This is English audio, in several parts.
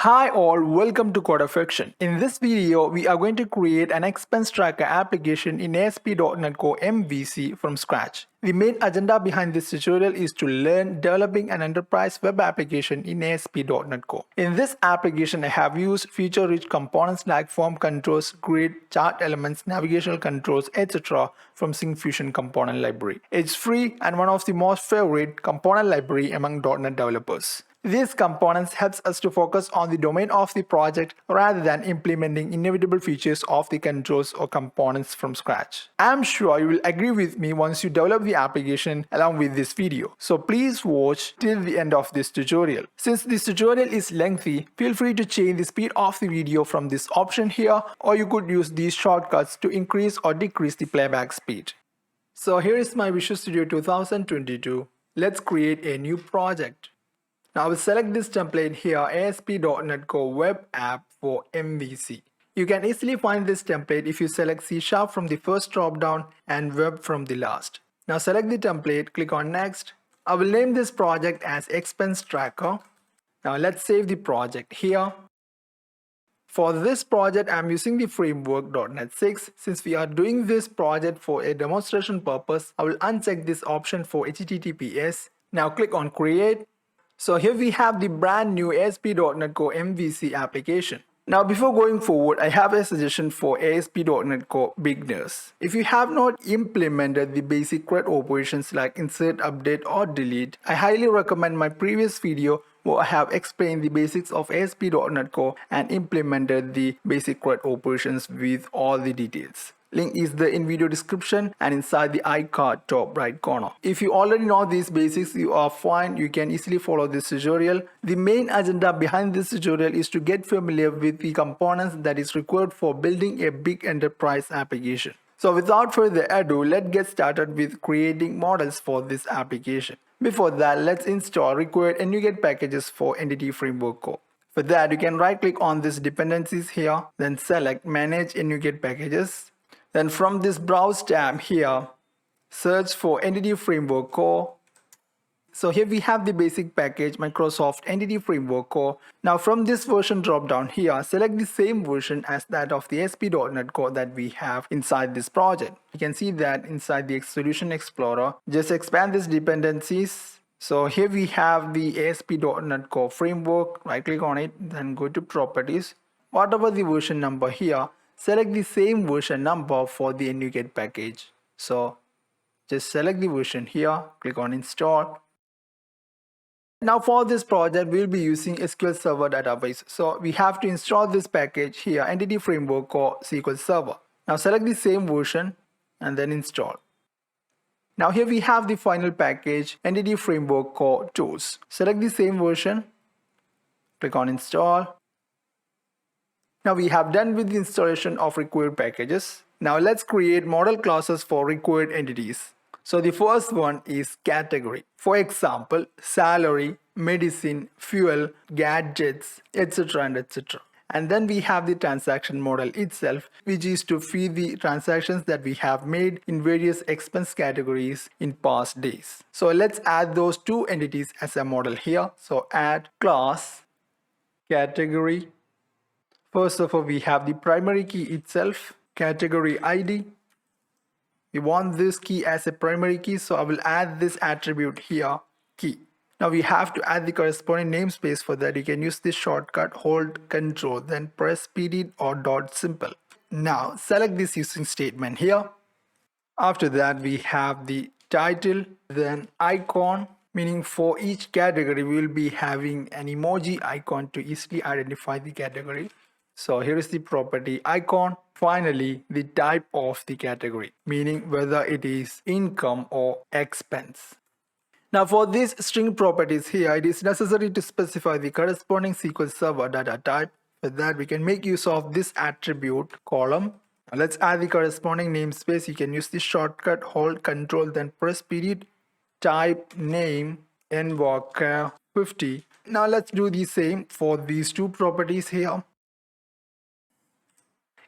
Hi all, welcome to CodAffection. In this video, we are going to create an expense tracker application in ASP.NET Core MVC from scratch. The main agenda behind this tutorial is to learn developing an enterprise web application in ASP.NET Core. In this application, I have used feature-rich components like form controls, grid, chart elements, navigational controls, etc. from SyncFusion Component Library. It's free and one of the most favorite component library among .NET developers. These components helps us to focus on the domain of the project rather than implementing inevitable features of the controls or components from scratch. I'm sure you will agree with me once you develop the application along with this video. So please watch till the end of this tutorial. Since this tutorial is lengthy, feel free to change the speed of the video from this option here, or you could use these shortcuts to increase or decrease the playback speed. So here is my Visual Studio 2022. Let's create a new project. Now I will select this template here, ASP.NET Core Web App for MVC. You can easily find this template if you select C# from the first drop-down and Web from the last. Now select the template, click on Next. I will name this project as Expense Tracker. Now let's save the project here. For this project, I'm using the framework .NET 6. Since we are doing this project for a demonstration purpose, I will uncheck this option for HTTPS. Now click on Create. So here we have the brand new ASP.NET Core MVC application. Now before going forward, I have a suggestion for ASP.NET Core beginners. If you have not implemented the basic CRUD operations like insert, update or delete, I highly recommend my previous video where I have explained the basics of ASP.NET Core and implemented the basic CRUD operations with all the details. Link is there in video description and inside the iCard top right corner. If you already know these basics, you are fine. You can easily follow this tutorial. The main agenda behind this tutorial is to get familiar with the components that is required for building a big enterprise application. So without further ado, let's get started with creating models for this application. Before that, let's install required NuGet packages for Entity Framework Core. For that, you can right click on these dependencies here, then select Manage NuGet Packages. Then from this Browse tab here, search for Entity Framework Core. So here we have the basic package, Microsoft Entity Framework Core. Now from this version drop down here, select the same version as that of the ASP.NET Core that we have inside this project. You can see that inside the Solution Explorer. Just expand these dependencies. So here we have the ASP.NET Core framework. Right click on it, then go to Properties. Whatever the version number here, select the same version number for the NuGet package. So just select the version here, click on Install. Now for this project, we'll be using SQL Server database. So we have to install this package here, Entity Framework Core SQL Server. Now select the same version and then install. Now here we have the final package, Entity Framework Core Tools. Select the same version, click on Install. Now we have done with the installation of required packages. Now let's create model classes for required entities. So the first one is category. For example, salary, medicine, fuel, gadgets, etc. and etc. And then we have the transaction model itself, which is to feed the transactions that we have made in various expense categories in past days. So let's add those two entities as a model here. So add class, category. First of all, we have the primary key itself, category ID. We want this key as a primary key, so I will add this attribute here, key. Now we have to add the corresponding namespace. For that, you can use this shortcut, hold Control, then press period or dot simple. Now select this using statement here. After that, we have the title, then icon, meaning for each category, we will be having an emoji icon to easily identify the category. So here is the property icon. Finally, the type of the category, meaning whether it is income or expense. Now for these string properties here, it is necessary to specify the corresponding SQL Server data type. For that, we can make use of this attribute column. Now let's add the corresponding namespace. You can use the shortcut, hold Control, then press period, type name, nvarchar 50. Now let's do the same for these two properties here.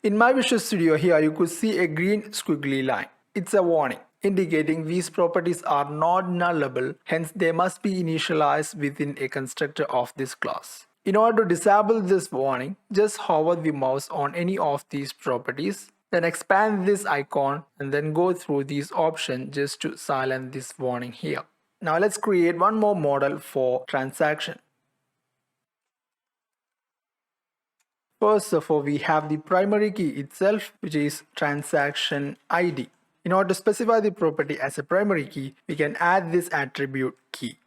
In my Visual Studio here, you could see a green squiggly line. It's a warning indicating these properties are not nullable, hence they must be initialized within a constructor of this class. In order to disable this warning, just hover the mouse on any of these properties, then expand this icon and then go through these options just to silence this warning here. Now let's create one more model for transaction. First of all, we have the primary key itself, which is transaction ID. In order to specify the property as a primary key, we can add this attribute key.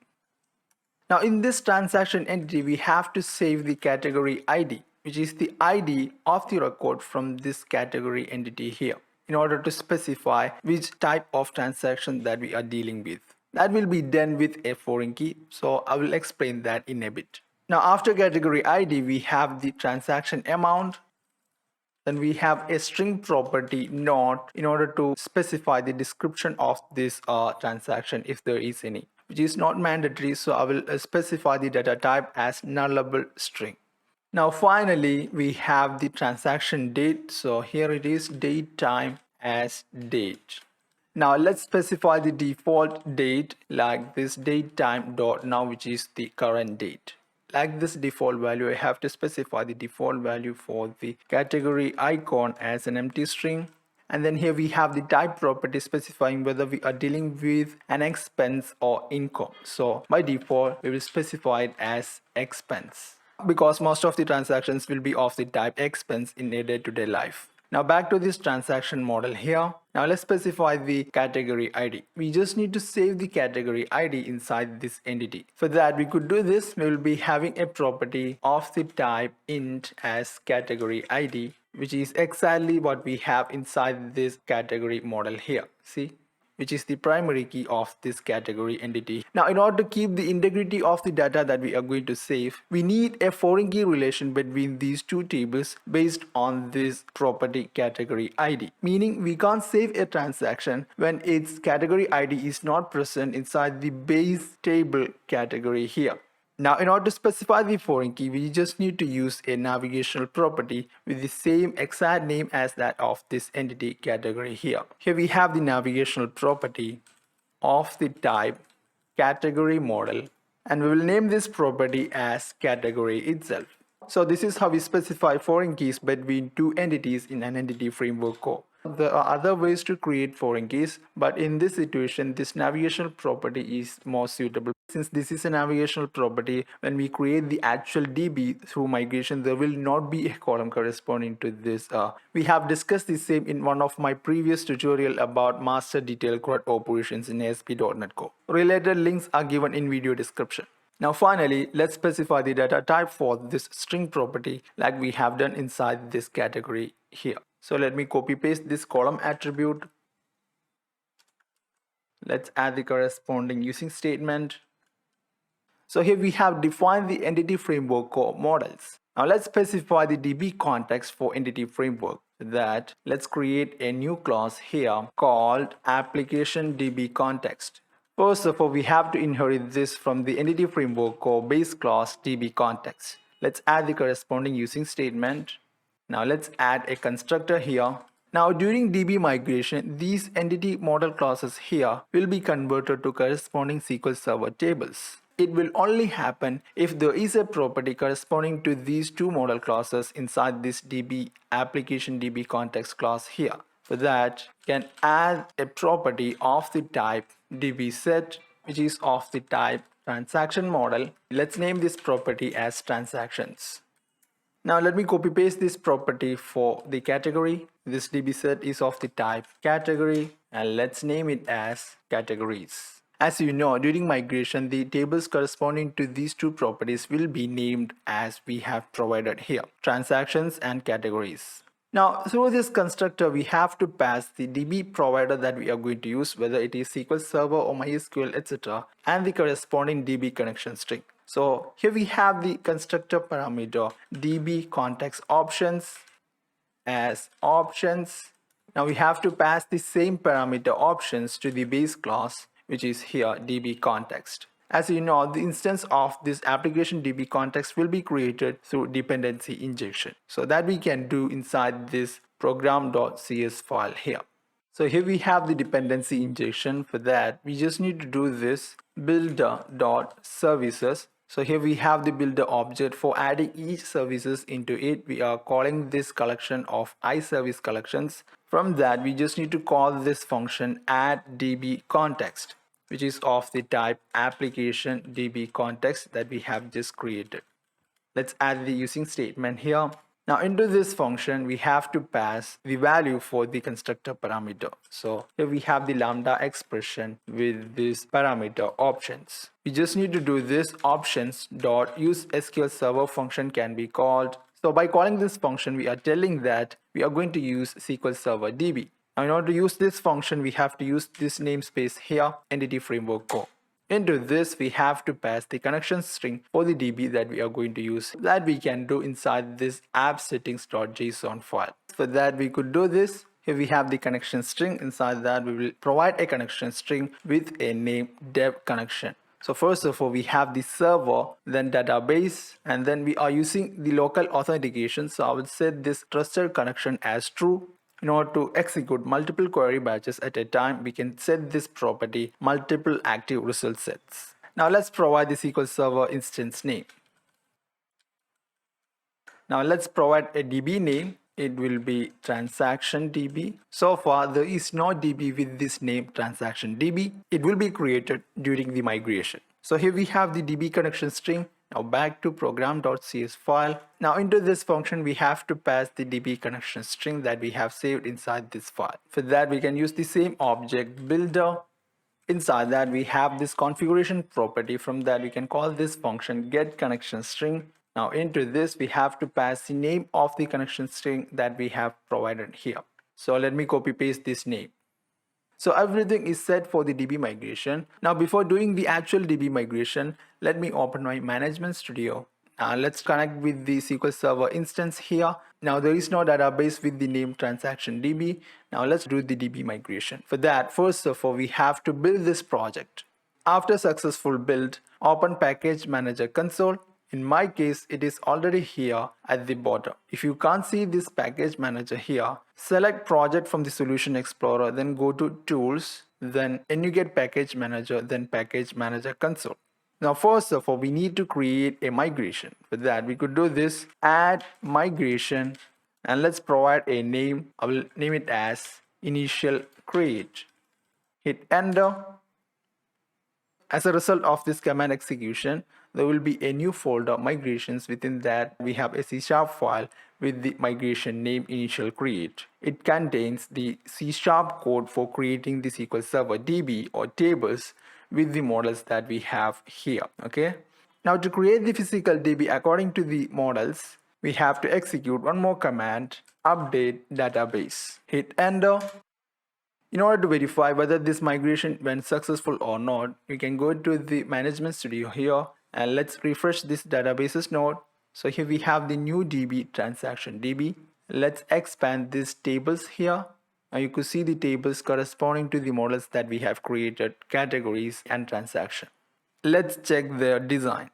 Now in this transaction entity, we have to save the category ID, which is the ID of the record from this category entity here, in order to specify which type of transaction that we are dealing with. That will be done with a foreign key, so I will explain that in a bit. Now after category ID, we have the transaction amount. Then we have a string property not in order to specify the description of this transaction if there is any, which is not mandatory, so I will specify the data type as nullable string. Now finally we have the transaction date, so here it is date time as date. Now let's specify the default date like this date time dot now, which is the current date. Like this default value, I have to specify the default value for the category icon as an empty string. And then here we have the type property specifying whether we are dealing with an expense or income. So by default, we will specify it as expense, because most of the transactions will be of the type expense in a day-to-day life. Now back to this transaction model here. Now let's specify the category ID. We just need to save the category ID inside this entity. For that, we could do this. We will be having a property of the type int as category ID, which is exactly what we have inside this category model here. See? Which is the primary key of this category entity. Now in order to keep the integrity of the data that we are going to save, we need a foreign key relation between these two tables based on this property category ID. Meaning we can't save a transaction when its category ID is not present inside the base table category here. Now in order to specify the foreign key, we just need to use a navigational property with the same exact name as that of this entity category here. Here we have the navigational property of the type category model, and we will name this property as category itself. So this is how we specify foreign keys between two entities in an entity framework code. There are other ways to create foreign keys, but in this situation, this navigational property is more suitable. Since this is a navigational property, when we create the actual DB through migration, there will not be a column corresponding to this. We have discussed the same in one of my previous tutorial about master detailed CRUD operations in ASP.NET Core. Related links are given in video description. Now finally, let's specify the data type for this string property like we have done inside this category here. So let me copy paste this column attribute. Let's add the corresponding using statement. So here we have defined the entity framework core models. Now let's specify the DB context for entity framework. That let's create a new class here called application DB context. First of all, we have to inherit this from the entity framework core base class DB context. Let's add the corresponding using statement. Now let's add a constructor here. Now during DB migration, these entity model classes here will be converted to corresponding SQL Server tables. It will only happen if there is a property corresponding to these two model classes inside this DB application DB context class here. For that, you can add a property of the type DB set, which is of the type transaction model. Let's name this property as transactions. Now let me copy paste this property for the category. This DB set is of the type category, and let's name it as categories. As you know, during migration, the tables corresponding to these two properties will be named as we have provided here, transactions and categories. Now through this constructor, we have to pass the DB provider that we are going to use, whether it is SQL Server or MySQL, etc., and the corresponding DB connection string. So here we have the constructor parameter DB context options as options. Now we have to pass the same parameter options to the base class, which is here DB context. As you know, the instance of this application DB context will be created through dependency injection. So that we can do inside this program.cs file here. So here we have the dependency injection. For that, we just need to do this builder.services. So here we have the builder object. For adding each services into it, we are calling this collection of iService collections. From that, we just need to call this function addDBContext, which is of the type application DB context that we have just created. Let's add the using statement here. Now into this function, we have to pass the value for the constructor parameter. So here we have the lambda expression with this parameter options. We just need to do this options dot use SQL server function can be called. So by calling this function, we are telling that we are going to use SQL Server DB. Now in order to use this function, we have to use this namespace here, entity framework core. Into this, we have to pass the connection string for the DB that we are going to use. That we can do inside this app settings.json file. For that, we could do this. Here we have the connection string. Inside that, we will provide a connection string with a name dev connection. So first of all, we have the server, then database, and then we are using the local authentication. So I would set this trusted connection as true. In order to execute multiple query batches at a time, we can set this property multiple active result sets. Now let's provide the SQL Server instance name. Now let's provide a DB name. It will be transaction DB. So far there is no DB with this name transaction DB. It will be created during the migration. So here we have the DB connection string. Now back to program.cs file. Now into this function, we have to pass the DB connection string that we have saved inside this file. For that, we can use the same object builder. Inside that, we have this configuration property. From that, we can call this function get connection string. Now into this, we have to pass the name of the connection string that we have provided here. So let me copy paste this name. So everything is set for the DB migration. Now before doing the actual DB migration, let me open my management studio. Let's connect with the SQL Server instance here. Now there is no database with the name transaction DB. Now let's do the DB migration. For that, first of all, we have to build this project. After successful build, open package manager console. In my case, it is already here at the bottom. If you can't see this package manager here, select project from the solution explorer, then go to tools, then NuGet package manager, then package manager console. Now first of all, we need to create a migration. For that, we could do this add migration, and let's provide a name. I will name it as initial create. Hit enter. As a result of this command execution, there will be a new folder migrations. Within that, we have a C# file with the migration name initial create. It contains the C# code for creating the SQL Server DB or tables with the models that we have here. Okay. Now to create the physical DB according to the models, we have to execute one more command, update database. Hit enter. In order to verify whether this migration went successful or not, we can go to the management studio here and let's refresh this databases node. So here we have the new DB transaction DB. Let's expand these tables here. Now you could see the tables corresponding to the models that we have created, categories and transaction. Let's check their design.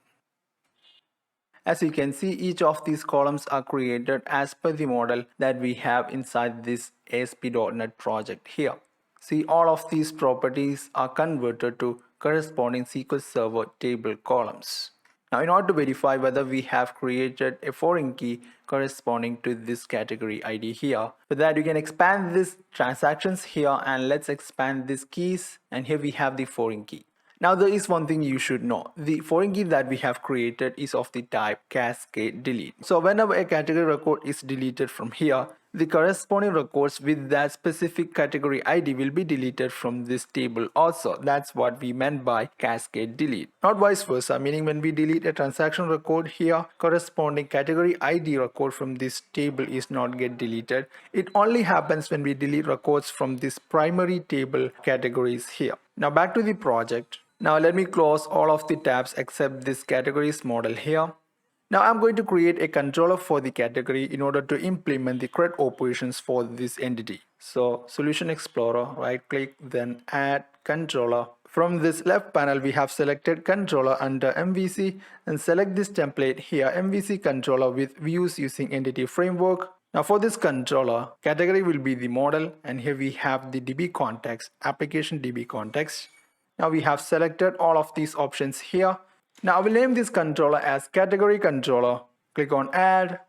As you can see, each of these columns are created as per the model that we have inside this ASP.NET project here. See, all of these properties are converted to corresponding SQL Server table columns. Now, in order to verify whether we have created a foreign key corresponding to this category ID here, for that you can expand these transactions here and let's expand these keys, and here we have the foreign key. Now there is one thing you should know. The foreign key that we have created is of the type cascade delete. So whenever a category record is deleted from here, the corresponding records with that specific category ID will be deleted from this table also. That's what we meant by cascade delete. Not vice versa, meaning when we delete a transaction record here, corresponding category ID record from this table is not get deleted. It only happens when we delete records from this primary table categories here. Now back to the project. Now let me close all of the tabs except this categories model here. Now I'm going to create a controller for the category in order to implement the CRUD operations for this entity. So Solution Explorer, right click, then add controller. From this left panel, we have selected controller under MVC and select this template here, MVC controller with views using entity framework. Now for this controller, category will be the model, and here we have the DB context, application DB context. Now we have selected all of these options here. Now I will name this controller as category controller. Click on add.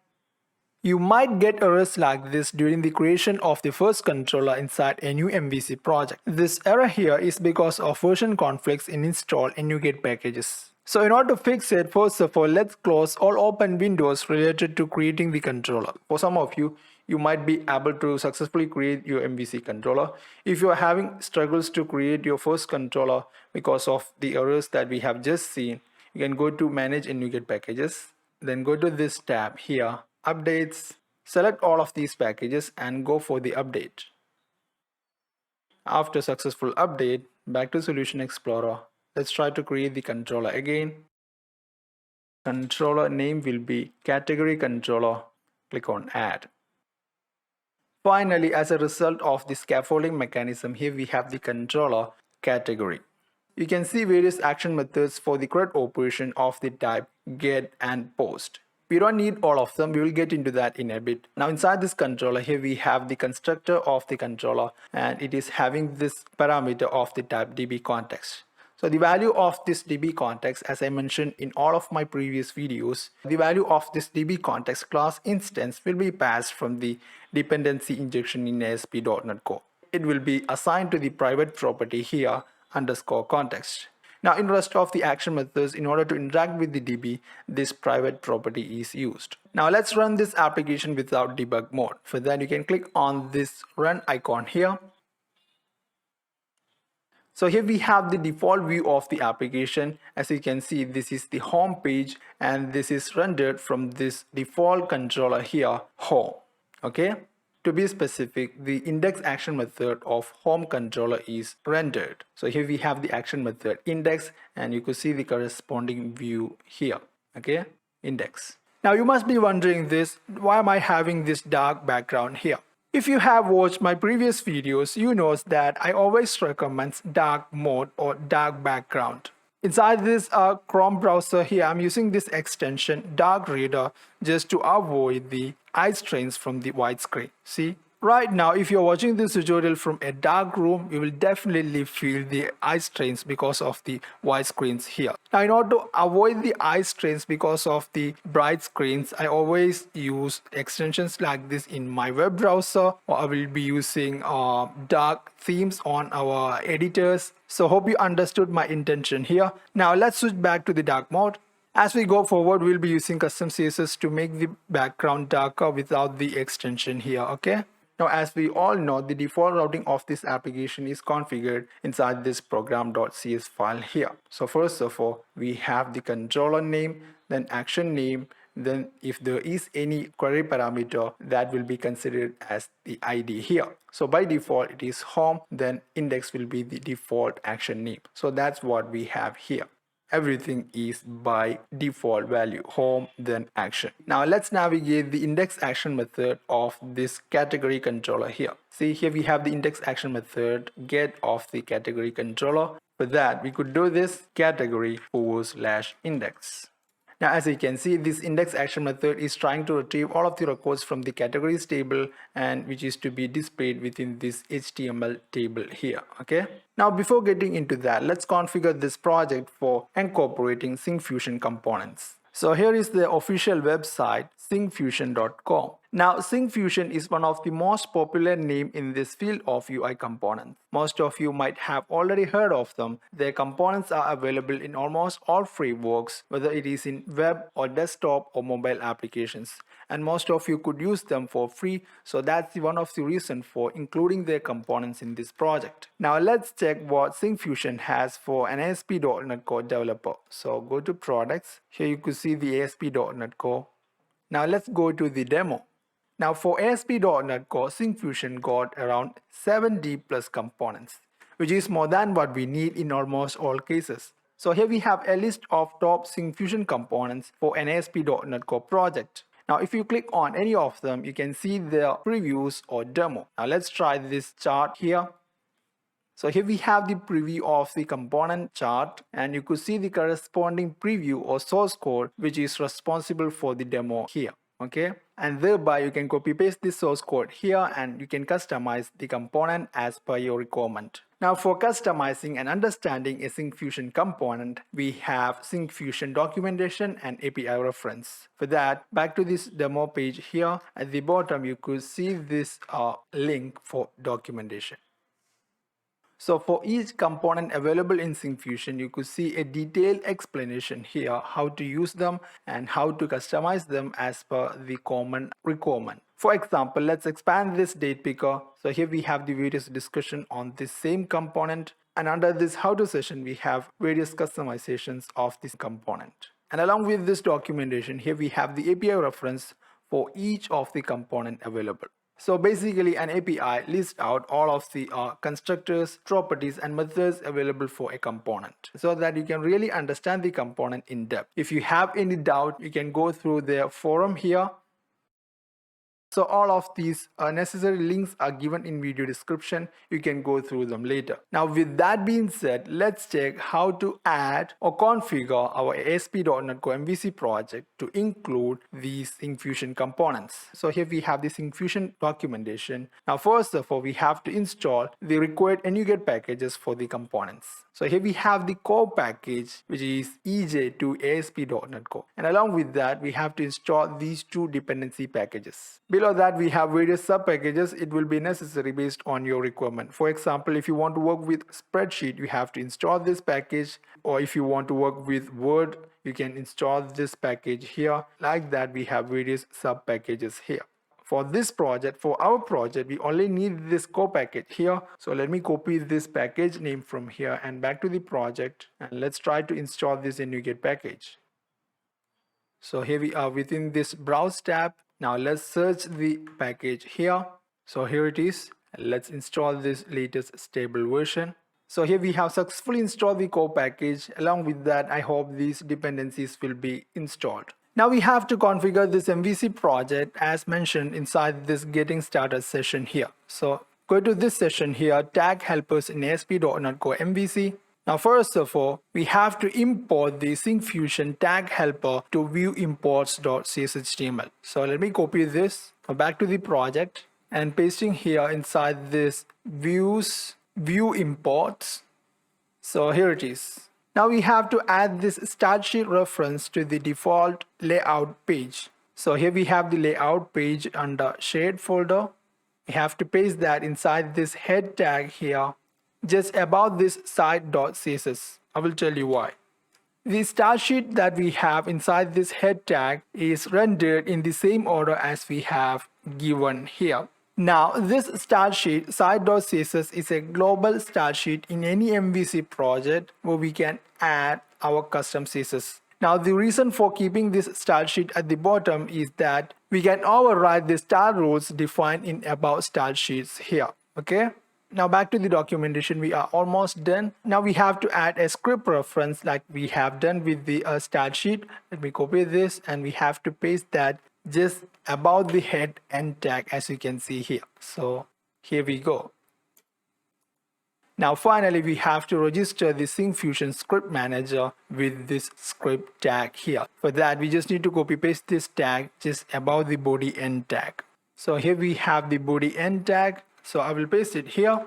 You might get errors like this during the creation of the first controller inside a new MVC project. This error here is because of version conflicts in install and NuGet packages. So in order to fix it, first of all, let's close all open windows related to creating the controller. For some of you, you might be able to successfully create your MVC controller. If you are having struggles to create your first controller because of the errors that we have just seen, you can go to manage and NuGet packages. Then go to this tab here, updates, select all of these packages and go for the update. After successful update, back to Solution Explorer. Let's try to create the controller again. Controller name will be category controller. Click on add. Finally, as a result of the scaffolding mechanism, here we have the controller category. You can see various action methods for the CRUD operation of the type get and post. We don't need all of them, we will get into that in a bit. Now inside this controller, here we have the constructor of the controller and it is having this parameter of the type DB context. So the value of this DB context, as I mentioned in all of my previous videos, the value of this DB context class instance will be passed from the dependency injection in ASP.NET Core. It will be assigned to the private property here underscore context. Now in rest of the action methods, in order to interact with the DB, this private property is used. Now let's run this application without debug mode. For that you can click on this run icon here. So here we have the default view of the application. As you can see, this is the home page and this is rendered from this default controller here, home. Okay. To be specific, the index action method of home controller is rendered. So here we have the action method index and you could see the corresponding view here. Okay, index. Now you must be wondering this, why am I having this dark background here? If you have watched my previous videos, you know that I always recommend dark mode or dark background. Inside this Chrome browser here, I'm using this extension Dark Reader just to avoid the eye strains from the white screen. See? Right now, if you're watching this tutorial from a dark room, you will definitely feel the eye strains because of the white screens here. Now, in order to avoid the eye strains because of the bright screens, I always use extensions like this in my web browser, or I will be using dark themes on our editors. So hope you understood my intention here. Now let's switch back to the dark mode. As we go forward, we'll be using custom CSS to make the background darker without the extension here, okay? Now, as we all know, the default routing of this application is configured inside this program.cs file here. So first of all, we have the controller name, then action name, then if there is any query parameter, that will be considered as the ID here. So by default, it is home, then index will be the default action name. So that's what we have here. Everything is by default value, home, then action. Now let's navigate the index action method of this category controller here. See, here we have the index action method get of the category controller. For that, we could do this category /index. Now as you can see, this index action method is trying to retrieve all of the records from the categories table and which is to be displayed within this HTML table here. Okay. Now before getting into that, let's configure this project for incorporating SyncFusion components. So here is the official website syncfusion.com. Now SyncFusion is one of the most popular name in this field of UI components. Most of you might have already heard of them. Their components are available in almost all frameworks, whether it is in web or desktop or mobile applications. And most of you could use them for free, so that's one of the reasons for including their components in this project. Now let's check what SyncFusion has for an ASP.NET Core developer. So go to products. Here you could see the ASP.NET Core. Now let's go to the demo. Now for ASP.NET Core, SyncFusion got around 70 plus components, which is more than what we need in almost all cases. So here we have a list of top SyncFusion components for an ASP.NET Core project. Now if you click on any of them, you can see their previews or demo. Now let's try this chart here. So here we have the preview of the component chart and you could see the corresponding preview or source code which is responsible for the demo here. okay, and thereby you can copy paste the source code here and you can customize the component as per your requirement. Now for customizing and understanding a SyncFusion component, we have SyncFusion documentation and API reference. For that, back to this demo page here, at the bottom you could see this link for documentation. So for each component available in SyncFusion, you could see a detailed explanation here, how to use them and how to customize them as per the common requirement. For example, let's expand this date picker. So here we have the various discussion on this same component. And under this how to session, we have various customizations of this component. And along with this documentation, here we have the API reference for each of the component available. So basically an API lists out all of the constructors, properties and methods available for a component so that you can really understand the component in depth. If you have any doubt, you can go through their forum here. So all of these necessary links are given in video description. You can go through them later. Now with that being said, let's check how to add or configure our ASP.NET Core MVC project to include these SyncFusion components. So here we have the SyncFusion documentation. Now first of all, we have to install the required NuGet packages for the components. So here we have the core package, which is EJ to ASP.NET Core. And along with that, we have to install these two dependency packages. Below that, we have various sub packages. It will be necessary based on your requirement. For example, if you want to work with spreadsheet, you have to install this package. Or if you want to work with Word, you can install this package here. Like that, we have various sub packages here. For this project, for our project, we only need this core package here. So let me copy this package name from here and back to the project. And let's try to install this NuGet package. So here we are within this browse tab. Now let's search the package here. So here it is. Let's install this latest stable version. So here we have successfully installed the core package. Along with that, I hope these dependencies will be installed. Now we have to configure this MVC project as mentioned inside this getting started session here. So go to this session here, tag helpers in ASP.NET Core MVC. Now first of all, we have to import the SyncFusion tag helper to view imports.cshtml. So let me copy this, go back to the project and pasting here inside this views, view imports. So here it is. Now we have to add this start sheet reference to the default layout page. So here we have the layout page under shared folder. We have to paste that inside this head tag here, just above this site.css. I will tell you why. The start sheet that we have inside this head tag is rendered in the same order as we have given here. Now this start sheet site.css is a global start sheet in any MVC project where we can add our custom CSS. Now the reason for keeping this start sheet at the bottom is that we can override the start rules defined in about start sheets here. Okay. Now back to the documentation, we are almost done. Now we have to add a script reference like we have done with the start sheet. Let me copy this and we have to paste that just above the head end tag as you can see here. So here we go. Now finally we have to register the SyncFusion script manager with this script tag here. For that we just need to copy paste this tag just above the body end tag. So here we have the body end tag. So I will paste it here.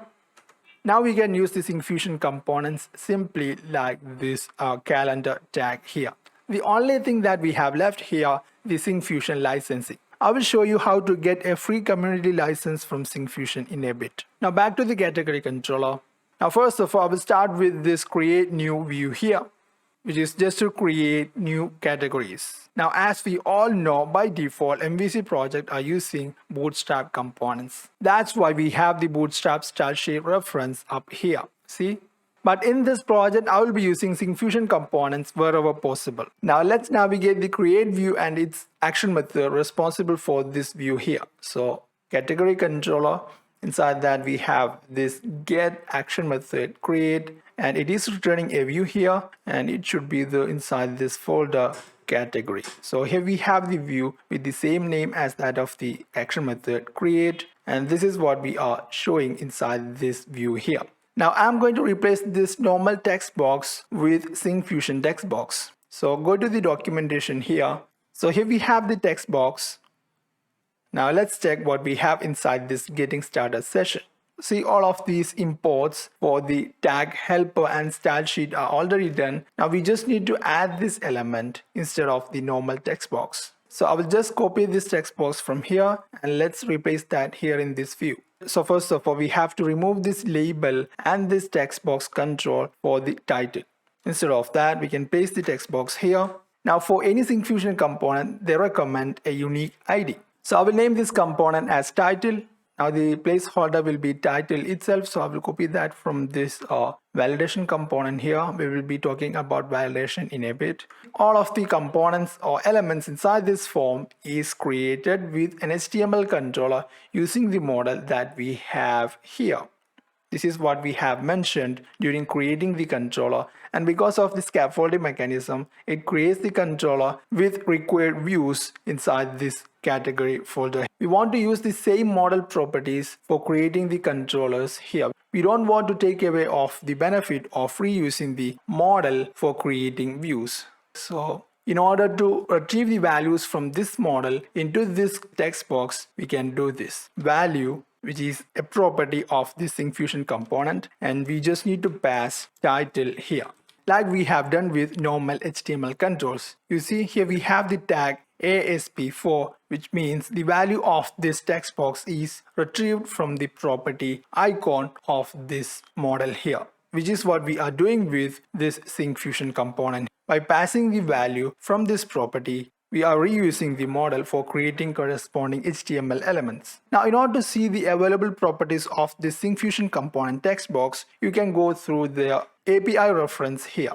Now we can use the SyncFusion components simply like this calendar tag here. The only thing that we have left here, the SyncFusion licensing. I will show you how to get a free community license from SyncFusion in a bit. Now back to the category controller. Now first of all, I will start with this create new view here, which is just to create new categories. Now as we all know, by default MVC projects are using Bootstrap components. That's why we have the Bootstrap start sheet reference up here. See? But in this project, I will be using SyncFusion components wherever possible. Now let's navigate the create view and its action method responsible for this view here. So category controller, inside that we have this get action method create, and it is returning a view here and it should be the inside this folder category. So here we have the view with the same name as that of the action method create, and this is what we are showing inside this view here. Now I'm going to replace this normal text box with SyncFusion text box. So go to the documentation here. So here we have the text box. Now let's check what we have inside this getting started session. See, all of these imports for the tag helper and style sheet are already done. Now we just need to add this element instead of the normal text box. So I will just copy this text box from here and let's replace that here in this view. So first of all, we have to remove this label and this text box control for the title. Instead of that, we can paste the text box here. Now for any SyncFusion component, they recommend a unique ID. So I will name this component as title. Now the placeholder will be title itself. So I will copy that from this validation component here. We will be talking about validation in a bit. All of the components or elements inside this form is created with an HTML controller using the model that we have here. This is what we have mentioned during creating the controller, and because of the scaffolding mechanism, it creates the controller with required views inside this category folder. We want to use the same model properties for creating the controllers here. We don't want to take away of the benefit of reusing the model for creating views. So in order to retrieve the values from this model into this text box, we can do this. Value, which is a property of the SyncFusion component, and we just need to pass title here, like we have done with normal HTML controls. You see here we have the tag ASP4, which means the value of this text box is retrieved from the property icon of this model here, which is what we are doing with this SyncFusion component. By passing the value from this property, we are reusing the model for creating corresponding HTML elements. Now, in order to see the available properties of the SyncFusion component text box, you can go through the API reference here.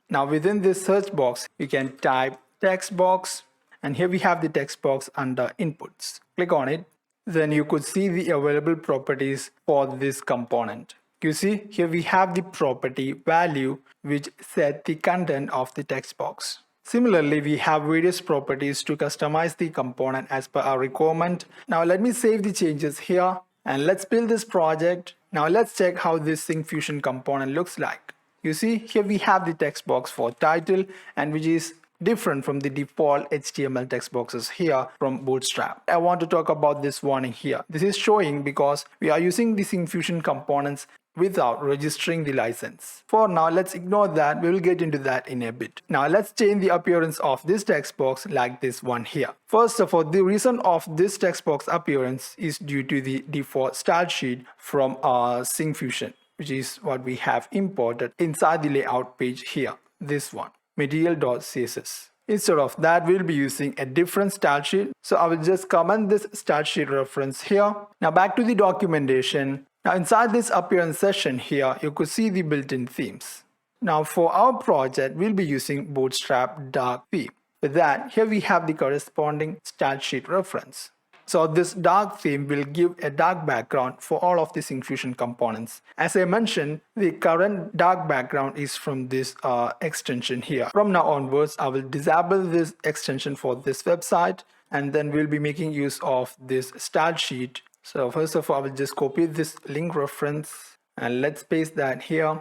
Now, within this search box, you can type text box, and here we have the text box under inputs. Click on it, then you could see the available properties for this component. You see, here we have the property value, which set the content of the text box. Similarly, we have various properties to customize the component as per our requirement. Now let me save the changes here and let's build this project. Now let's check how this SyncFusion component looks like. You see, here we have the text box for title, and which is different from the default HTML text boxes here from Bootstrap. I want to talk about this warning here. This is showing because we are using the SyncFusion components without registering the license. For now, let's ignore that. We will get into that in a bit. Now let's change the appearance of this text box like this one here. First of all, the reason of this text box appearance is due to the default style sheet from our SyncFusion, which is what we have imported inside the layout page here, this one, material.css. Instead of that, we'll be using a different style sheet. So I will just comment this style sheet reference here. Now back to the documentation. Now inside this appearance session here, you could see the built-in themes. Now for our project, we'll be using Bootstrap dark theme. For that, here we have the corresponding style sheet reference. So this dark theme will give a dark background for all of the SyncFusion components. As I mentioned, the current dark background is from this extension here. From now onwards, I will disable this extension for this website, and then we'll be making use of this style sheet. So first of all, I will just copy this link reference and let's paste that here.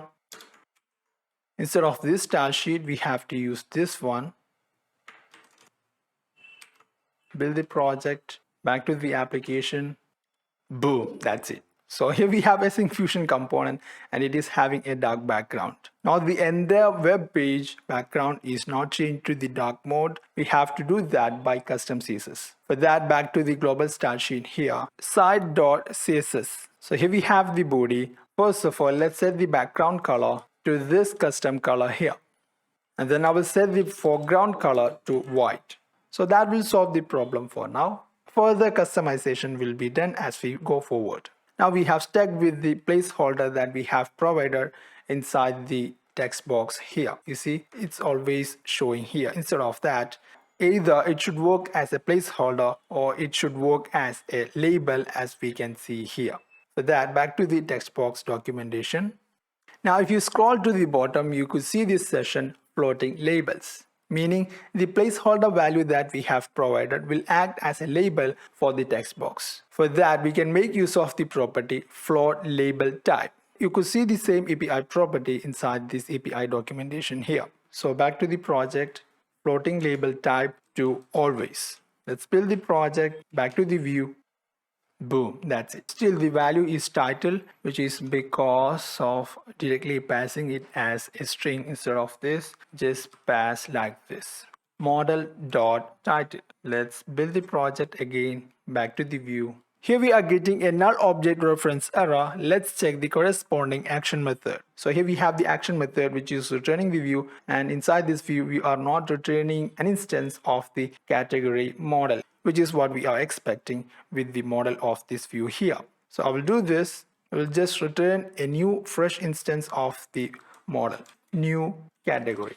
Instead of this style sheet, we have to use this one. Build the project, back to the application. Boom, that's it. So here we have a SyncFusion component and it is having a dark background. Now the entire web page background is not changed to the dark mode. We have to do that by custom CSS. For that, back to the global style sheet here, site.css. So here we have the body. First of all, let's set the background color to this custom color here. And then I will set the foreground color to white. So that will solve the problem for now. Further customization will be done as we go forward. Now we have stuck with the placeholder that we have provided inside the text box here. You see, it's always showing here. Instead of that, either it should work as a placeholder or it should work as a label, as we can see here. For that, back to the text box documentation. Now if you scroll to the bottom, you could see this session floating labels, meaning the placeholder value that we have provided will act as a label for the text box. For that, we can make use of the property float label type. You could see the same API property inside this API documentation here. So back to the project, floating label type to always. Let's build the project, back to the view. Boom, that's it. Still the value is title, which is because of directly passing it as a string instead of this. Just pass like this. Model dot title. Let's build the project again, back to the view. Here we are getting a null object reference error. Let's check the corresponding action method. So here we have the action method, which is returning the view, and inside this view we are not returning an instance of the category model, which is what we are expecting with the model of this view here. So I will do this. I will just return a new fresh instance of the model, new category.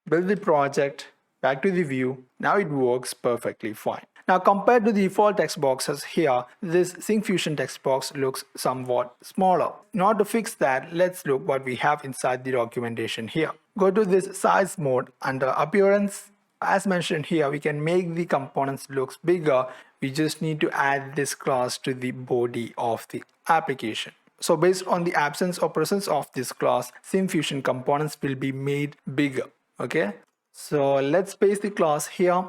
Build the project, back to the view. Now it works perfectly fine. Now compared to the default text boxes here, this SyncFusion text box looks somewhat smaller. Now to fix that, let's look what we have inside the documentation here. Go to this size mode under appearance. As mentioned here, we can make the components look bigger. We just need to add this class to the body of the application. So based on the absence or presence of this class, SyncFusion components will be made bigger. Okay, so let's paste the class here.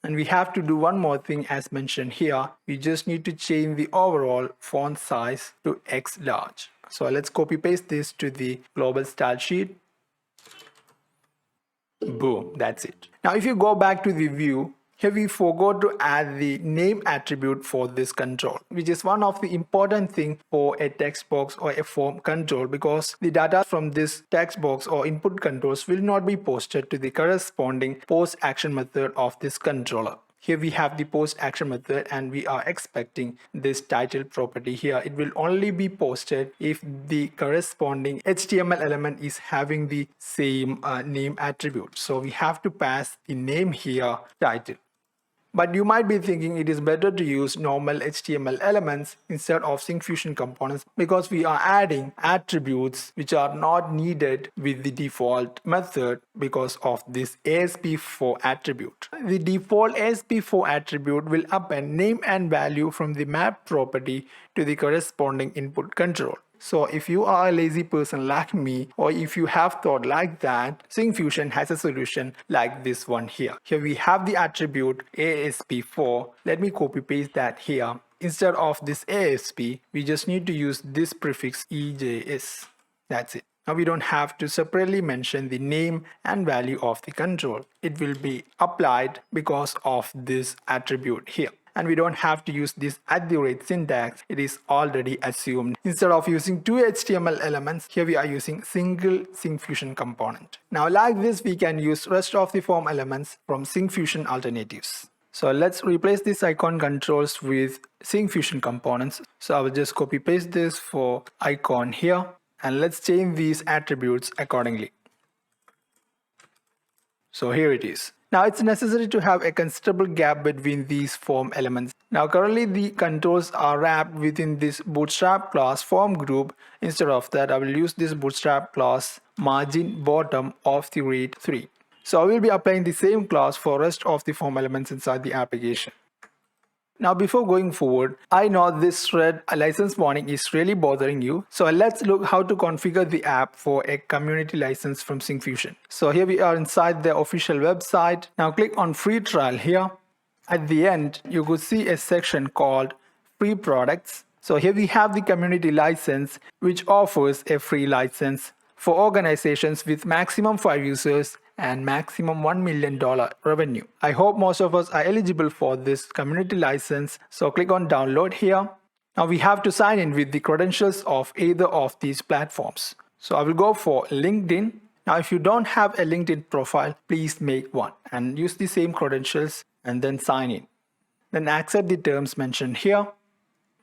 And we have to do one more thing as mentioned here. We just need to change the overall font size to X large. So let's copy paste this to the global style sheet. Boom, that's it. Now if you go back to the view, here we forgot to add the name attribute for this control, which is one of the important things for a text box or a form control, because the data from this text box or input controls will not be posted to the corresponding post action method of this controller. Here we have the post action method, and we are expecting this title property here. It will only be posted if the corresponding HTML element is having the same name attribute. So we have to pass the name here, title. But you might be thinking it is better to use normal HTML elements instead of SyncFusion components, because we are adding attributes which are not needed with the default method because of this ASP4 attribute. The default ASP4 attribute will append name and value from the map property to the corresponding input control. So if you are a lazy person like me, or if you have thought like that, SyncFusion has a solution like this one here. Here we have the attribute ASP4. Let me copy paste that here. Instead of this ASP, we just need to use this prefix EJS. That's it. Now we don't have to separately mention the name and value of the control. It will be applied because of this attribute here. And we don't have to use this @ syntax. It is already assumed. Instead of using two HTML elements, here we are using single SyncFusion component. Now like this, we can use rest of the form elements from SyncFusion alternatives. So let's replace these icon controls with SyncFusion components. So I will just copy paste this for icon here, and let's change these attributes accordingly. So here it is. Now it's necessary to have a considerable gap between these form elements. Now currently the controls are wrapped within this bootstrap class form group. Instead of that, I will use this bootstrap class margin bottom of the rate 3. So I will be applying the same class for rest of the form elements inside the application. Now before going forward, I know this thread license warning is really bothering you. So let's look how to configure the app for a community license from SyncFusion. So here we are inside the official website. Now click on free trial here. At the end, you could see a section called free products. So here we have the community license, which offers a free license for organizations with maximum 5 users and maximum $1 million revenue. I hope most of us are eligible for this community license. So click on download here. Now we have to sign in with the credentials of either of these platforms. So I will go for LinkedIn. Now if you don't have a LinkedIn profile, please make one and use the same credentials and then sign in. Then accept the terms mentioned here.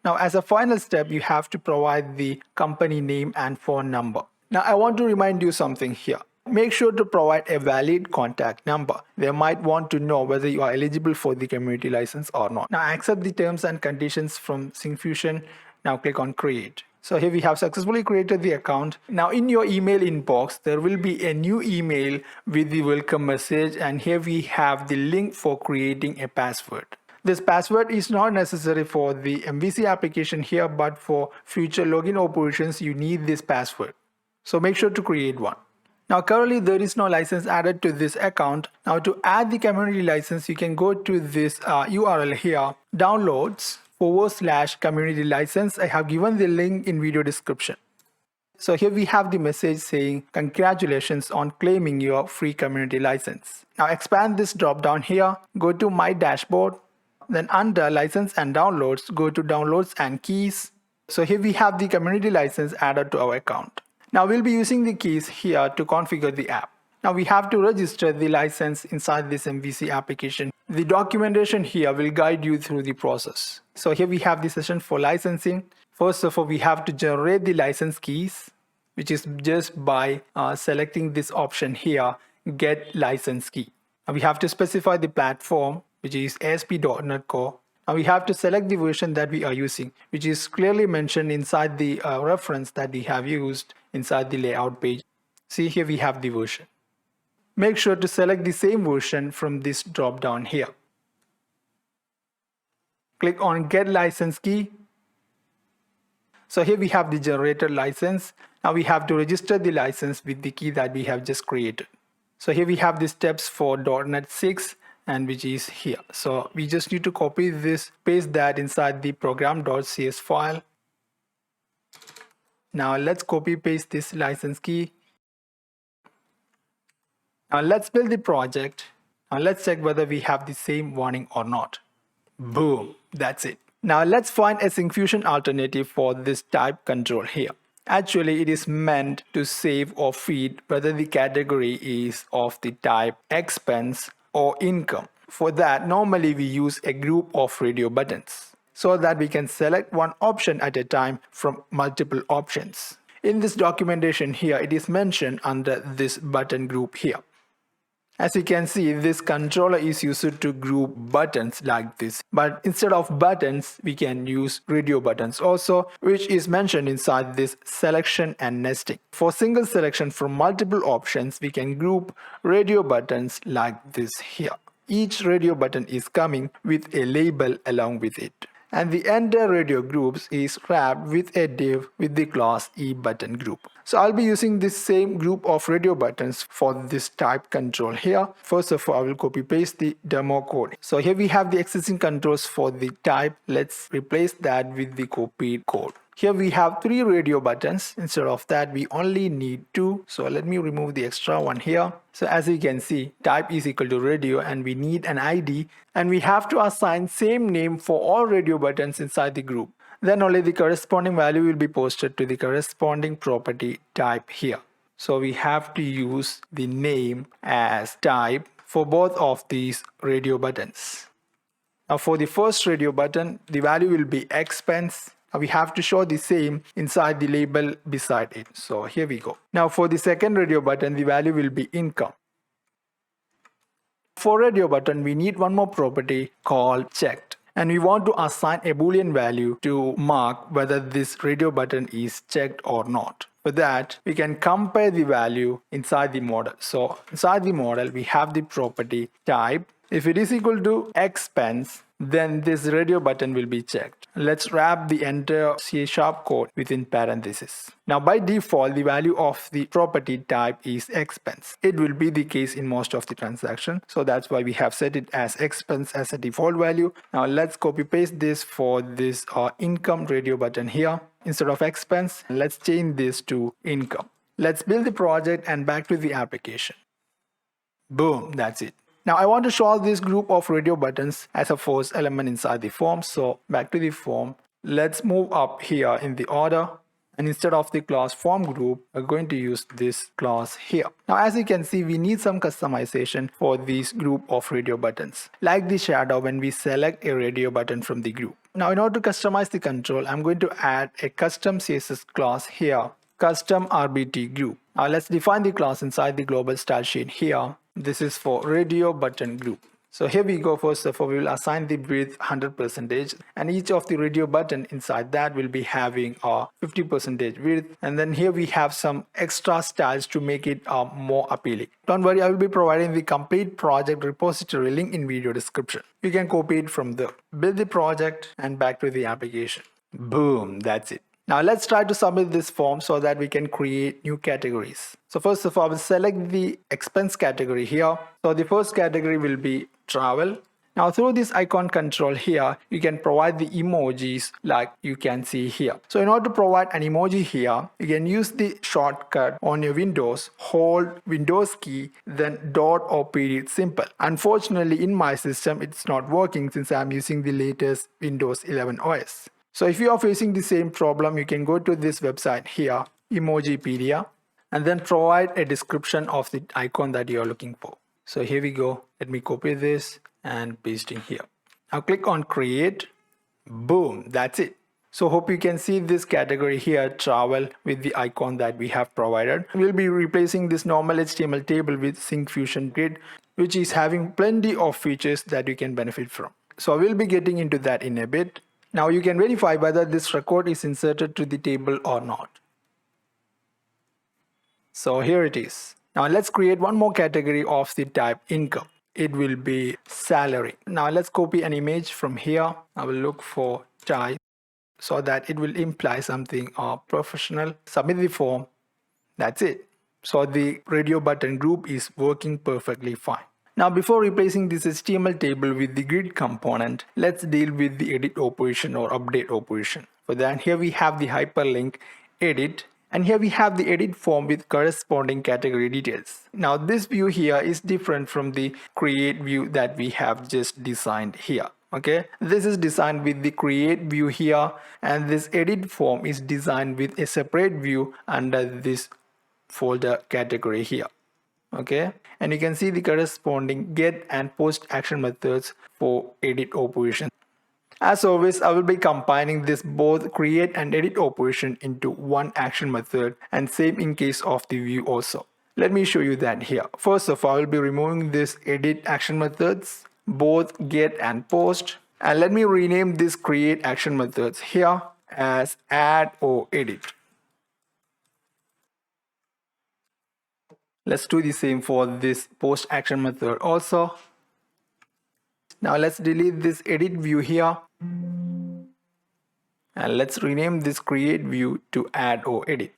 Now as a final step, you have to provide the company name and phone number. Now I want to remind you something here. Make sure to provide a valid contact number. They might want to know whether you are eligible for the community license or not. Now accept the terms and conditions from SyncFusion. Now click on create. So here we have successfully created the account. Now in your email inbox, there will be a new email with the welcome message, and here we have the link for creating a password. This password is not necessary for the MVC application here, but for future login operations, you need this password. So make sure to create one. Now currently there is no license added to this account. Now to add the community license, you can go to this URL here, downloads/community license. I have given the link in video description. So here we have the message saying congratulations on claiming your free community license. Now expand this drop down here, go to my dashboard, then under license and downloads, go to downloads and keys. So here we have the community license added to our account. Now we'll be using the keys here to configure the app. Now we have to register the license inside this MVC application. The documentation here will guide you through the process. So here we have the session for licensing. First of all, we have to generate the license keys, which is just by selecting this option here, get license key. Now we have to specify the platform, which is ASP.NET Core. Now we have to select the version that we are using, which is clearly mentioned inside the reference that we have used inside the layout page. See, here we have the version. Make sure to select the same version from this drop down here. Click on Get License Key. So here we have the generated license. Now we have to register the license with the key that we have just created. So here we have the steps for .NET 6 and which is here. So we just need to copy this, paste that inside the program.cs file. Now let's copy paste this license key. Now let's build the project. Now let's check whether we have the same warning or not. Boom, that's it. Now let's find a SyncFusion alternative for this type control here. Actually, it is meant to save or feed whether the category is of the type expense or income. For that, normally we use a group of radio buttons so that we can select one option at a time from multiple options. In this documentation here, it is mentioned under this button group here. As you can see, this controller is used to group buttons like this. But instead of buttons, we can use radio buttons also, which is mentioned inside this selection and nesting. For single selection from multiple options, we can group radio buttons like this here. Each radio button is coming with a label along with it. And the entire radio groups is wrapped with a div with the class eButton group. So I'll be using this same group of radio buttons for this type control here. First of all, I will copy paste the demo code. So here we have the existing controls for the type. Let's replace that with the copied code. Here we have 3 radio buttons. Instead of that, we only need 2. So let me remove the extra one here. So as you can see, type is equal to radio and we need an ID. And we have to assign same name for all radio buttons inside the group. Then only the corresponding value will be posted to the corresponding property type here. So we have to use the name as type for both of these radio buttons. Now for the first radio button, the value will be expense. We have to show the same inside the label beside it. So here we go. Now for the second radio button, the value will be income. For radio button, we need one more property called checked. And we want to assign a boolean value to mark whether this radio button is checked or not. For that, we can compare the value inside the model. So inside the model, we have the property type. If it is equal to expense, then this radio button will be checked. Let's wrap the entire C# code within parentheses. Now by default, the value of the property type is expense. It will be the case in most of the transactions. So that's why we have set it as expense as a default value. Now let's copy paste this for this income radio button here. Instead of expense, let's change this to income. Let's build the project and back to the application. Boom, that's it. Now I want to show this group of radio buttons as a first element inside the form. So back to the form, let's move up here in the order. And instead of the class form group, we're going to use this class here. Now as you can see, we need some customization for this group of radio buttons. Like the shadow when we select a radio button from the group. Now in order to customize the control, I'm going to add a custom CSS class here, custom RBT group. Now let's define the class inside the global style sheet here. This is for radio button group. So here we go. First of all, we will assign the width 100% and each of the radio button inside that will be having a 50% width. And then here we have some extra styles to make it more appealing. Don't worry, I will be providing the complete project repository link in video description. You can copy it from there. Build the project and back to the application. Boom, that's it. Now let's try to submit this form so that we can create new categories. So first of all, we'll select the expense category here. So the first category will be travel. Now through this icon control here, you can provide the emojis like you can see here. So in order to provide an emoji here, you can use the shortcut on your Windows, hold Windows key, then dot or period symbol. Unfortunately, in my system, it's not working since I'm using the latest Windows 11 OS. So if you are facing the same problem, you can go to this website here, Emojipedia, and then provide a description of the icon that you are looking for. So here we go. Let me copy this and paste in here. Now click on create. Boom, that's it. So hope you can see this category here, travel, with the icon that we have provided. We'll be replacing this normal HTML table with SyncFusion Grid, which is having plenty of features that you can benefit from. So I will be getting into that in a bit. Now you can verify whether this record is inserted to the table or not. So here it is. Now let's create one more category of the type income. It will be salary. Now let's copy an image from here. I will look for type so that it will imply something professional. Submit the form. That's it. So the radio button group is working perfectly fine. Now before replacing this HTML table with the grid component, let's deal with the edit operation or update operation. For that, here we have the hyperlink edit, and here we have the edit form with corresponding category details. Now this view here is different from the create view that we have just designed here. Okay, this is designed with the create view here, and this edit form is designed with a separate view under this folder category here. Okay, and you can see the corresponding get and post action methods for edit operation. As always, I will be combining this both create and edit operation into one action method, and same in case of the view also. Let me show you that here. First of all, I will be removing this edit action methods, both get and post, and let me rename this create action methods here as add or edit. Let's do the same for this post action method also. Now let's delete this edit view here, and let's rename this create view to add or edit.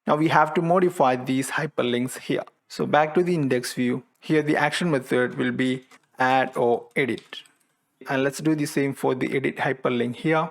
Now we have to modify these hyperlinks here. So back to the index view. Here the action method will be add or edit. And let's do the same for the edit hyperlink here.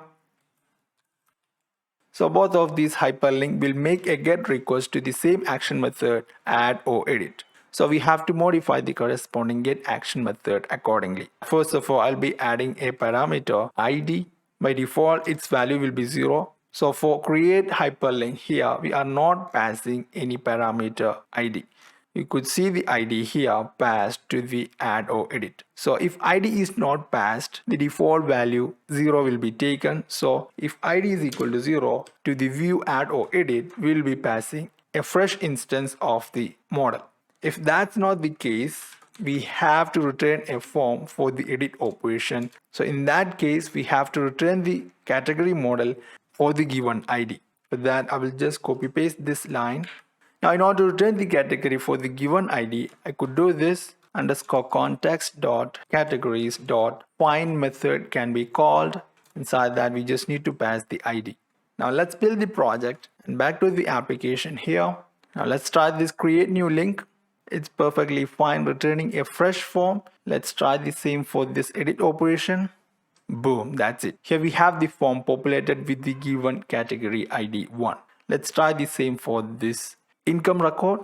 So both of these hyperlink will make a get request to the same action method add or edit. So we have to modify the corresponding get action method accordingly. First of all, I'll be adding a parameter ID. By default, its value will be 0. So for create hyperlink here, we are not passing any parameter ID. You could see the ID here passed to the add or edit. So if ID is not passed, the default value 0 will be taken. So if ID is equal to 0, to the view add or edit, we'll be passing a fresh instance of the model. If that's not the case, we have to return a form for the edit operation. So in that case, we have to return the category model for the given ID. For that, I will just copy paste this line. Now in order to return the category for the given ID, I could do this _context.categories.find method can be called. Inside that, we just need to pass the ID. Now let's build the project and back to the application here. Now let's try this create new link. It's perfectly fine returning a fresh form. Let's try the same for this edit operation. Boom, that's it. Here we have the form populated with the given category ID 1. Let's try the same for this income record.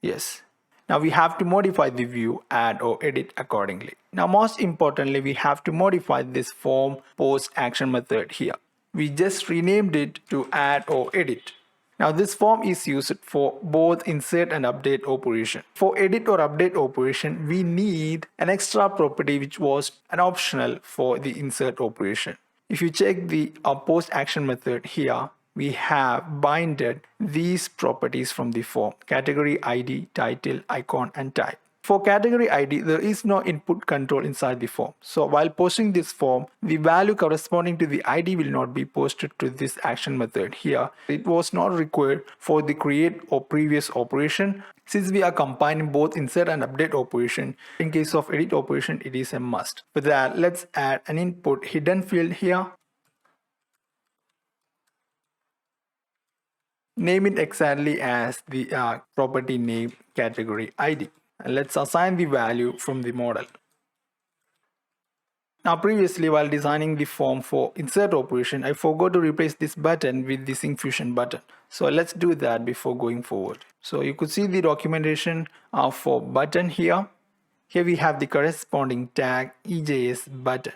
Yes. Now we have to modify the view, add or edit accordingly. Now most importantly, we have to modify this form post action method here. We just renamed it to add or edit. Now this form is used for both insert and update operation. For edit or update operation, we need an extra property which was an optional for the insert operation. If you check the post action method here, we have binded these properties from the form: category ID, title, icon, and type. For category ID, there is no input control inside the form. So while posting this form, the value corresponding to the ID will not be posted to this action method here. It was not required for the create or previous operation. Since we are combining both insert and update operation, in case of edit operation, it is a must. For that, let's add an input hidden field here. Name it exactly as the property name category ID. And let's assign the value from the model. Now previously while designing the form for insert operation, I forgot to replace this button with the SyncFusion button. So let's do that before going forward. So you could see the documentation for button here. Here we have the corresponding tag EJS button.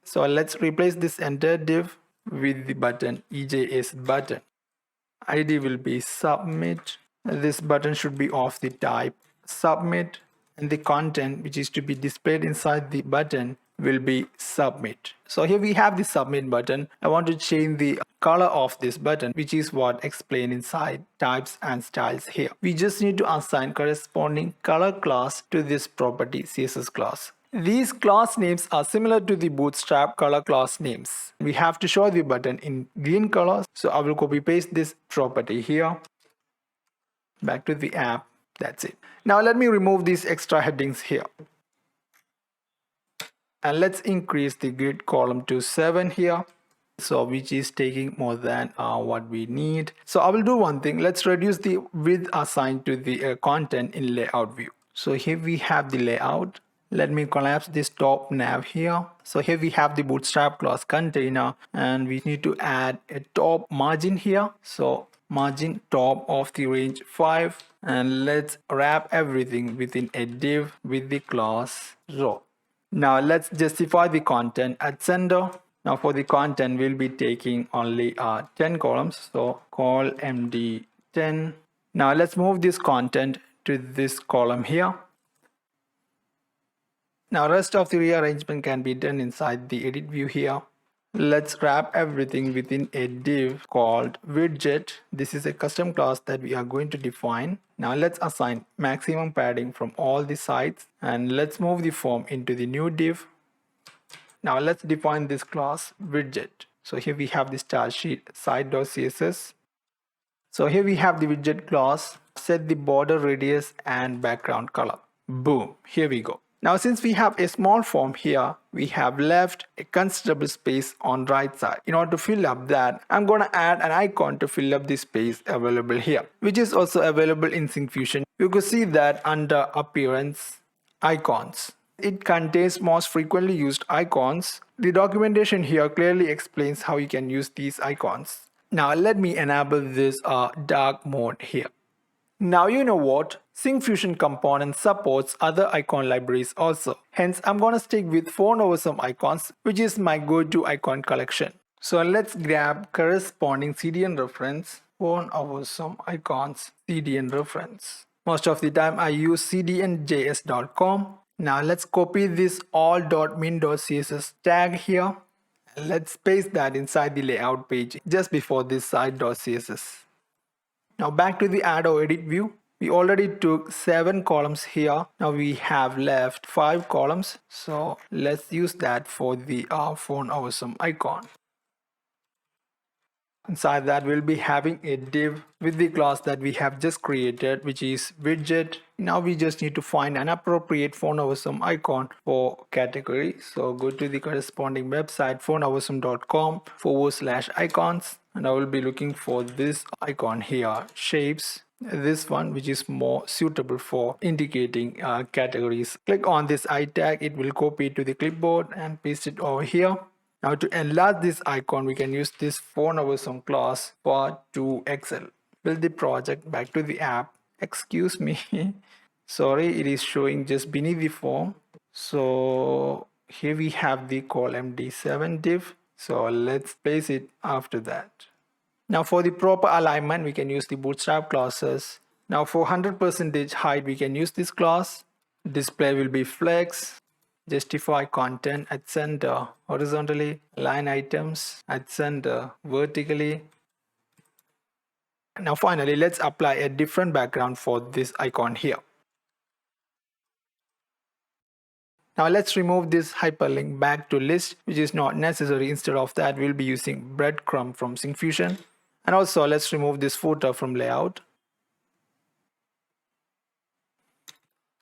So let's replace this entire div with the button EJS button. ID will be submit. This button should be of the type submit, and the content which is to be displayed inside the button will be submit. So here we have the submit button. I want to change the color of this button, which is what explained inside types and styles here. We just need to assign corresponding color class to this property CSS class. These class names are similar to the Bootstrap color class names. We have to show the button in green color. So I will copy paste this property here. Back to the app. That's it. Now let me remove these extra headings here. And let's increase the grid column to 7 here. So which is taking more than what we need. So I will do one thing. Let's reduce the width assigned to the content in layout view. So here we have the layout. Let me collapse this top nav here. So here we have the Bootstrap class container, and we need to add a top margin here. So margin top of the range 5, and let's wrap everything within a div with the class row. Now let's justify the content at center. Now for the content, we'll be taking only 10 columns. So call MD 10. Now let's move this content to this column here. Now rest of the rearrangement can be done inside the edit view here. Let's wrap everything within a div called Widget. This is a custom class that we are going to define. Now let's assign maximum padding from all the sides, and let's move the form into the new div. Now let's define this class Widget. So here we have the style sheet site.css. So here we have the widget class. Set the border radius and background color. Boom, here we go. Now since we have a small form here, we have left a considerable space on right side. In order to fill up that, I'm going to add an icon to fill up the space available here, which is also available in SyncFusion. You could see that under appearance, icons. It contains most frequently used icons. The documentation here clearly explains how you can use these icons. Now let me enable this dark mode here. Now you know what? SyncFusion Component supports other icon libraries also. Hence, I'm gonna stick with Phone over some icons, which is my go-to icon collection. So let's grab corresponding CDN reference, Phone over some icons, CDN reference. Most of the time I use cdnjs.com. Now let's copy this all.min.css tag here. Let's paste that inside the layout page just before this site.css. Now back to the add or edit view. We already took 7 columns here. Now we have left 5 columns. So let's use that for the phone over some icon. Inside that we'll be having a div with the class that we have just created, which is widget. Now we just need to find an appropriate phone over some icon for category. So go to the corresponding website phoneoversome.com/icons, and I will be looking for this icon here, shapes. This one, which is more suitable for indicating categories. Click on this I tag, it will copy to the clipboard and paste it over here. Now to enlarge this icon, we can use this phone over some class part2xl. Build the project, back to the app. Excuse me. Sorry, it is showing just beneath the form. So here we have the column D7 div. So let's place it after that. Now for the proper alignment, we can use the Bootstrap classes. Now for 100% height, we can use this class. Display will be flex. Justify content at center horizontally, align items at center vertically. Now finally, let's apply a different background for this icon here. Now let's remove this hyperlink back to list, which is not necessary. Instead of that, we'll be using BreadCrumb from SyncFusion. And also let's remove this footer from layout.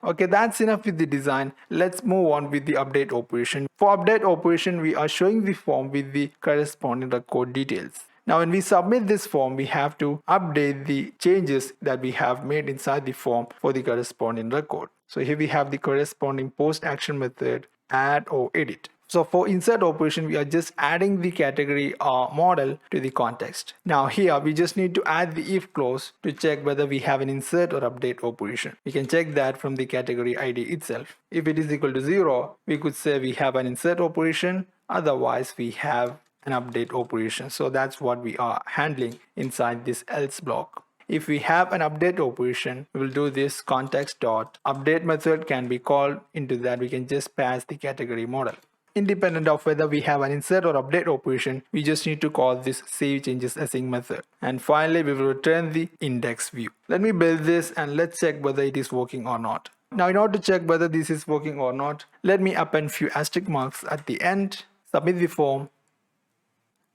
Okay, that's enough with the design. Let's move on with the update operation. For update operation, we are showing the form with the corresponding code details. Now when we submit this form, we have to update the changes that we have made inside the form for the corresponding record. So here we have the corresponding post action method, add or edit. So for insert operation, we are just adding the category model to the context. Now here we just need to add the if clause to check whether we have an insert or update operation. We can check that from the category ID itself. If it is equal to 0, we could say we have an insert operation. Otherwise, we have an update operation. So that's what we are handling inside this else block. If we have an update operation, we will do this context dot update method can be called. Into that we can just pass the category model. Independent of whether we have an insert or update operation, we just need to call this save changes async method. And finally, we will return the index view. Let me build this and let's check whether it is working or not. Now in order to check whether this is working or not, let me append few asterisk marks at the end, submit the form.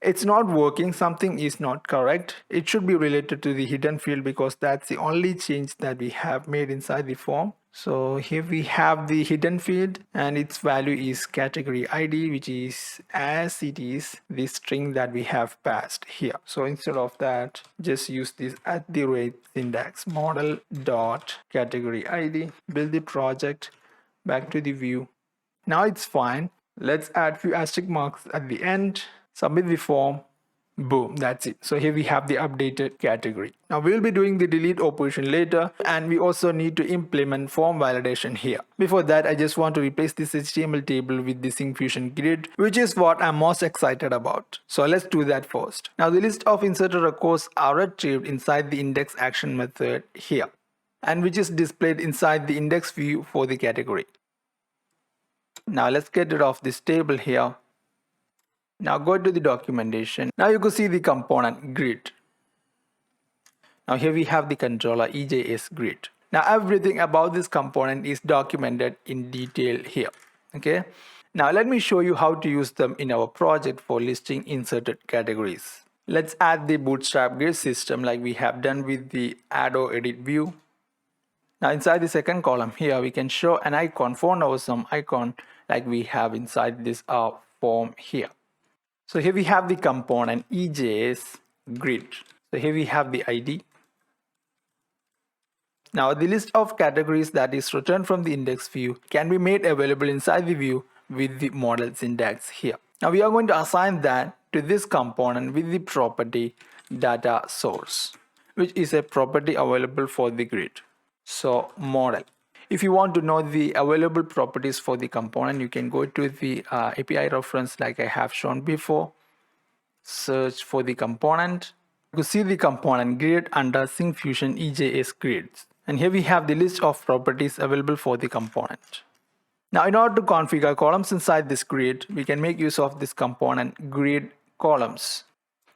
It's not working, something is not correct. It should be related to the hidden field because that's the only change that we have made inside the form. So here we have the hidden field and its value is category ID, which is as it is the string that we have passed here. So instead of that, just use this @ syntax model dot category ID, build the project, back to the view. Now it's fine. Let's add few asterisk marks at the end. Submit the form, boom, that's it. So here we have the updated category. Now we will be doing the delete operation later, and we also need to implement form validation here. Before that, I just want to replace this HTML table with the SyncFusion grid, which is what I'm most excited about. So let's do that first. Now the list of inserted records are retrieved inside the index action method here, and which is displayed inside the index view for the category. Now let's get rid of this table here. Now go to the documentation. Now you can see the component grid. Now here we have the controller EJS grid. Now everything about this component is documented in detail here. Okay. Now let me show you how to use them in our project for listing inserted categories. Let's add the bootstrap grid system like we have done with the add or edit view. Now inside the second column here, we can show an icon, font over some icon like we have inside this form here. So here we have the component EJS grid. So here we have the ID. Now the list of categories that is returned from the index view can be made available inside the view with the model syntax here. Now we are going to assign that to this component with the property data source, which is a property available for the grid. So model. If you want to know the available properties for the component, you can go to the API reference like I have shown before. Search for the component. You can see the component grid under SyncFusion EJS grids. And here we have the list of properties available for the component. Now in order to configure columns inside this grid, we can make use of this component grid columns.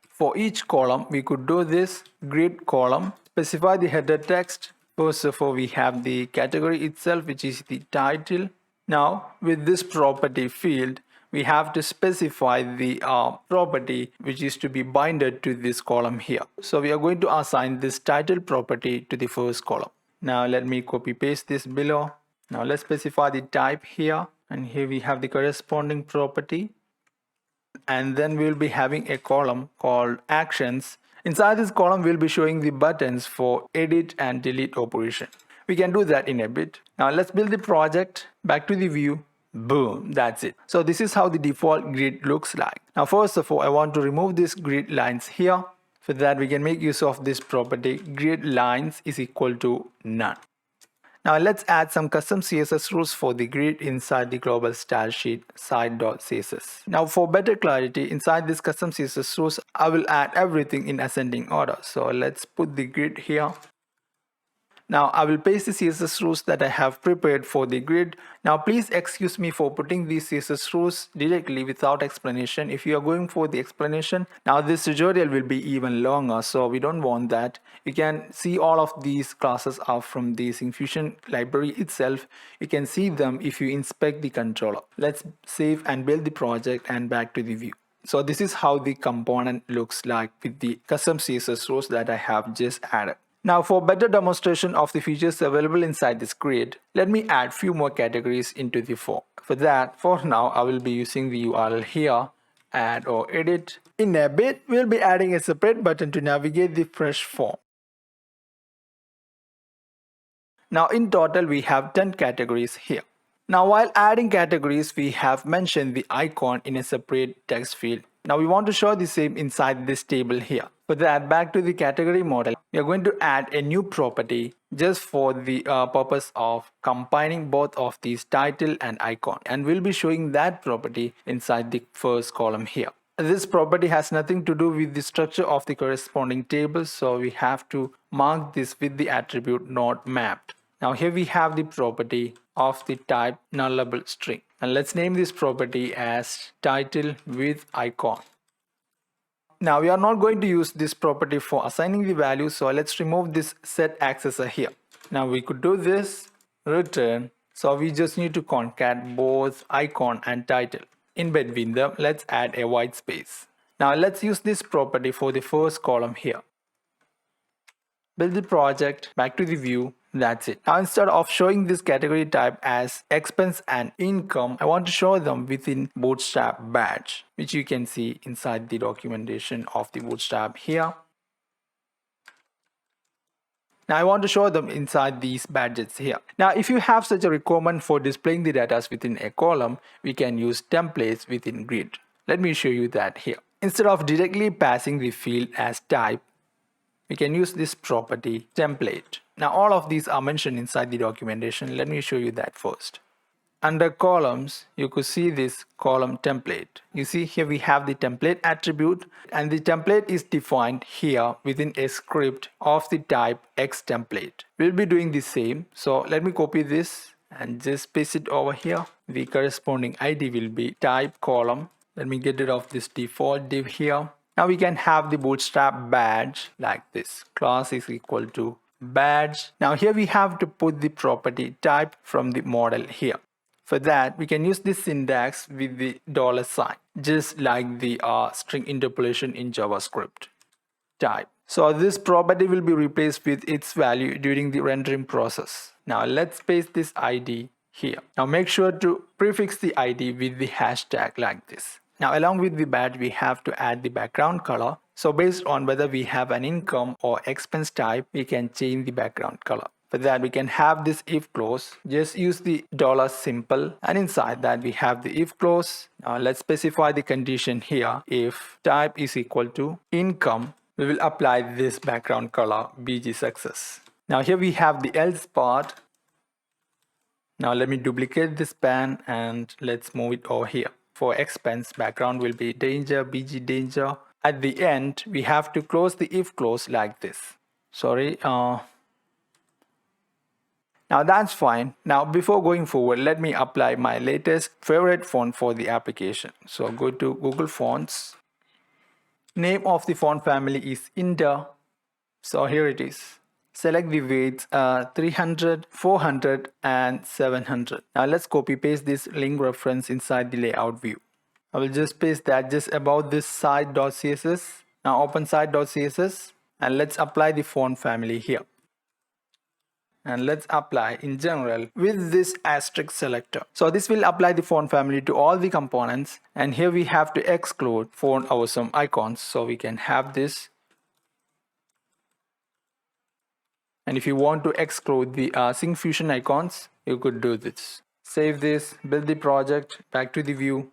For each column, we could do this grid column, specify the header text. First of all, we have the category itself, which is the title. Now, with this property field, we have to specify the property which is to be binded to this column here. So we are going to assign this title property to the first column. Now let me copy paste this below. Now let's specify the type here, and here we have the corresponding property. And then we'll be having a column called actions. Inside this column, we'll be showing the buttons for edit and delete operation. We can do that in a bit. Now let's build the project, back to the view, boom, that's it. So this is how the default grid looks like. Now first of all, I want to remove these grid lines here. For that, we can make use of this property grid lines is equal to none. Now let's add some custom CSS rules for the grid inside the global style sheet site.css. Now for better clarity, inside this custom CSS rules, I will add everything in ascending order. So let's put the grid here. Now I will paste the CSS rules that I have prepared for the grid. Now please excuse me for putting these CSS rules directly without explanation. If you are going for the explanation, now this tutorial will be even longer, so we don't want that. You can see all of these classes are from the SyncFusion library itself. You can see them if you inspect the controller. Let's save and build the project and back to the view. So this is how the component looks like with the custom CSS rules that I have just added. Now for better demonstration of the features available inside this grid, let me add few more categories into the form. For that, for now, I will be using the URL here add or edit. In a bit, we'll be adding a separate button to navigate the fresh form. Now in total, we have 10 categories here. Now while adding categories, we have mentioned the icon in a separate text field. Now we want to show the same inside this table here. For that, back to the category model, we are going to add a new property just for the purpose of combining both of these title and icon, and we'll be showing that property inside the first column here. This property has nothing to do with the structure of the corresponding table, so we have to mark this with the attribute not mapped. Now here we have the property of the type nullable string, and let's name this property as title with icon. Now we are not going to use this property for assigning the value, so let's remove this set accessor here. Now we could do this return, so we just need to concat both icon and title. In between them, let's add a white space. Now let's use this property for the first column here. Build the project, back to the view. That's it. Now instead of showing this category type as expense and income, I want to show them within Bootstrap badge, which you can see inside the documentation of the Bootstrap here. Now I want to show them inside these badges here. Now if you have such a requirement for displaying the data within a column, we can use templates within grid. Let me show you that here. Instead of directly passing the field as type, we can use this property template. Now all of these are mentioned inside the documentation. Let me show you that first. Under columns, you could see this column template. You see here we have the template attribute, and the template is defined here within a script of the type X template. We'll be doing the same. So let me copy this and just paste it over here. The corresponding ID will be type column. Let me get rid of this default div here. Now we can have the Bootstrap badge like this. Class is equal to badge. Now here we have to put the property type from the model here. For that, we can use this syntax with the $sign, just like the string interpolation in JavaScript. Type. So this property will be replaced with its value during the rendering process. Now let's paste this ID here. Now make sure to prefix the ID with the hashtag like this. Now along with the badge, we have to add the background color. So based on whether we have an income or expense type, we can change the background color. For that, we can have this if clause. Just use the $symbol, and inside that we have the if clause. Now let's specify the condition here. If type is equal to income, we will apply this background color BG success. Now here we have the else part. Now let me duplicate this span and let's move it over here. For expense, background will be danger, BG danger. At the end, we have to close the if clause like this. Sorry. Now that's fine. Now before going forward, let me apply my latest favorite font for the application. So go to Google Fonts. Name of the font family is Inter. So here it is. Select the weights 300, 400 and 700. Now let's copy paste this link reference inside the layout view. I will just paste that just above this site.css. Now open site.css and let's apply the font family here. And let's apply in general with this asterisk selector. So this will apply the font family to all the components, and here we have to exclude font awesome icons, so we can have this. And if you want to exclude the SyncFusion icons, you could do this. Save this, build the project, back to the view.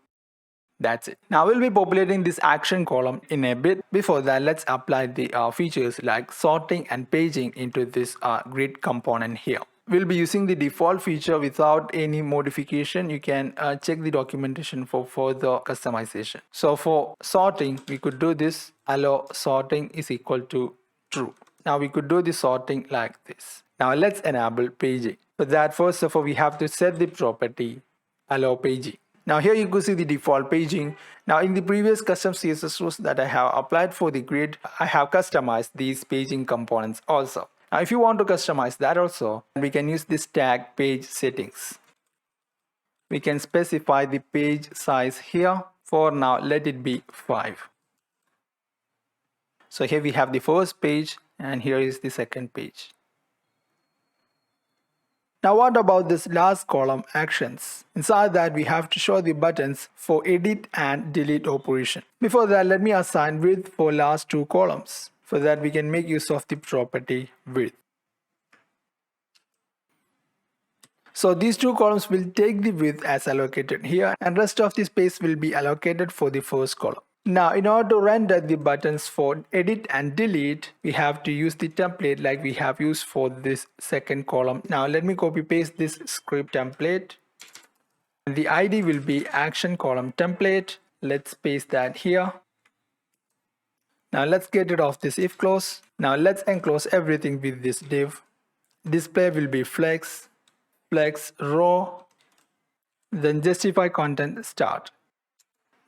That's it. Now we'll be populating this action column in a bit. Before that, let's apply the features like sorting and paging into this grid component here. We'll be using the default feature without any modification. You can check the documentation for further customization. So for sorting, we could do this. Allow sorting is equal to true. Now we could do the sorting like this. Now let's enable paging. For that, first of all, we have to set the property allow paging. Now here you could see the default paging. Now in the previous custom CSS rules that I have applied for the grid, I have customized these paging components also. Now if you want to customize that also, we can use this tag page settings. We can specify the page size here. For now, let it be 5. So here we have the first page and here is the second page. Now what about this last column, actions? Inside that we have to show the buttons for edit and delete operation. Before that, let me assign width for last two columns. For that we can make use of the property width. So these two columns will take the width as allocated here, and rest of the space will be allocated for the first column. Now in order to render the buttons for edit and delete, we have to use the template like we have used for this second column. Now let me copy paste this script template. The ID will be action column template. Let's paste that here. Now let's get rid of this if clause. Now let's enclose everything with this div. Display will be flex row, then justify content start.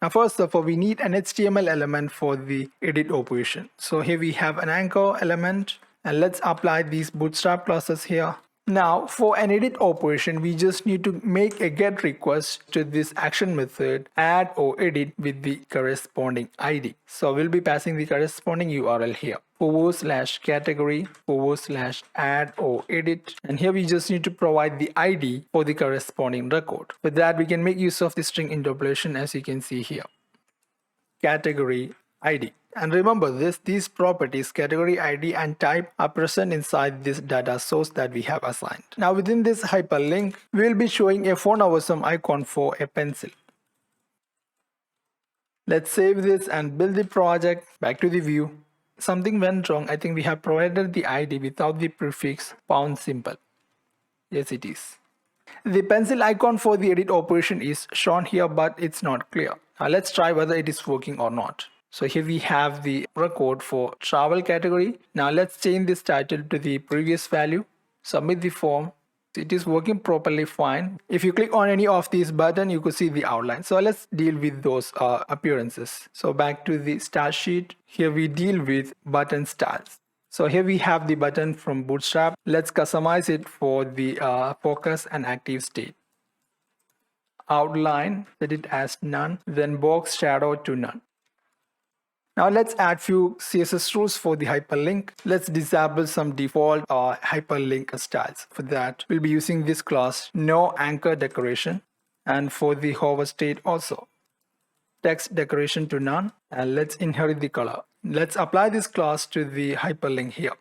Now first of all, we need an HTML element for the edit operation. So here we have an anchor element, and let's apply these bootstrap classes here. Now for an edit operation, we just need to make a get request to this action method add or edit with the corresponding ID. So we'll be passing the corresponding URL here, /category /add or edit, and here we just need to provide the ID for the corresponding record. With that we can make use of the string interpolation, as you can see here, category ID. And remember these properties, category ID and type, are present inside this data source that we have assigned. Now within this hyperlink, we will be showing a phone awesome icon for a pencil. Let's save this and build the project. Back to the view. Something went wrong. I think we have provided the ID without the prefix #symbol. Yes, it is. The pencil icon for the edit operation is shown here, but it's not clear. Now let's try whether it is working or not. So here we have the record for travel category. Now let's change this title to the previous value. Submit the form. It is working properly fine. If you click on any of these buttons, you could see the outline. So let's deal with those appearances. So back to the style sheet. Here we deal with button styles. So here we have the button from Bootstrap. Let's customize it for the focus and active state. Outline, set it as none. Then box shadow to none. Now let's add few CSS rules for the hyperlink. Let's disable some default hyperlink styles. For that, we'll be using this class no anchor decoration, and for the hover state also text decoration to none, and let's inherit the color. Let's apply this class to the hyperlink here.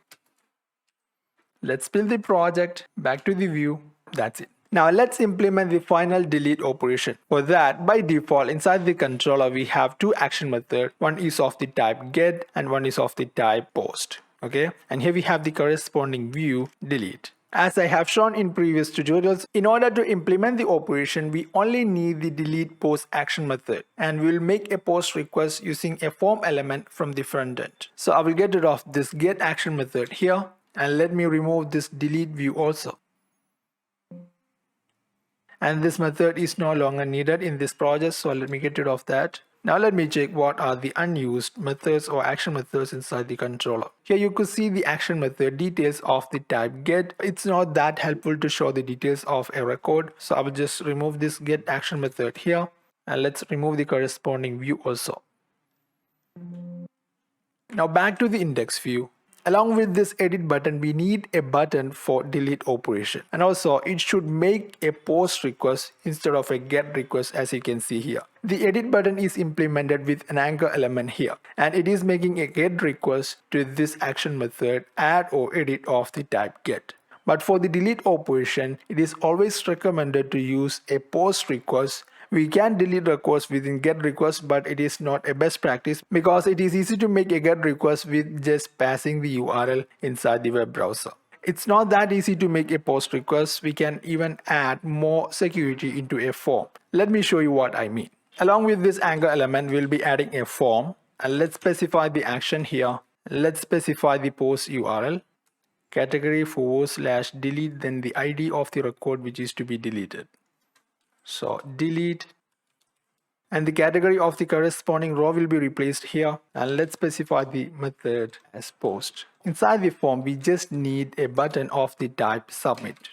Let's build the project. Back to the view. That's it. Now let's implement the final delete operation. For that, by default inside the controller we have two action methods. One is of the type get and one is of the type post. Okay, and here we have the corresponding view delete. As I have shown in previous tutorials, in order to implement the operation, we only need the delete post action method, and we will make a post request using a form element from the front end. So I will get rid of this get action method here, and let me remove this delete view also. And this method is no longer needed in this project, so let me get rid of that. Now let me check what are the unused methods or action methods inside the controller. Here you could see the action method details of the type get. It's not that helpful to show the details of a record, so I will just remove this get action method here, and let's remove the corresponding view also. Now back to the index view. Along with this edit button, we need a button for delete operation, and also it should make a post request instead of a get request, as you can see here. The edit button is implemented with an anchor element here, and it is making a get request to this action method add or edit of the type get. But for the delete operation, it is always recommended to use a post request. We can delete requests within get request, but it is not a best practice because it is easy to make a get request with just passing the URL inside the web browser. It's not that easy to make a post request. We can even add more security into a form. Let me show you what I mean. Along with this anchor element, we'll be adding a form, and let's specify the action here. Let's specify the post URL, category /delete, then the ID of the record which is to be deleted. So delete, and the category of the corresponding row will be replaced here, and let's specify the method as post. Inside the form we just need a button of the type submit.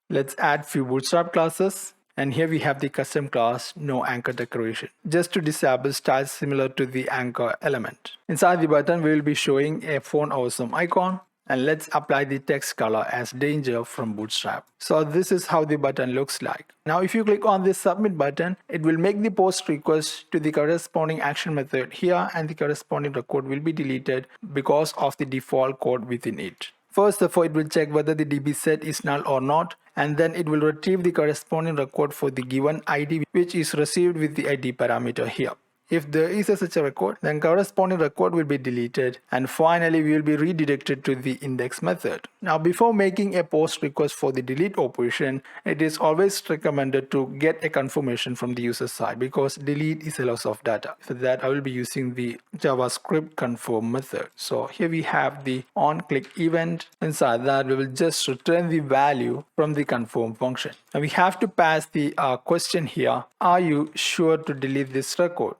Let's add few bootstrap classes, and here we have the custom class no anchor decoration, just to disable styles similar to the anchor element. Inside the button we will be showing a phone awesome icon, And let's apply the text color as danger from Bootstrap. So this is how the button looks like. Now if you click on this submit button, it will make the post request to the corresponding action method here, and the corresponding record will be deleted because of the default code within it. First of all, it will check whether the DB set is null or not, and then it will retrieve the corresponding record for the given ID which is received with the ID parameter here. If there is such a record, then corresponding record will be deleted, and finally we will be redirected to the index method. Now before making a post request for the delete operation, it is always recommended to get a confirmation from the user side, because delete is a loss of data. For that I will be using the JavaScript confirm method. So here we have the onClick event. Inside that we will just return the value from the confirm function. Now we have to pass the question here, are you sure to delete this record?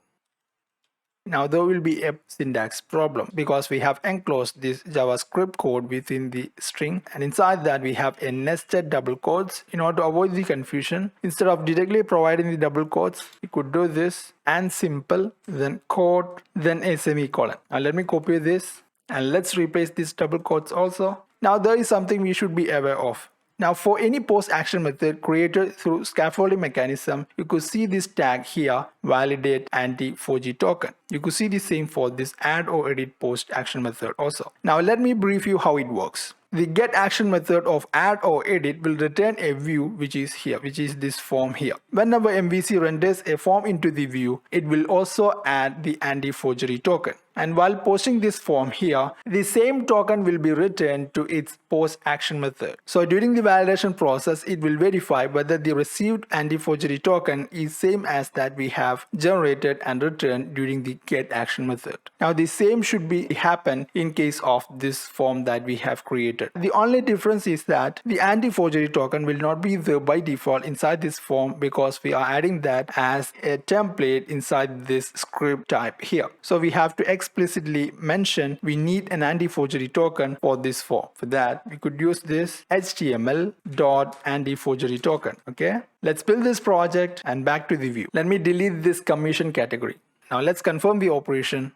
Now there will be a syntax problem because we have enclosed this JavaScript code within the string, and inside that we have a nested double quotes. In order to avoid the confusion, instead of directly providing the double quotes, we could do this and simple, then quote, then a semicolon. Now let me copy this and let's replace these double quotes also. Now there is something we should be aware of. Now for any post action method created through scaffolding mechanism, you could see this tag here, validate anti-4G token. You could see the same for this add or edit post action method also. Now let me brief you how it works. The get action method of add or edit will return a view which is here, which is this form here. Whenever MVC renders a form into the view, it will also add the anti-forgery token. And while posting this form here, the same token will be returned to its post action method. So during the validation process, it will verify whether the received anti-forgery token is same as that we have generated and returned during the get action method. Now the same should be happen in case of this form that we have created. The only difference is that the anti-forgery token will not be there by default inside this form, because we are adding that as a template inside this script type here. So we have to explicitly mention we need an anti-forgery token for this form. For that we could use this html.anti-forgery token. Okay, let's build this project and back to the view. Let me delete this commission category. Now let's confirm the operation.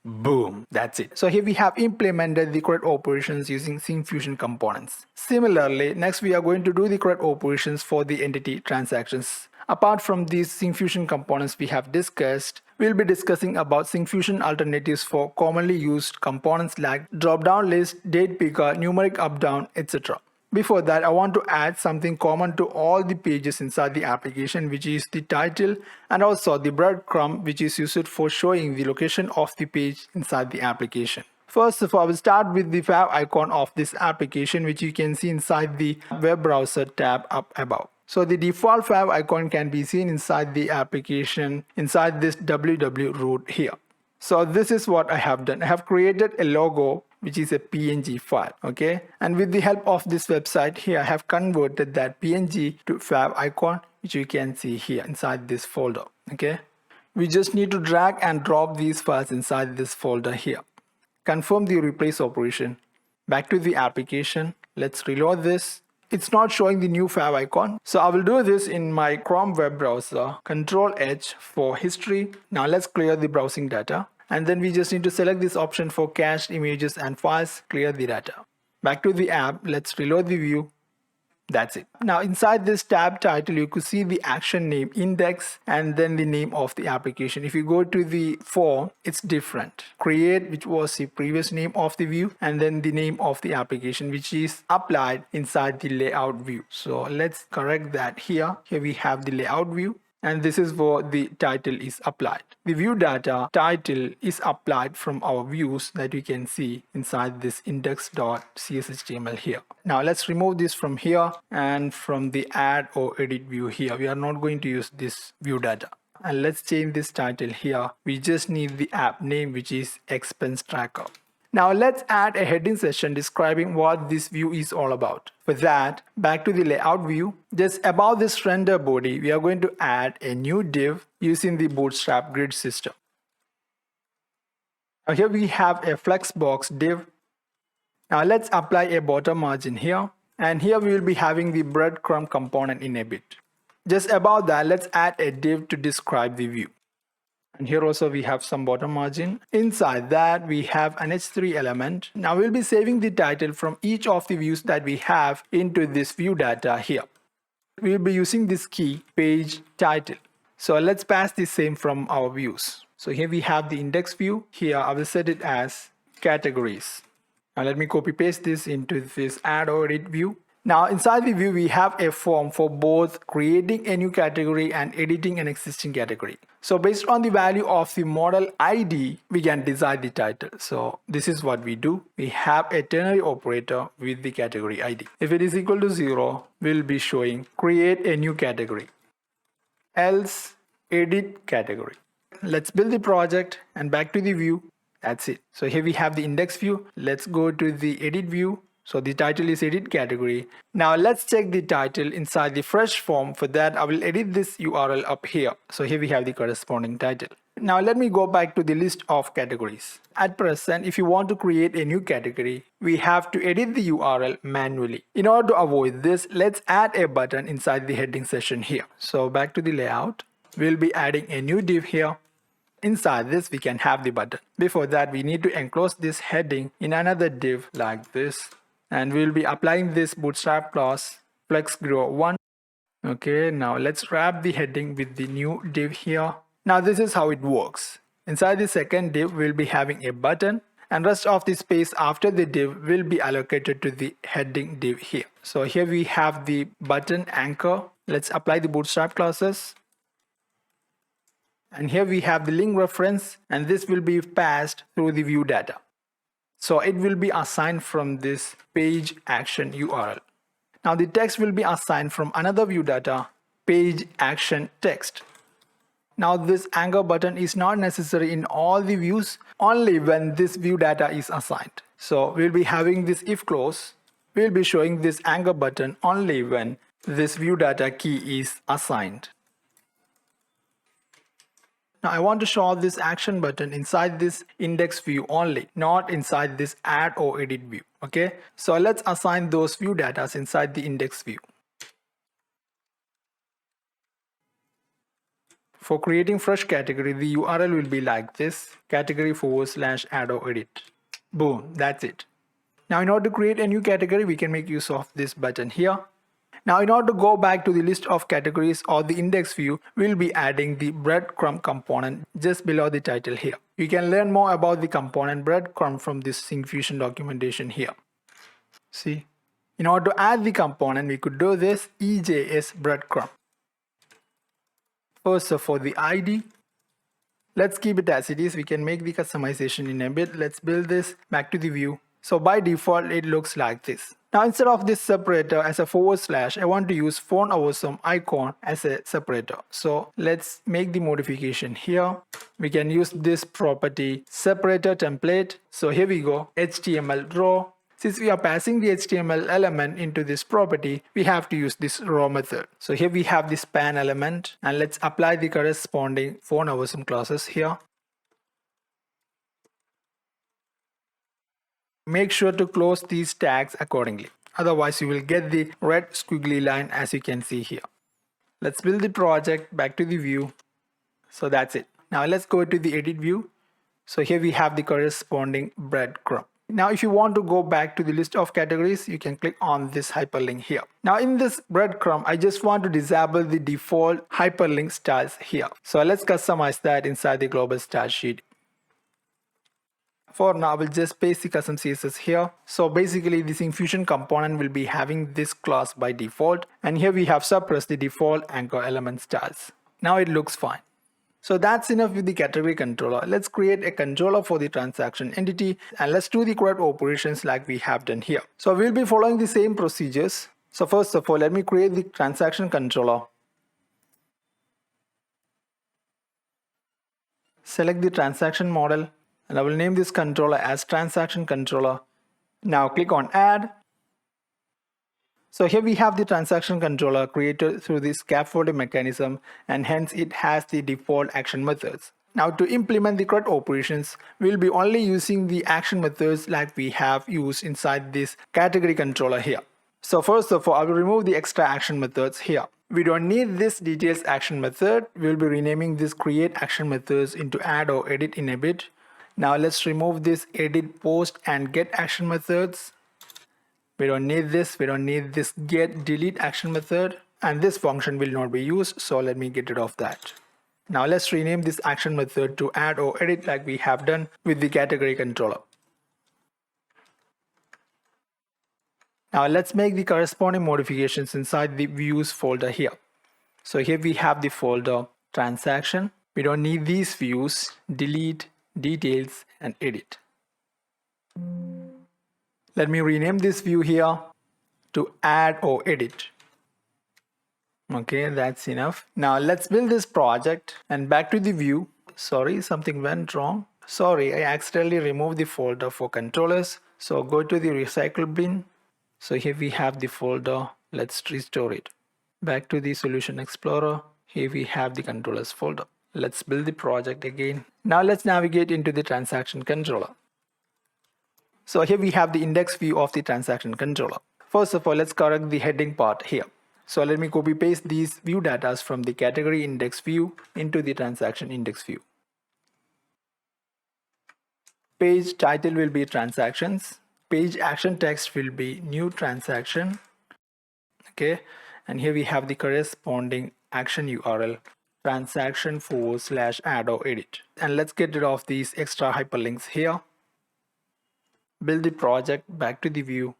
Boom, that's it. So here we have implemented the correct operations using SyncFusion components. Similarly, next we are going to do the correct operations for the entity transactions. Apart from these SyncFusion components we have discussed, we'll be discussing about SyncFusion alternatives for commonly used components like drop-down list, date picker, numeric up-down, etc. Before that, I want to add something common to all the pages inside the application, which is the title and also the breadcrumb, which is used for showing the location of the page inside the application. First of all, I will start with the fav icon of this application, which you can see inside the web browser tab up above. So the default fav icon can be seen inside the application, inside this www root here. So this is what I have done. I have created a logo which is a PNG file, okay? And with the help of this website here, I have converted that PNG to fav icon, which you can see here inside this folder, okay? We just need to drag and drop these files inside this folder here. Confirm the replace operation. Back to the application. Let's reload this. It's not showing the new fav icon. So I will do this in my Chrome web browser. Control H for history. Now let's clear the browsing data. And then we just need to select this option for cached images and files, clear the data. Back to the app, let's reload the view. That's it. Now inside this tab title, you could see the action name index and then the name of the application. If you go to the form, it's different. Create, which was the previous name of the view, and then the name of the application, which is applied inside the layout view. So let's correct that here. Here we have the layout view. And this is where the title is applied. The view data title is applied from our views that you can see inside this index.cshtml here. Now let's remove this from here, and from the add or edit view here. We are not going to use this view data. And let's change this title here. We just need the app name, which is expense tracker. Now let's add a heading section describing what this view is all about. For that, back to the layout view, just above this render body, we are going to add a new div using the Bootstrap grid system. Now here we have a flexbox div. Now let's apply a bottom margin here, and here we will be having the breadcrumb component in a bit. Just above that, let's add a div to describe the view. And here also we have some bottom margin. Inside that we have an H3 element. Now we'll be saving the title from each of the views that we have into this view data here. We'll be using this key page title. So let's pass the same from our views. So here we have the index view. Here I will set it as categories. Now let me copy paste this into this add or edit view. Now inside the view we have a form for both creating a new category and editing an existing category. So based on the value of the model ID, we can decide the title. So this is what we do. We have a ternary operator with the category ID. If it is equal to 0, we'll be showing create a new category. Else edit category. Let's build the project and back to the view. That's it. So here we have the index view. Let's go to the edit view. So the title is edit category. Now let's check the title inside the fresh form. For that I will edit this URL up here. So here we have the corresponding title. Now let me go back to the list of categories. At present, if you want to create a new category, we have to edit the URL manually. In order to avoid this, let's add a button inside the heading section here. So back to the layout, we'll be adding a new div here. Inside this we can have the button. Before that we need to enclose this heading in another div like this. And we'll be applying this bootstrap class flexgrow1. Okay, now let's wrap the heading with the new div here. Now this is how it works. Inside the second div we'll be having a button, and rest of the space after the div will be allocated to the heading div here. So here we have the button anchor. Let's apply the bootstrap classes. And here we have the link reference, and this will be passed through the view data. So it will be assigned from this page action URL. Now the text will be assigned from another view data, page action text. Now this anchor button is not necessary in all the views, only when this view data is assigned. So we'll be having this if clause. We'll be showing this anchor button only when this view data key is assigned. Now I want to show this action button inside this index view only, not inside this add or edit view. Okay, so let's assign those view data inside the index view. For creating fresh category, the URL will be like this, category/add or edit. Boom, that's it. Now in order to create a new category, we can make use of this button here. Now in order to go back to the list of categories or the index view, we'll be adding the BreadCrumb component just below the title here. You can learn more about the component BreadCrumb from this SyncFusion documentation here. See, in order to add the component, we could do this EJS BreadCrumb. First, so for the ID, let's keep it as it is. We can make the customization in a bit. Let's build this back to the view. So by default, it looks like this. Now instead of this separator as a /, I want to use font awesome icon as a separator. So let's make the modification here. We can use this property separator template. So here we go, HTML row. Since we are passing the HTML element into this property, we have to use this row method. So here we have this span element, and let's apply the corresponding font awesome classes here. Make sure to close these tags accordingly. Otherwise, you will get the red squiggly line as you can see here. Let's build the project back to the view. So that's it. Now let's go to the edit view. So here we have the corresponding breadcrumb. Now if you want to go back to the list of categories, you can click on this hyperlink here. Now in this breadcrumb, I just want to disable the default hyperlink styles here. So let's customize that inside the global style sheet. For now, I will just paste the custom CSS here. So basically, the SyncFusion component will be having this class by default. And here we have suppressed the default anchor element styles. Now it looks fine. So that's enough with the category controller. Let's create a controller for the transaction entity. And let's do the correct operations like we have done here. So we'll be following the same procedures. So first of all, let me create the transaction controller. Select the transaction model. And I will name this controller as transaction controller. Now click on add. So here we have the transaction controller created through the scaffolding mechanism, and hence it has the default action methods. Now to implement the correct operations, we'll be only using the action methods like we have used inside this category controller here. So first of all, I will remove the extra action methods here. We don't need this details action method. We'll be renaming this create action methods into add or edit in a bit. Now let's remove this edit, post and get action methods. We don't need this. We don't need this get delete action method, and this function will not be used. So let me get rid of that. Now let's rename this action method to add or edit like we have done with the category controller. Now let's make the corresponding modifications inside the views folder here. So here we have the folder transaction. We don't need these views, delete, details and edit. Let me rename this view here to add or edit. Okay, that's enough. Now let's build this project and back to the view. Sorry, something went wrong. Sorry, I accidentally removed the folder for controllers. So go to the recycle bin. So here we have the folder. Let's restore it. Back to the Solution Explorer. Here we have the controllers folder. Let's build the project again. Now let's navigate into the transaction controller. So here we have the index view of the transaction controller. First of all, let's correct the heading part here. So let me copy paste these view data from the category index view into the transaction index view. Page title will be transactions. Page action text will be new transaction. Okay, and here we have the corresponding action URL transaction/add or edit. And let's get rid of these extra hyperlinks here. Build the project, back to the view.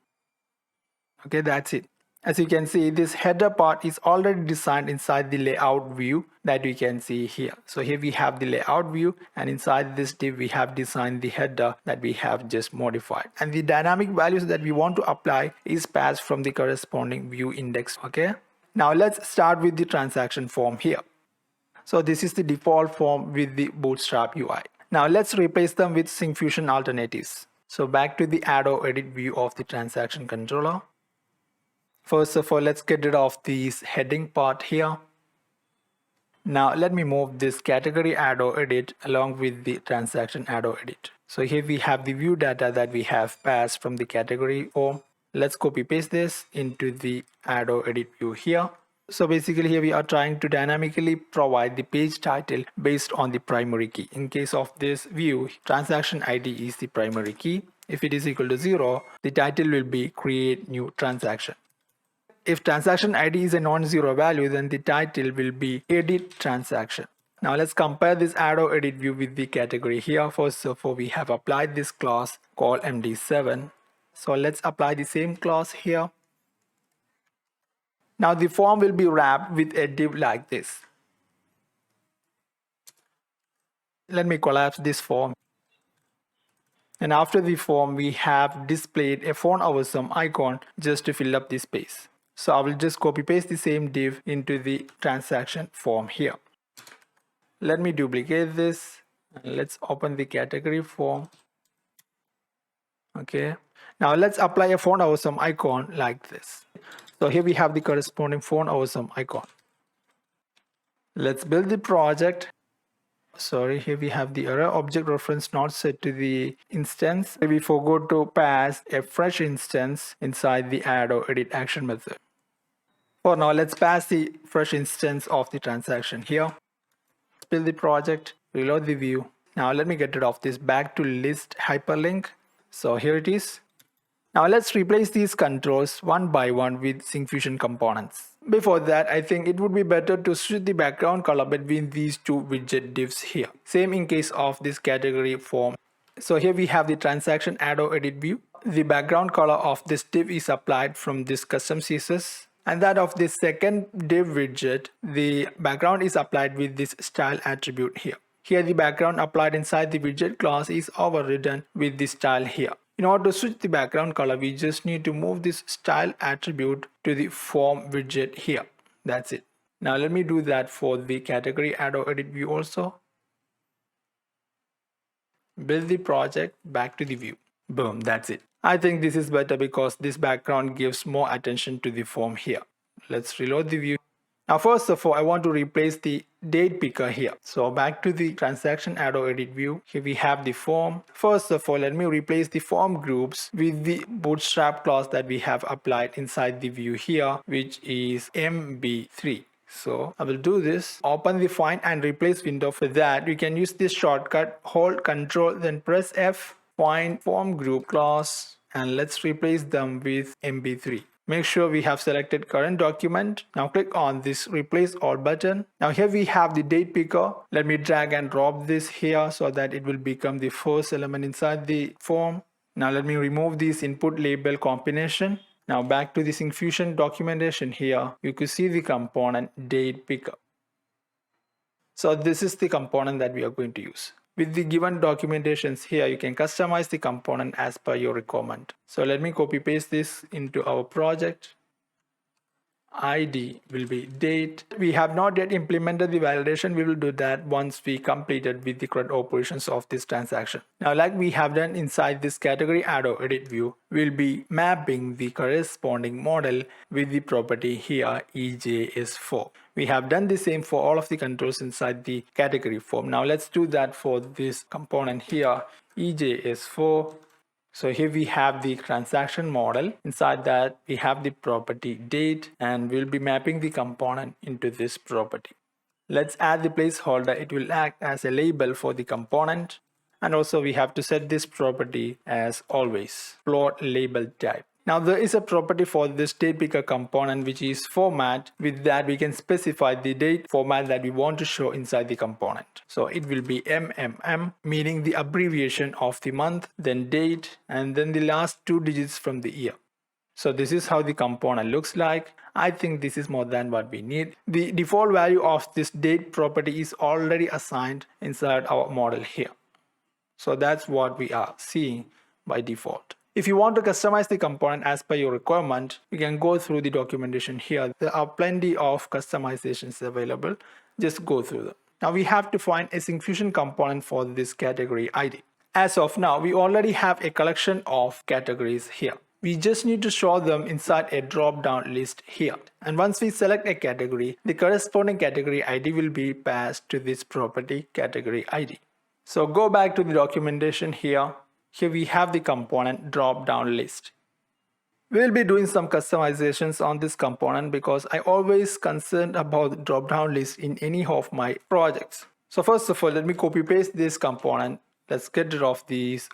Okay, that's it. As you can see, this header part is already designed inside the layout view that we can see here. So here we have the layout view, and inside this div we have designed the header that we have just modified. And the dynamic values that we want to apply is passed from the corresponding view index. Okay. Now let's start with the transaction form here. So this is the default form with the Bootstrap UI. Now let's replace them with SyncFusion alternatives. So back to the add or edit view of the transaction controller. First of all, let's get rid of this heading part here. Now let me move this category add or edit along with the transaction add or edit. So here we have the view data that we have passed from the category form. Let's copy paste this into the add or edit view here. So basically here we are trying to dynamically provide the page title based on the primary key. In case of this view, transaction ID is the primary key. If it is equal to 0, the title will be create new transaction. If transaction ID is a non-zero value, then the title will be edit transaction. Now let's compare this add or edit view with the category here. First of all, we have applied this class called MD7. So let's apply the same class here. Now the form will be wrapped with a div like this. Let me collapse this form. And after the form, we have displayed a font awesome icon just to fill up the space. So I will just copy paste the same div into the transaction form here. Let me duplicate this and let's open the category form. Okay. Now let's apply a font awesome icon like this. So here we have the corresponding font awesome icon. Let's build the project. Sorry, here we have the error object reference not set to the instance. We forgot to pass a fresh instance inside the add or edit action method. For now, let's pass the fresh instance of the transaction here. Build the project, reload the view. Now let me get rid of this back to list hyperlink. So here it is. Now let's replace these controls one by one with SyncFusion components. Before that, I think it would be better to switch the background color between these two widget divs here. Same in case of this category form. So here we have the transaction add or edit view. The background color of this div is applied from this custom CSS. And that of this second div widget, the background is applied with this style attribute here. Here the background applied inside the widget class is overridden with the style here. In order to switch the background color, we just need to move this style attribute to the form widget here. That's it. Now let me do that for the category add or edit view also. Build the project, back to the view. Boom, that's it. I think this is better because this background gives more attention to the form here. Let's reload the view. Now first of all, I want to replace the date picker here. So back to the transaction arrow edit view. Here we have the form. First of all, let me replace the form groups with the bootstrap class that we have applied inside the view here, which is MB3. So I will do this, open the find and replace window. For that, you can use this shortcut, hold Ctrl, then press F, find form group class, and let's replace them with MB3. Make sure we have selected current document. Now click on this replace all button. Now here we have the date picker. Let me drag and drop this here so that it will become the first element inside the form. Now let me remove this input label combination. Now back to the SyncFusion documentation here, you could see the component date picker. So this is the component that we are going to use. With the given documentations here, you can customize the component as per your requirement. So let me copy paste this into our project. ID will be date. We have not yet implemented the validation. We will do that once we completed with the correct operations of this transaction. Now, like we have done inside this category arrow edit view, we'll be mapping the corresponding model with the property here EJS4. We have done the same for all of the controls inside the category form. Now let's do that for this component here EJS4. So here we have the transaction model. Inside that we have the property date, and we'll be mapping the component into this property. Let's add the placeholder. It will act as a label for the component. And also we have to set this property as always float label type. Now there is a property for this date picker component, which is format. With that we can specify the date format that we want to show inside the component. So it will be MMM, meaning the abbreviation of the month, then date, and then the last 2 digits from the year. So this is how the component looks like. I think this is more than what we need. The default value of this date property is already assigned inside our model here. So that's what we are seeing by default. If you want to customize the component as per your requirement, you can go through the documentation here. There are plenty of customizations available. Just go through them. Now we have to find a SyncFusion component for this category ID. As of now, we already have a collection of categories here. We just need to show them inside a drop-down list here. And once we select a category, the corresponding category ID will be passed to this property category ID. So go back to the documentation here. Here we have the component drop-down list. We'll be doing some customizations on this component because I always concerned about the drop-down list in any of my projects. So first of all, let me copy paste this component. Let's get rid of these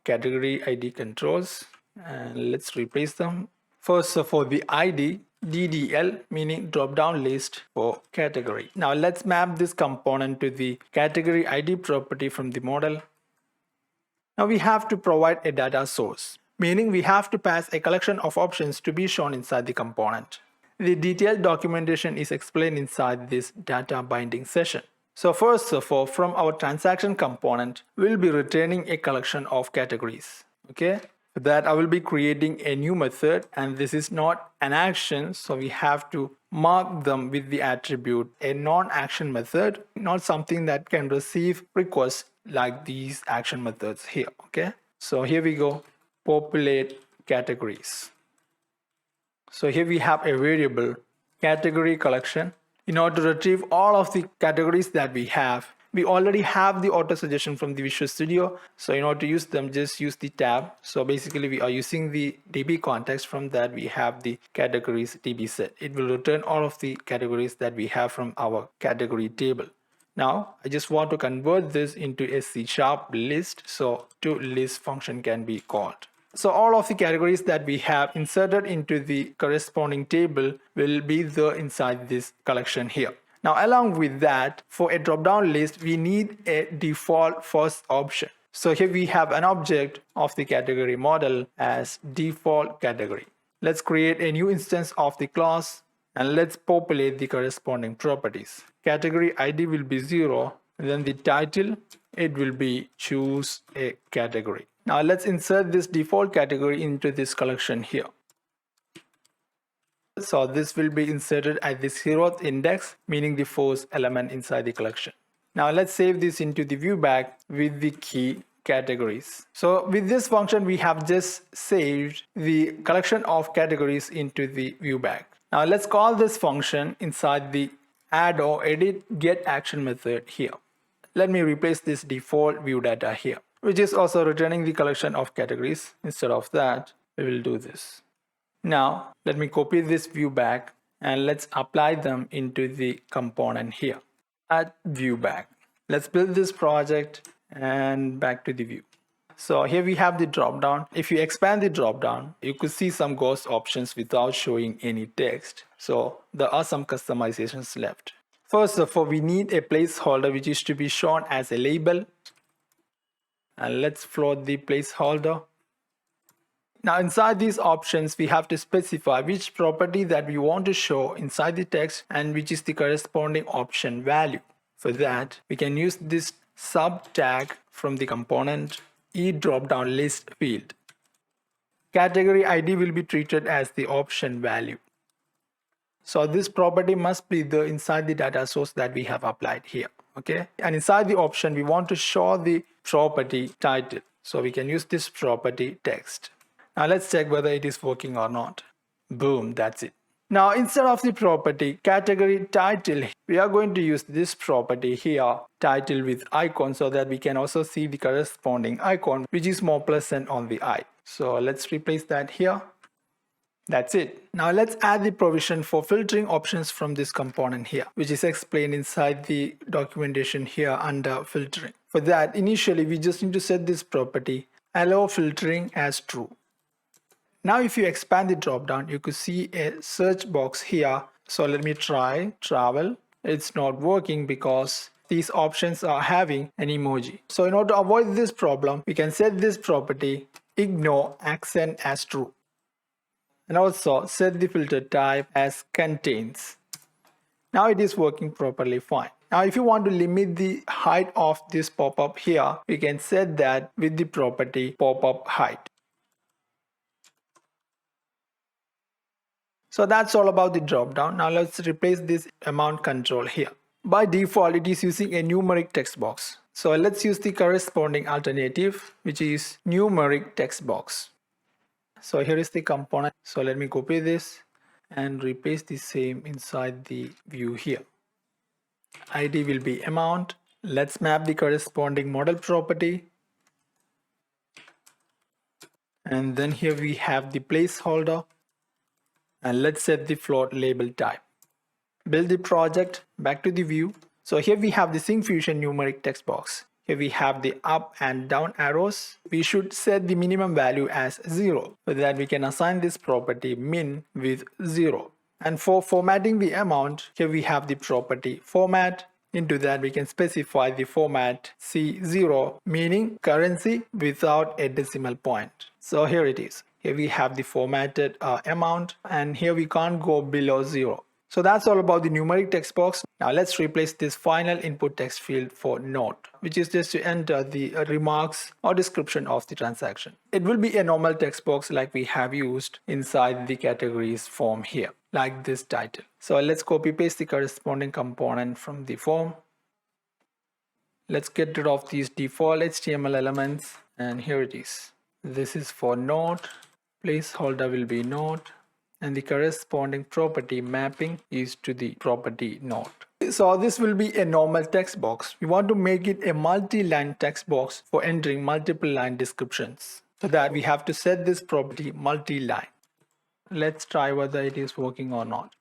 category ID controls and let's replace them. First of all, the ID DDL, meaning drop-down list for category. Now let's map this component to the category ID property from the model. Now we have to provide a data source, meaning we have to pass a collection of options to be shown inside the component. The detailed documentation is explained inside this data binding session. So first of all, from our transaction component, we'll be returning a collection of categories. Okay, for that I will be creating a new method, and this is not an action, so we have to mark them with the attribute a non-action method, not something that can receive requests like these action methods here. Okay, so here we go, populate categories. So here we have a variable category collection. In order to retrieve all of the categories that we have, we already have the auto suggestion from the Visual Studio. So in order to use them, just use the tab. So basically we are using the DB context. From that we have the categories DB set. It will return all of the categories that we have from our category table. Now I just want to convert this into a C# list. So toList function can be called. So all of the categories that we have inserted into the corresponding table will be there inside this collection here. Now along with that, for a drop-down list, we need a default first option. So here we have an object of the category model as default category. Let's create a new instance of the class and let's populate the corresponding properties. Category ID will be 0, and then the title, it will be choose a category. Now let's insert this default category into this collection here. So this will be inserted at the 0th index, meaning the first element inside the collection. Now let's save this into the view bag with the key categories. So with this function, we have just saved the collection of categories into the view bag. Now let's call this function inside the add or edit get action method here. Let me replace this default view data here, which is also returning the collection of categories. Instead of that, we will do this. Now let me copy this view back and let's apply them into the component here. Add view back. Let's build this project and back to the view. So here we have the drop down. If you expand the drop down, you could see some ghost options without showing any text. So there are some customizations left. First of all, we need a placeholder which is to be shown as a label. And let's float the placeholder. Now inside these options, we have to specify which property that we want to show inside the text and which is the corresponding option value. For that, we can use this sub tag from the component eDropdown list field. Category ID will be treated as the option value. So this property must be there inside the data source that we have applied here. Okay, and inside the option, we want to show the property title. So we can use this property text. Now let's check whether it is working or not. Boom, that's it. Now instead of the property category title, we are going to use this property here, title with icon, so that we can also see the corresponding icon which is more pleasant on the eye. So let's replace that here. That's it. Now let's add the provision for filtering options from this component here, which is explained inside the documentation here under filtering. For that, initially we just need to set this property allow filtering as true. Now if you expand the drop down, you could see a search box here. So let me try travel. It's not working because these options are having an emoji. So in order to avoid this problem, we can set this property ignore accent as true. And also set the filter type as contains. Now it is working properly fine. Now if you want to limit the height of this pop-up here, we can set that with the property pop-up height. So that's all about the drop down. Now let's replace this amount control here. By default, it is using a numeric text box. So let's use the corresponding alternative, which is numeric text box. So here is the component. So let me copy this and replace the same inside the view here. ID will be amount. Let's map the corresponding model property. And then here we have the placeholder. And let's set the float label type. Build the project, back to the view. So here we have the SyncFusion numeric text box. Here we have the up and down arrows. We should set the minimum value as 0. So that we can assign this property min with 0. And for formatting the amount, here we have the property format. Into that we can specify the format C0, meaning currency without a decimal point. So here it is. Here we have the formatted amount, and here we can't go below 0. So that's all about the numeric text box. Now let's replace this final input text field for note, which is just to enter the remarks or description of the transaction. It will be a normal text box like we have used inside the categories form here, like this title. So let's copy paste the corresponding component from the form. Let's get rid of these default HTML elements, and here it is. This is for note. Placeholder will be note, and the corresponding property mapping is to the property note. So this will be a normal text box. We want to make it a multi-line text box for entering multiple line descriptions. For that we have to set this property multi-line. Let's try whether it is working or not.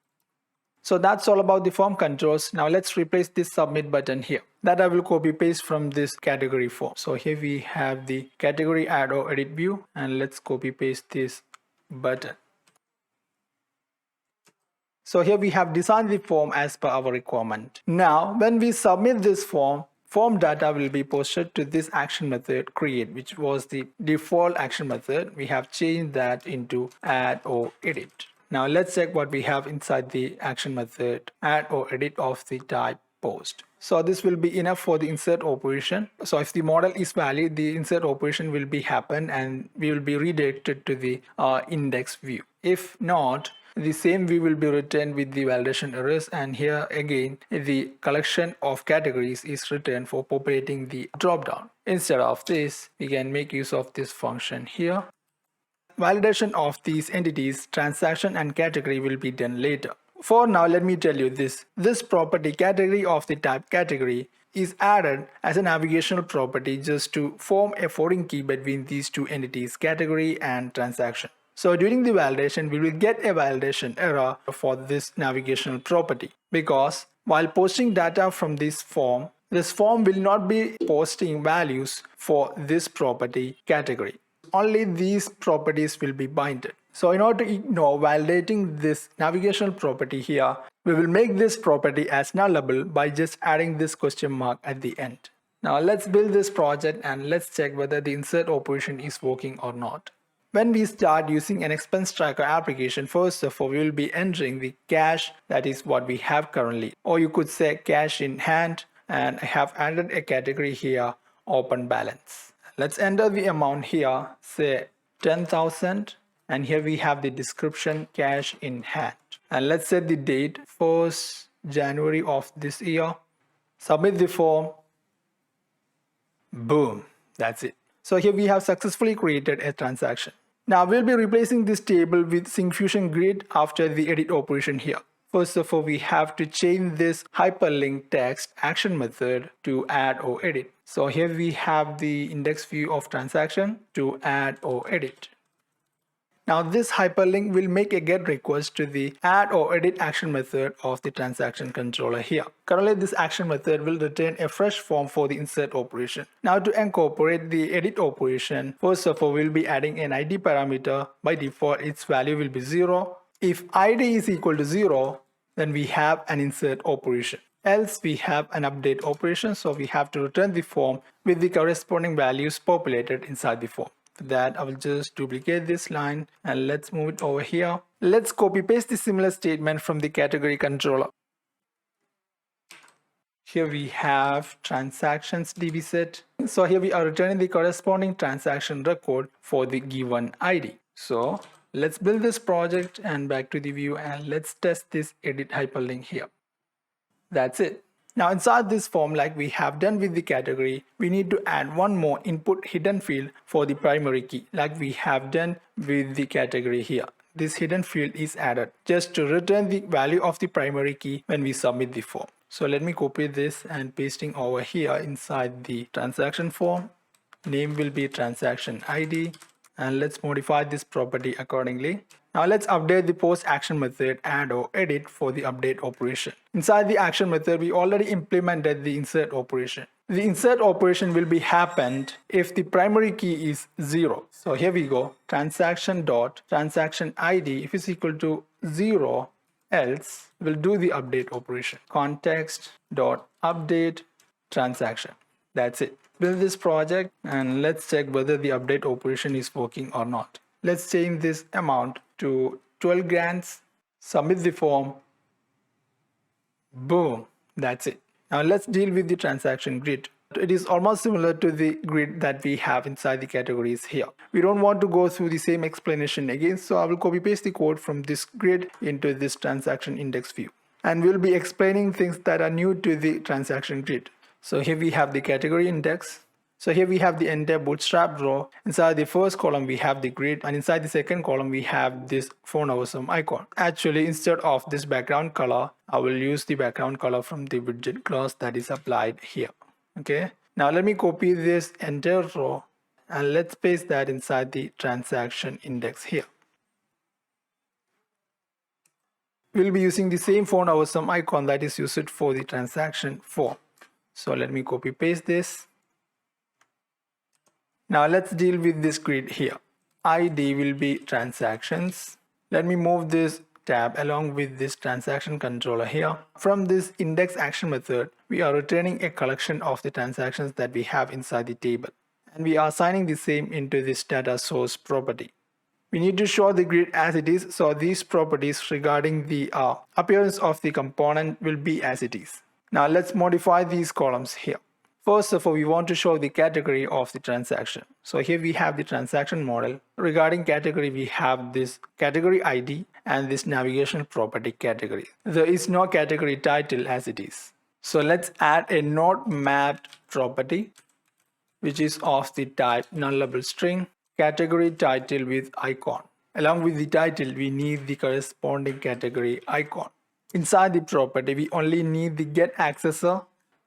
So that's all about the form controls. Now let's replace this submit button here. That I will copy paste from this category form. So here we have the category add or edit view, and let's copy paste this button. So here we have designed the form as per our requirement. Now when we submit this form data will be posted to this action method create, which was the default action method. We have changed that into add or edit. Now let's check what we have inside the action method add or edit of the type post. So this will be enough for the insert operation. So if the model is valid, the insert operation will be happen and we will be redirected to the index view. If not, the same view will be returned with the validation errors, and here again the collection of categories is returned for populating the dropdown. Instead of this, we can make use of this function here. Validation of these entities, transaction and category will be done later. For now, let me tell you this. This property category of the type category is added as a navigational property just to form a foreign key between these two entities, category and transaction. So during the validation, we will get a validation error for this navigational property because while posting data from this form will not be posting values for this property category. Only these properties will be binded. So in order to ignore validating this navigational property here, we will make this property as nullable by just adding this question mark at the end. Now let's build this project and let's check whether the insert operation is working or not. When we start using an expense tracker application, first of all, we will be entering the cash, that is what we have currently, or you could say cash in hand, and I have added a category here, open balance. Let's enter the amount here, say 10,000, and here we have the description cash in hand. And let's set the date, 1st January of this year. Submit the form. Boom, that's it. So here we have successfully created a transaction. Now we'll be replacing this table with SyncFusion Grid after the edit operation here. First of all, we have to change this hyperlink text action method to add or edit. So here we have the index view of transaction to add or edit. Now this hyperlink will make a GET request to the add or edit action method of the transaction controller here. Currently this action method will return a fresh form for the insert operation. Now to incorporate the edit operation, first of all we'll be adding an ID parameter. By default its value will be 0. If ID is equal to 0, then we have an insert operation. Else we have an update operation, so we have to return the form with the corresponding values populated inside the form. For that, I will just duplicate this line and let's move it over here. Let's copy paste the similar statement from the category controller. Here we have transactions DB set. So here we are returning the corresponding transaction record for the given ID. So let's build this project and back to the view and let's test this edit hyperlink here. That's it. Now inside this form, like we have done with the category, we need to add one more input hidden field for the primary key, like we have done with the category here. This hidden field is added just to return the value of the primary key when we submit the form. So let me copy this and pasting over here inside the transaction form. Name will be transaction ID and let's modify this property accordingly. Now let's update the post action method add or edit for the update operation. Inside the action method, we already implemented the insert operation. The insert operation will be happened if the primary key is 0. So here we go, transaction ID if it's equal to 0, else we'll do the update operation. Context.update transaction. That's it. Build this project and let's check whether the update operation is working or not. Let's change this amount to 12 grants, submit the form. Boom, that's it. Now let's deal with the transaction grid. It is almost similar to the grid that we have inside the categories here. We don't want to go through the same explanation again, so I will copy paste the code from this grid into this transaction index view. And we'll be explaining things that are new to the transaction grid. So here we have the category index. So here we have the entire bootstrap row. Inside the first column we have the grid, and inside the second column we have this phone awesome icon. Actually, instead of this background color, I will use the background color from the widget class that is applied here. Okay, now let me copy this entire row and let's paste that inside the transaction index here. We'll be using the same phone awesome icon that is used for the transaction form. So let me copy paste this. Now let's deal with this grid here. ID will be transactions. Let me move this tab along with this transaction controller here. From this index action method, we are returning a collection of the transactions that we have inside the table. And we are assigning the same into this data source property. We need to show the grid as it is, so these properties regarding the appearance of the component will be as it is. Now let's modify these columns here. First of all, we want to show the category of the transaction. So here we have the transaction model. Regarding category, we have this category ID and this navigation property category. There is no category title as it is. So let's add a not mapped property, which is of the type nullable string. category title with icon. Along with the title, we need the corresponding category icon. Inside the property, we only need the get accessor.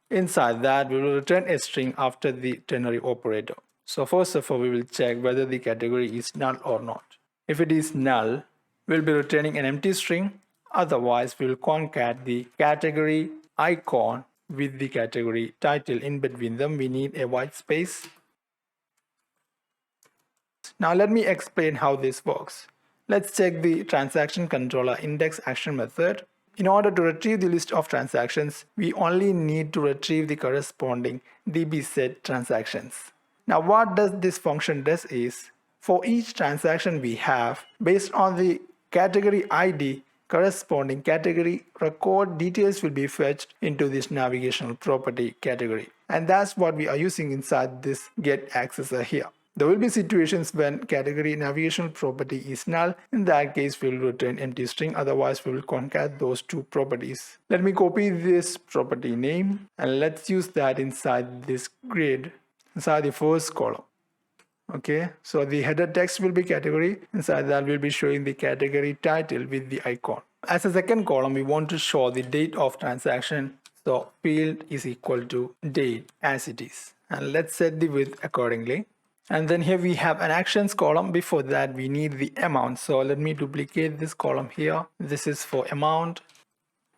Inside that, we will return a string after the ternary operator. So first of all, we will check whether the category is null or not. If it is null, we'll be returning an empty string. Otherwise, we will concat the category icon with the category title. In between them, we need a white space. Now let me explain how this works. Let's check the transaction controller index action method. In order to retrieve the list of transactions, we only need to retrieve the corresponding dbset transactions. Now what does this function does is, for each transaction we have, based on the category ID, corresponding category record details will be fetched into this navigational property category. And that's what we are using inside this get accessor here. There will be situations when category navigational property is null. In that case, we will return empty string. Otherwise, we will concat those two properties. Let me copy this property name and let's use that inside this grid, inside the first column. Okay, so the header text will be category. Inside that, we'll be showing the category title with the icon. As a second column, we want to show the date of transaction. So field is equal to date as it is. And let's set the width accordingly. And then here we have an actions column. Before that, we need the amount. So let me duplicate this column here. This is for amount.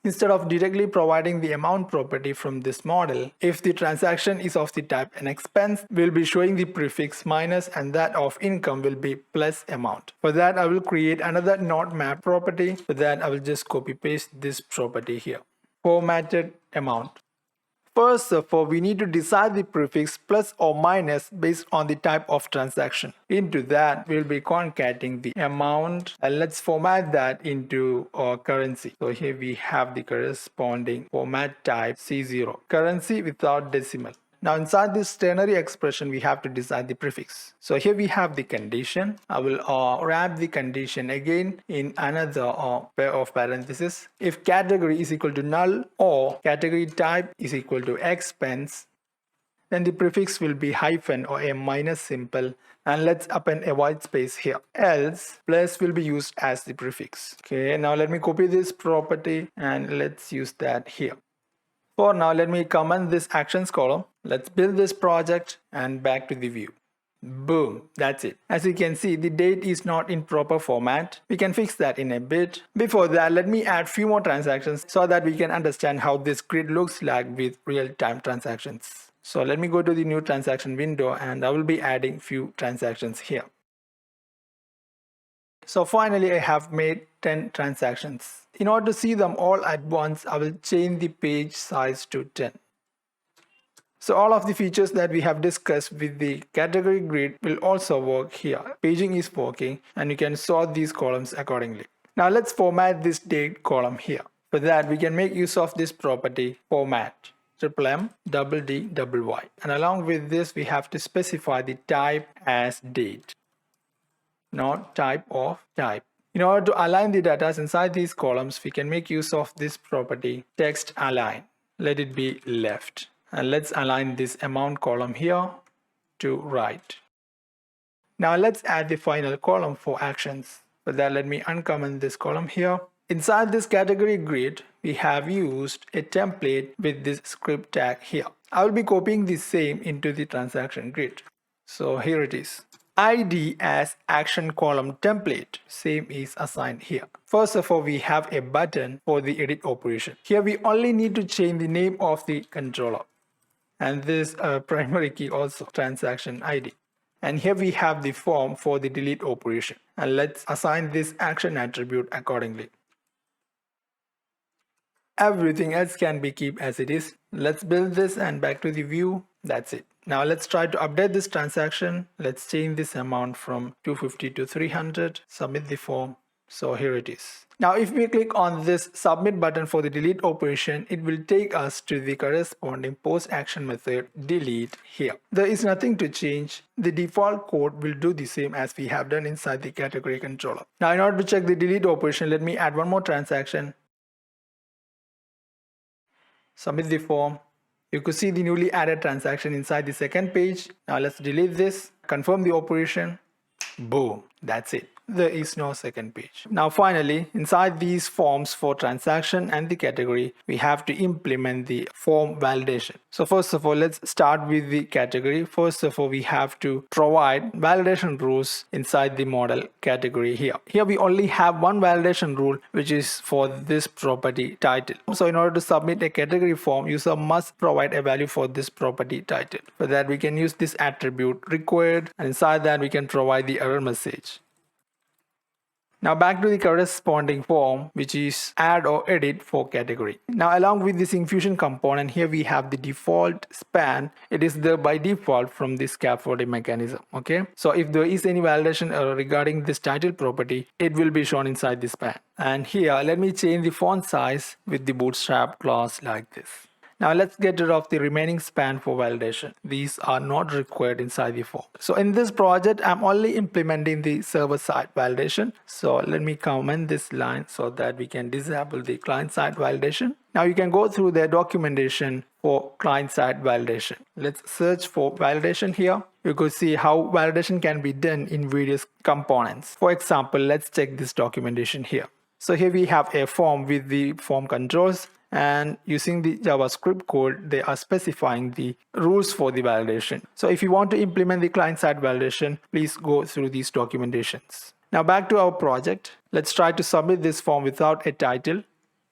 Instead of directly providing the amount property from this model, if the transaction is of the type an expense, we'll be showing the prefix minus, and that of income will be plus amount. For that, I will create another not map property. For that, I will just copy paste this property here. Formatted amount. First of all, we need to decide the prefix plus or minus based on the type of transaction. Into that, we'll be concatenating the amount, and let's format that into our currency. So here we have the corresponding format type C0, currency without decimal. Now inside this ternary expression, we have to decide the prefix. So here we have the condition. I will wrap the condition again in another pair of parentheses. If category is equal to null or category type is equal to expense, then the prefix will be hyphen or a minus symbol, and let's append a white space here. Else, plus will be used as the prefix. Okay, now let me copy this property and let's use that here. For now, let me comment this actions column. Let's build this project and back to the view. Boom, that's it. As you can see, the date is not in proper format. We can fix that in a bit. Before that, let me add few more transactions so that we can understand how this grid looks like with real-time transactions. So let me go to the new transaction window and I will be adding few transactions here. So finally, I have made 10 transactions. In order to see them all at once, I will change the page size to 10. So all of the features that we have discussed with the category grid will also work here. Paging is working and you can sort these columns accordingly. Now let's format this date column here. For that, we can make use of this property format. M D and along with this, we have to specify the type as date, not type of type. In order to align the data inside these columns, we can make use of this property text align. Let it be left. And let's align this amount column here to right. Now let's add the final column for actions. For that, let me uncomment this column here. Inside this category grid, we have used a template with this script tag here. I will be copying the same into the transaction grid. So here it is. ID as action column template, same is assigned here. First of all, we have a button for the edit operation. Here we only need to change the name of the controller. And this primary key also, transaction ID. And here we have the form for the delete operation. And let's assign this action attribute accordingly. Everything else can be kept as it is. Let's build this and back to the view. That's it. Now let's try to update this transaction. Let's change this amount from 250 to 300. Submit the form. So here it is. Now if we click on this submit button for the delete operation, it will take us to the corresponding post action method delete here. There is nothing to change. The default code will do the same as we have done inside the category controller. Now in order to check the delete operation, let me add one more transaction. Submit the form. You could see the newly added transaction inside the second page. Now let's delete this, confirm the operation. Boom, that's it. There is no second page. Now finally, inside these forms for transaction and the category, we have to implement the form validation. So first of all, let's start with the category. First of all, we have to provide validation rules inside the model category here. Here we only have one validation rule, which is for this property title. So in order to submit a category form, user must provide a value for this property title. For that, we can use this attribute required, and inside that we can provide the error message. Now back to the corresponding form, which is add or edit for category. Now along with the SyncFusion component, here we have the default span. It is there by default from the scaffolding mechanism. Okay, so if there is any validation error regarding this title property, it will be shown inside the span. And here, let me change the font size with the bootstrap class like this. Now let's get rid of the remaining span for validation. These are not required inside the form. So in this project, I'm only implementing the server-side validation. So let me comment this line so that we can disable the client-side validation. Now you can go through the documentation for client-side validation. Let's search for validation here. You could see how validation can be done in various components. For example, let's check this documentation here. So here we have a form with the form controls, and using the JavaScript code, they are specifying the rules for the validation. So if you want to implement the client-side validation, please go through these documentations. Now back to our project. Let's try to submit this form without a title.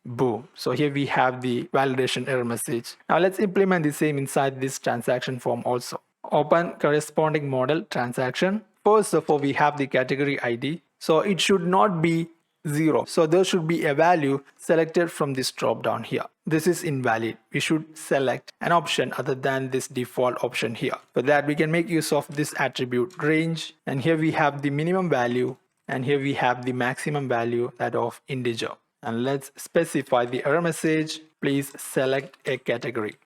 Boom. So here we have the validation error message. Now let's implement the same inside this transaction form also. Open corresponding model transaction. First of all, we have the category ID. So it should not be 0. So there should be a value selected from this drop down here. This is invalid. We should select an option other than this default option here. For that, we can make use of this attribute range. And here we have the minimum value. And here we have the maximum value, that of integer. And let's specify the error message. Please select a category.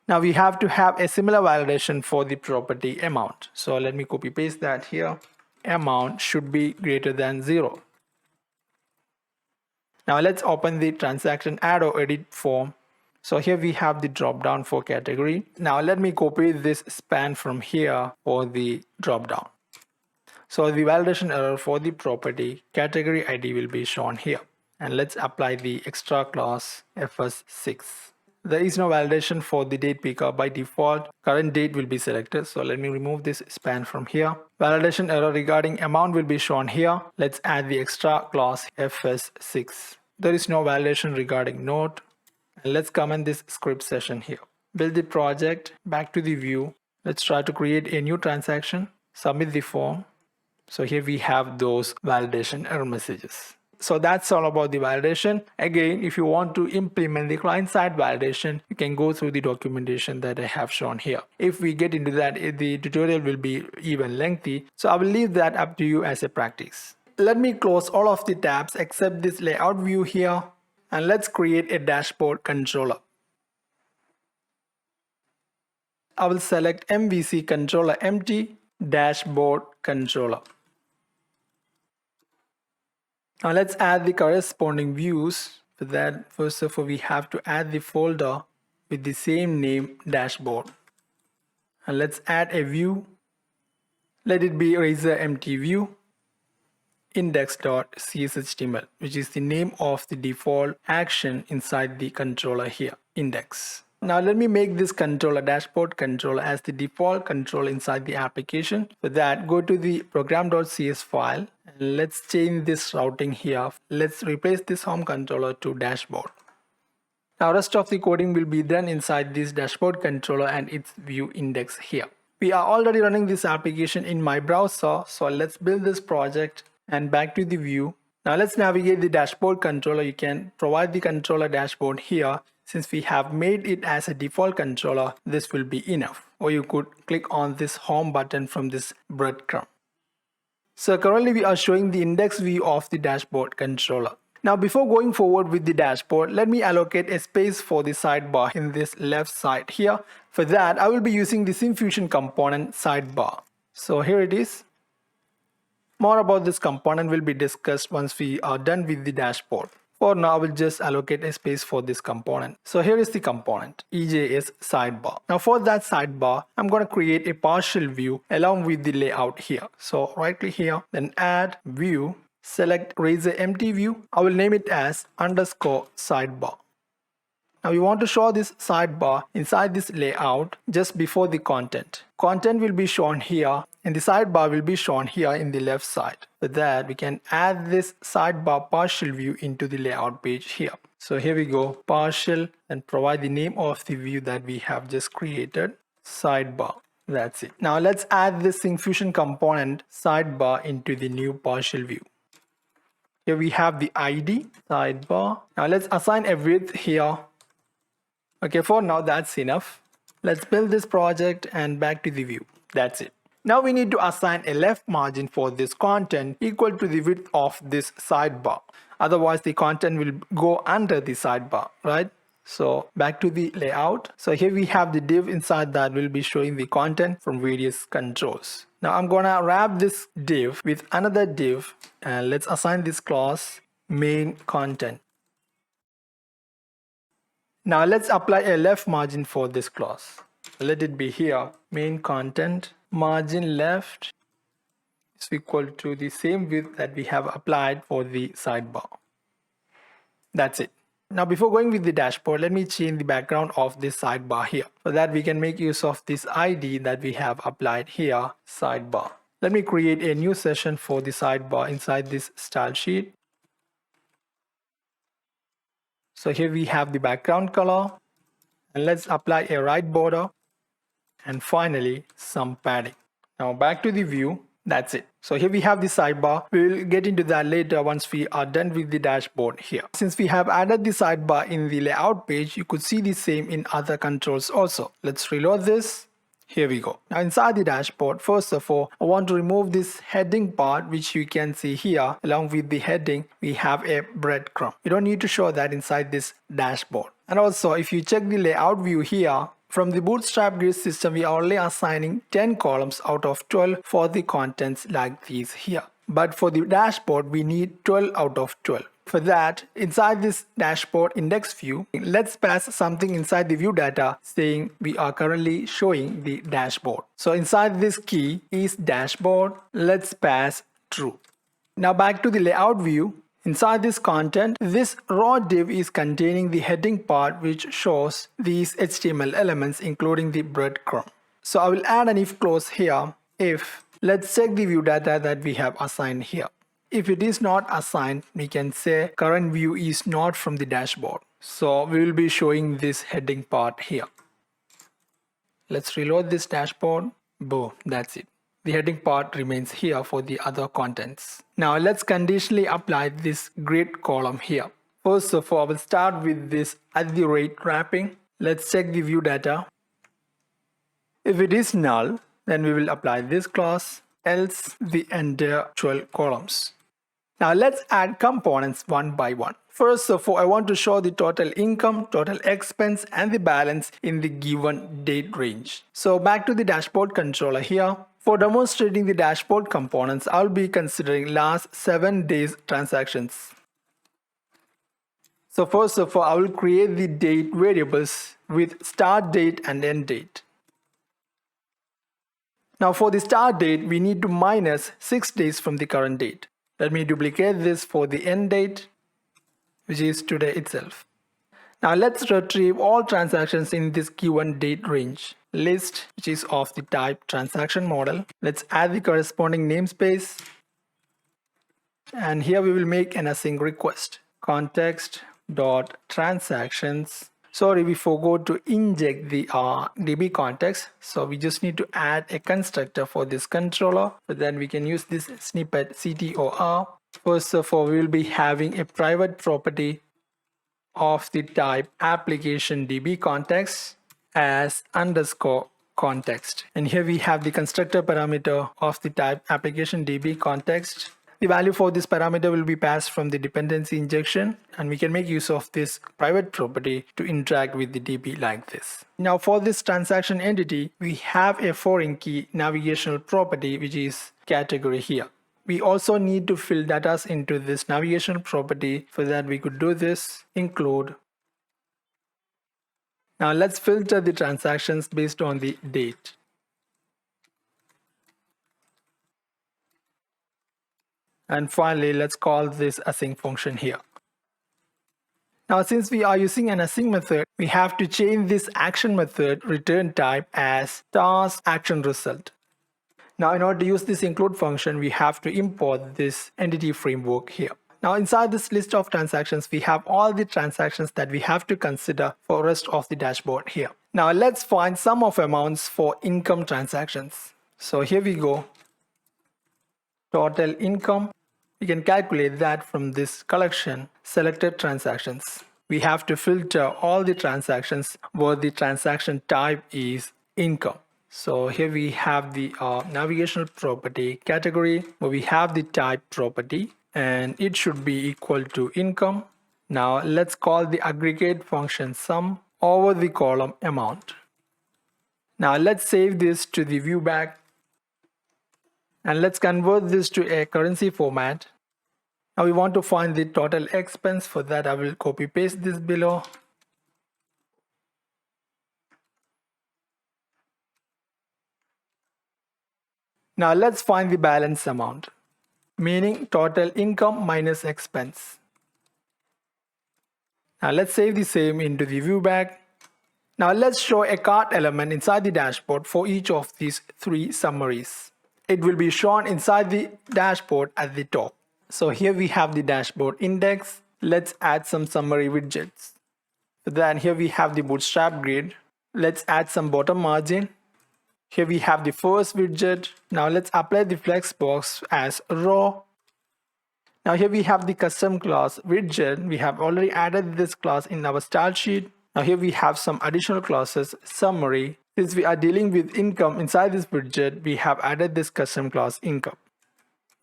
Now we have to have a similar validation for the property amount. So let me copy paste that here. Amount should be greater than 0. Now let's open the transaction add or edit form. So here we have the drop down for category. Now let me copy this span from here for the drop down. So the validation error for the property category ID will be shown here. And let's apply the extra class fs6. There is no validation for the date picker. By default, current date will be selected. So let me remove this span from here. Validation error regarding amount will be shown here. Let's add the extra class fs6. There is no validation regarding note. And let's comment this script session here. Build the project, back to the view. Let's try to create a new transaction, submit the form. So here we have those validation error messages. So that's all about the validation. Again, if you want to implement the client-side validation, you can go through the documentation that I have shown here. If we get into that, the tutorial will be even lengthy. So I will leave that up to you as a practice. Let me close all of the tabs except this layout view here, and let's create a dashboard controller. I will select MVC controller empty, dashboard controller. Now let's add the corresponding views. For that, first of all, we have to add the folder with the same name, dashboard. And let's add a view. Let it be razor empty view index.cshtml, which is the name of the default action inside the controller here, index. Now let me make this controller, dashboard controller, as the default control inside the application. For that, go to the program.cs file and let's change this routing here. Let's replace this home controller to dashboard. Now rest of the coding will be done inside this dashboard controller and its view index here. We are already running this application in my browser, so let's build this project and back to the view. Now let's navigate the dashboard controller. You can provide the controller dashboard here. Since we have made it as a default controller, this will be enough. Or you could click on this home button from this breadcrumb. So currently we are showing the index view of the dashboard controller. Now before going forward with the dashboard, let me allocate a space for the sidebar in this left side here. For that, I will be using the SyncFusion component sidebar. So here it is. More about this component will be discussed once we are done with the dashboard. For now, I will just allocate a space for this component. So here is the component, EJS sidebar. Now for that sidebar, I'm going to create a partial view along with the layout here. So right click here, then add view, select raise a empty view. I will name it as underscore sidebar. Now we want to show this sidebar inside this layout just before the content. Content will be shown here and the sidebar will be shown here in the left side. For that, we can add this sidebar partial view into the layout page here. So here we go, partial, and provide the name of the view that we have just created, sidebar. That's it. Now let's add this SyncFusion component sidebar into the new partial view. Here we have the ID, sidebar. Now let's assign a width here. Okay, for now that's enough. Let's build this project and back to the view. That's it. Now we need to assign a left margin for this content equal to the width of this sidebar. Otherwise the content will go under the sidebar, right? So back to the layout. So here we have the div inside that will be showing the content from various controls. Now I'm gonna wrap this div with another div and let's assign this class main content. Now let's apply a left margin for this class. Let it be here, main content, margin left is equal to the same width that we have applied for the sidebar. That's it. Now before going with the dashboard, let me change the background of this sidebar here. For that we can make use of this ID that we have applied here, sidebar. Let me create a new session for the sidebar inside this style sheet. So here we have the background color and let's apply a right border and finally some padding. Now back to the view. That's it. So here we have the sidebar. We will get into that later once we are done with the dashboard here. Since we have added the sidebar in the layout page, you could see the same in other controls also. Let's reload this. Here we go. Now inside the dashboard, first of all, I want to remove this heading part, which you can see here. Along with the heading, we have a breadcrumb. You don't need to show that inside this dashboard. And also, if you check the layout view here, from the Bootstrap grid system, we are only assigning 10 columns out of 12 for the contents like these here. But for the dashboard, we need 12 out of 12. For that, inside this dashboard index view, let's pass something inside the view data saying we are currently showing the dashboard. So inside this key is dashboard, let's pass true. Now back to the layout view. Inside this content, this raw div is containing the heading part which shows these HTML elements including the breadcrumb. So I will add an if clause here. If, let's check the view data that we have assigned here. If it is not assigned, we can say current view is not from the dashboard. So we will be showing this heading part here. Let's reload this dashboard. Boom, that's it. The heading part remains here for the other contents. Now let's conditionally apply this grid column here. First of all, I will start with this @ wrapping. Let's check the view data. If it is null, then we will apply this clause, else the entire 12 columns. Now let's add components one by one. First of all, I want to show the total income, total expense, and the balance in the given date range. So back to the dashboard controller here. For demonstrating the dashboard components, I'll be considering last 7 days transactions. So first of all, I will create the date variables with start date and end date. Now for the start date, we need to minus 6 days from the current date. Let me duplicate this for the end date, which is today itself. Now let's retrieve all transactions in this given date range. List, which is of the type transaction model. Let's add the corresponding namespace. And here we will make an async request. Context.transactions. Sorry, we forgot to inject the DB context. So we just need to add a constructor for this controller. But then we can use this snippet CTOR. First of all, we will be having a private property of the type application DB context as underscore context. And here we have the constructor parameter of the type application DB context. The value for this parameter will be passed from the dependency injection, and we can make use of this private property to interact with the DB like this. Now for this transaction entity, we have a foreign key navigational property which is category here. We also need to fill data into this navigation property. For that, we could do this include. Now let's filter the transactions based on the date. And finally, let's call this async function here. Now, since we are using an async method, we have to change this action method return type as task action result. Now, in order to use this include function, we have to import this entity framework here. Now, inside this list of transactions, we have all the transactions that we have to consider for the rest of the dashboard here. Now, let's find sum of amounts for income transactions. So here we go. Total income. We can calculate that from this collection, selected transactions. We have to filter all the transactions where the transaction type is income. So here we have the navigational property category where we have the type property and it should be equal to income. Now let's call the aggregate function sum over the column amount. Now let's save this to the view back. And let's convert this to a currency format. Now we want to find the total expense. For that, I will copy paste this below. Now let's find the balance amount, meaning total income minus expense. Now let's save the same into the view back. Now let's show a cart element inside the dashboard for each of these three summaries. It will be shown inside the dashboard at the top. So here we have the dashboard index. Let's add some summary widgets. Then here we have the bootstrap grid. Let's add some bottom margin. Here we have the first widget. Now let's apply the flex box as row. Now here we have the custom class widget. We have already added this class in our style sheet. Now here we have some additional classes, summary. Since we are dealing with income inside this widget, we have added this custom class income.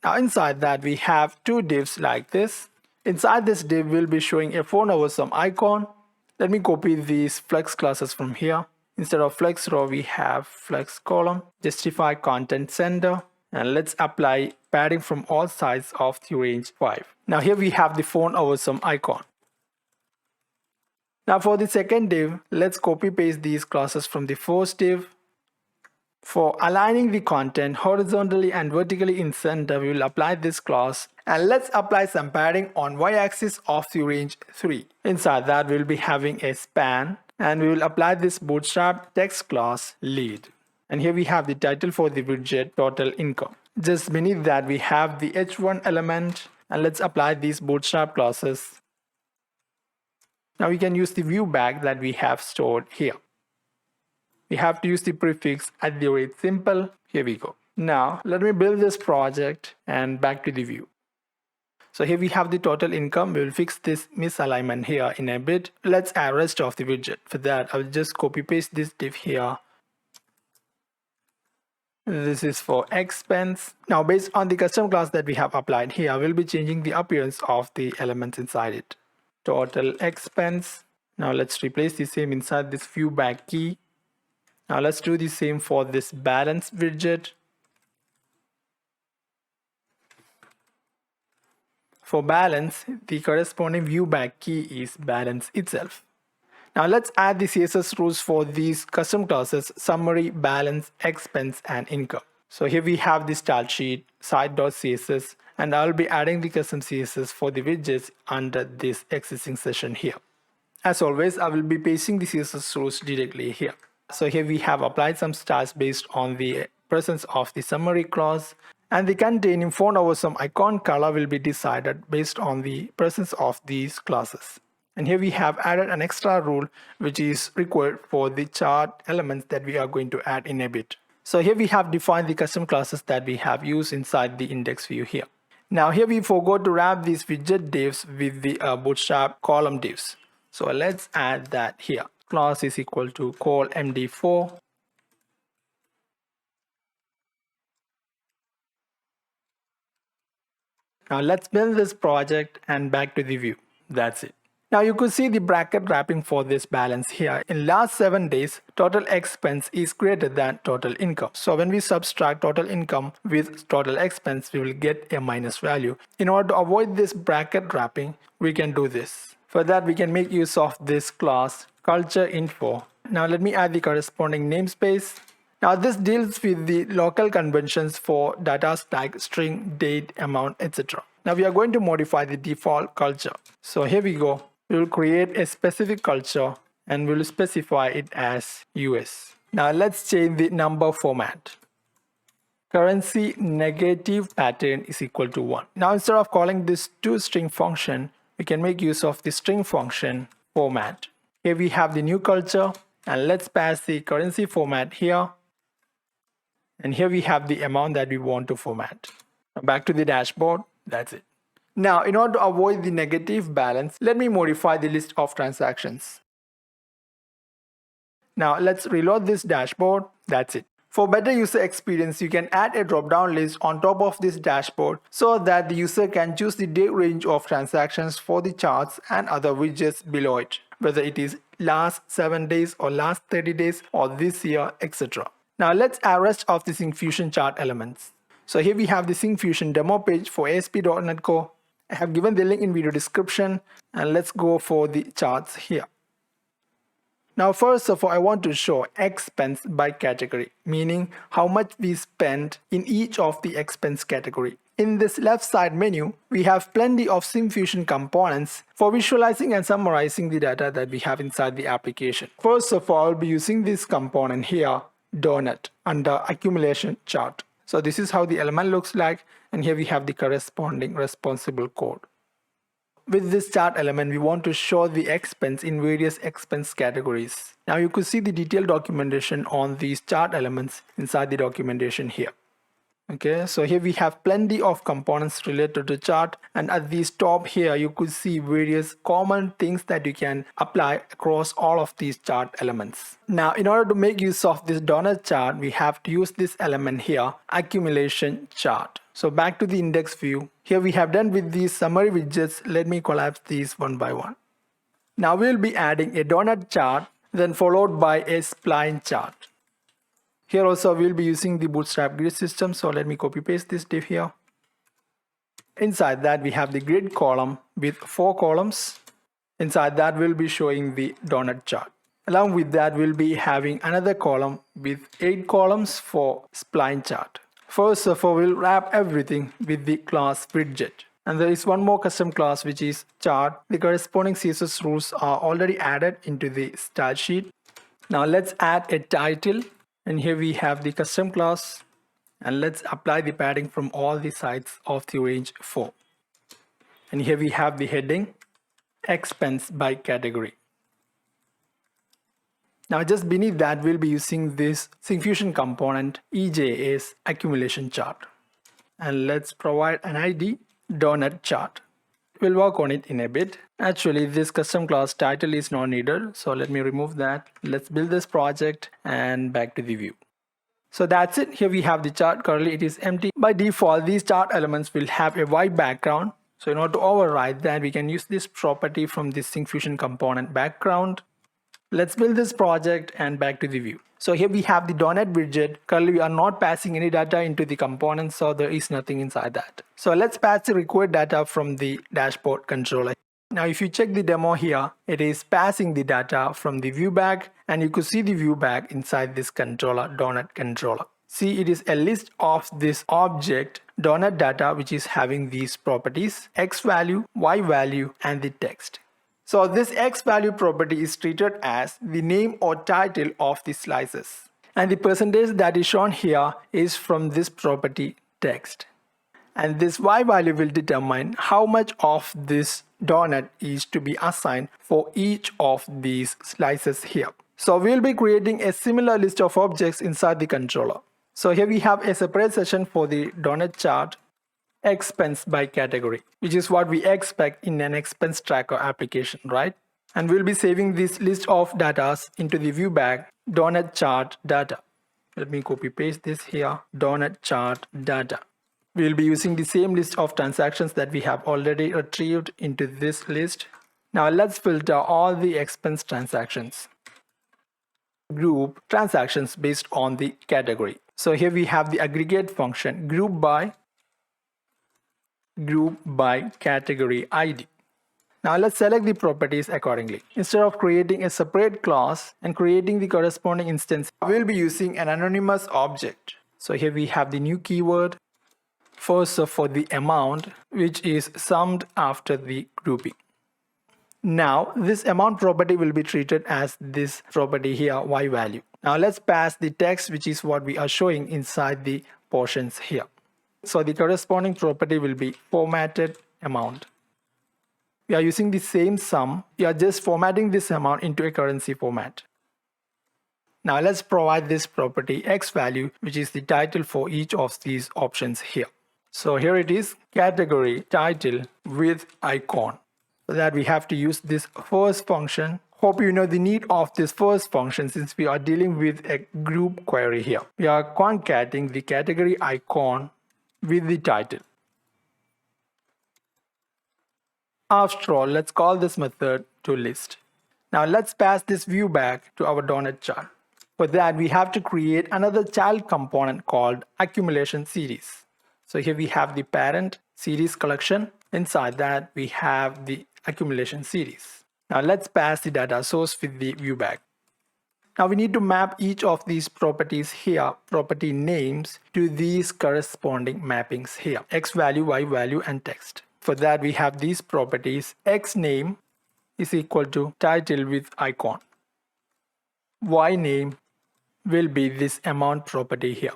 Now inside that we have two divs like this. Inside this div we'll be showing a phone over some icon. Let me copy these flex classes from here. Instead of flex row we have flex column, justify content center, and let's apply padding from all sides of the range 5. Now here we have the phone over some icon. Now for the second div, let's copy paste these classes from the first div. For aligning the content horizontally and vertically in center, we will apply this class, and let's apply some padding on y-axis of the range 3. Inside that we'll be having a span, and we will apply this bootstrap text class lead. And here we have the title for the widget total income. Just beneath that we have the h1 element, and let's apply these bootstrap classes. Now we can use the view back that we have stored here. We have to use the prefix @simple. Here we go. Now let me build this project and back to the view. So here we have the total income. We will fix this misalignment here in a bit. Let's add rest of the widget. For that, I will just copy paste this div here. This is for expense. Now based on the custom class that we have applied here, we'll be changing the appearance of the elements inside it. Total expense. Now let's replace the same inside this view back key. Now let's do the same for this balance widget. For balance, the corresponding view back key is balance itself. Now let's add the CSS rules for these custom classes: summary, balance, expense, and income. So here we have the style sheet, site.css, and I'll be adding the custom CSS for the widgets under this existing session here. As always, I will be pasting the CSS rules directly here. So here we have applied some styles based on the presence of the summary clause, and the containing font over some icon color will be decided based on the presence of these classes. And here we have added an extra rule which is required for the chart elements that we are going to add in a bit. So here we have defined the custom classes that we have used inside the index view here. Now here we forgot to wrap these widget divs with the bootstrap column divs. So let's add that here. Class is equal to call md4. Now let's build this project and back to the view. That's it. Now you could see the bracket wrapping for this balance here. In last 7 days, total expense is greater than total income. So when we subtract total income with total expense, we will get a minus value. In order to avoid this bracket wrapping, we can do this. For that, we can make use of this class culture info. Now let me add the corresponding namespace. Now this deals with the local conventions for data like string, date, amount, etc. Now we are going to modify the default culture. So here we go. We will create a specific culture and we will specify it as US. Now let's change the number format. Currency negative pattern is equal to 1. Now instead of calling this toString function, we can make use of the string function format. Here we have the new culture and let's pass the currency format here. And here we have the amount that we want to format. Back to the dashboard, that's it. Now, in order to avoid the negative balance, let me modify the list of transactions. Now, let's reload this dashboard. That's it. For better user experience, you can add a drop-down list on top of this dashboard so that the user can choose the date range of transactions for the charts and other widgets below it, whether it is last 7 days or last 30 days or this year, etc. Now, let's add rest of the SyncFusion chart elements. So here we have the SyncFusion demo page for ASP.NET Core. I have given the link in video description and let's go for the charts here. Now first of all, I want to show expense by category, meaning how much we spent in each of the expense category. In this left side menu, we have plenty of SyncFusion components for visualizing and summarizing the data that we have inside the application. First of all, I'll be using this component here, donut, under accumulation chart. So this is how the element looks like, and here we have the corresponding responsible code. With this chart element, we want to show the expense in various expense categories. Now you could see the detailed documentation on these chart elements inside the documentation here. Okay, so here we have plenty of components related to chart, and at the top here you could see various common things that you can apply across all of these chart elements. Now in order to make use of this donut chart, we have to use this element here, accumulation chart. So back to the index view. Here we have done with these summary widgets. Let me collapse these one by one. Now we'll be adding a donut chart, then followed by a spline chart. Here also we'll be using the Bootstrap grid system, so let me copy paste this div here. Inside that we have the grid column with 4 columns. Inside that we'll be showing the donut chart. Along with that we'll be having another column with 8 columns for spline chart. First of all, we'll wrap everything with the class Widget. And there is one more custom class which is chart. The corresponding CSS rules are already added into the style sheet. Now let's add a title. And here we have the custom class, and let's apply the padding from all the sides of the range 4. And here we have the heading, expense by category. Now just beneath that we'll be using this SyncFusion component EJS accumulation chart. And let's provide an ID, donut chart. We'll work on it in a bit. Actually, this custom class title is not needed, so let me remove that. Let's build this project and back to the view. So that's it. Here we have the chart. Currently it is empty. By default, these chart elements will have a white background. So in order to override that, we can use this property from this SyncFusion component background. Let's build this project and back to the view. So here we have the donut widget. Currently we are not passing any data into the component, so there is nothing inside that. So let's pass the required data from the dashboard controller. Now if you check the demo here, it is passing the data from the view bag, and you could see the view bag inside this controller, donut controller. See, it is a list of this object donut data which is having these properties, x value, y value, and the text. So this x value property is treated as the name or title of the slices. And the percentage that is shown here is from this property text. And this y value will determine how much of this donut is to be assigned for each of these slices here. So we'll be creating a similar list of objects inside the controller. So here we have a separate session for the donut chart, expense by category, which is what we expect in an expense tracker application, right? And we'll be saving this list of data into the view bag, donut chart data. Let me copy paste this here, donut chart data. We'll be using the same list of transactions that we have already retrieved into this list. Now let's filter all the expense transactions. Group transactions based on the category. So here we have the aggregate function group by category ID. Now let's select the properties accordingly. Instead of creating a separate class and creating the corresponding instance, we'll be using an anonymous object. So here we have the new keyword. First for the amount, which is summed after the grouping. Now this amount property will be treated as this property here, y value. Now let's pass the text, which is what we are showing inside the portions here. So the corresponding property will be formatted amount. We are using the same sum. We are just formatting this amount into a currency format. Now let's provide this property x value, which is the title for each of these options here. So here it is, category title with icon. So that we have to use this first function. Hope you know the need of this first function since we are dealing with a group query here. We are concatenating the category icon with the title. After all, let's call this method toList. Now let's pass this view back to our donut chart. For that, we have to create another child component called accumulation series. So here we have the parent series collection. Inside that, we have the accumulation series. Now let's pass the data source with the viewback. Now we need to map each of these properties here, property names, to these corresponding mappings here, x value, y value, and text. For that, we have these properties. X name is equal to title with icon. Y name will be this amount property here.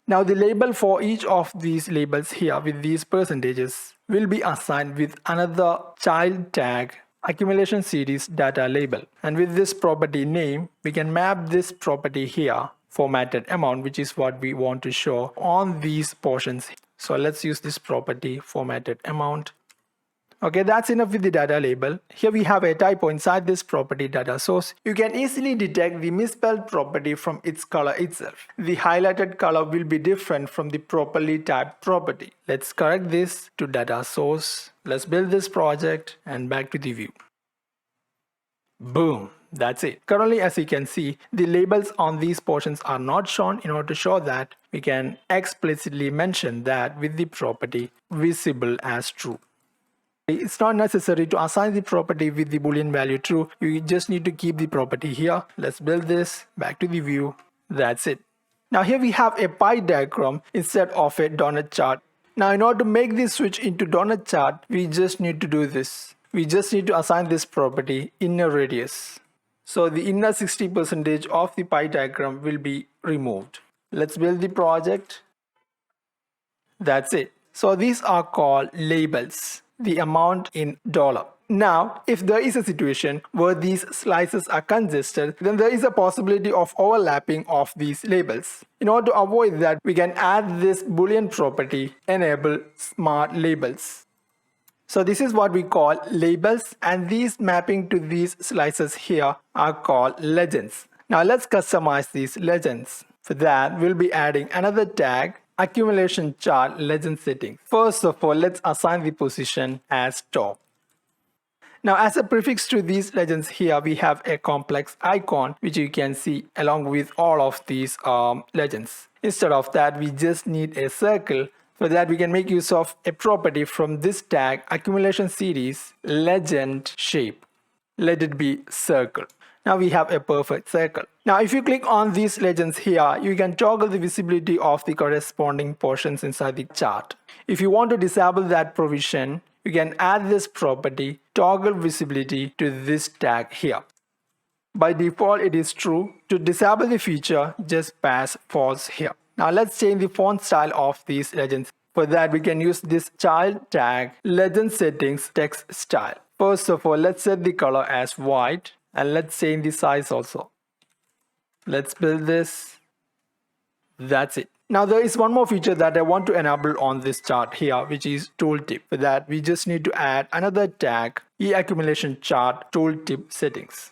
Now the label for each of these labels here with these percentages will be assigned with another child tag accumulation series data label. And with this property name, we can map this property here, formatted amount, which is what we want to show on these portions. So let's use this property formatted amount. Okay, that's enough with the data label. Here we have a typo inside this property data source. You can easily detect the misspelled property from its color itself. The highlighted color will be different from the properly typed property. Let's correct this to data source. Let's build this project and back to the view. Boom, that's it. Currently, as you can see, the labels on these portions are not shown. In order to show that, we can explicitly mention that with the property visible as true. It's not necessary to assign the property with the boolean value true. You just need to keep the property here. Let's build this, back to the view. That's it. Now here we have a pie diagram instead of a donut chart. Now in order to make this switch into donut chart, we just need to do this. We just need to assign this property inner radius. So the inner 60% of the pie diagram will be removed. Let's build the project. That's it. So these are called labels. The amount in dollar. Now, if there is a situation where these slices are congested, then there is a possibility of overlapping of these labels. In order to avoid that, we can add this boolean property, enable smart labels. So this is what we call labels, and these mapping to these slices here are called legends. Now let's customize these legends. For that, we'll be adding another tag, accumulation chart legend setting. First of all, let's assign the position as top. Now as a prefix to these legends here, we have a complex icon which you can see along with all of these legends. Instead of that, we just need a circle. For that, we can make use of a property from this tag accumulation series legend shape. Let it be circle. Now we have a perfect circle. Now if you click on these legends here, you can toggle the visibility of the corresponding portions inside the chart. If you want to disable that provision, you can add this property toggle visibility to this tag here. By default it is true. To disable the feature, just pass false here. Now let's change the font style of these legends. For that, we can use this child tag legend settings text style. First of all, let's set the color as white. And let's change the size also. Let's build this. That's it. Now there is one more feature that I want to enable on this chart here, which is tooltip. For that, we just need to add another tag, accumulation chart tooltip settings.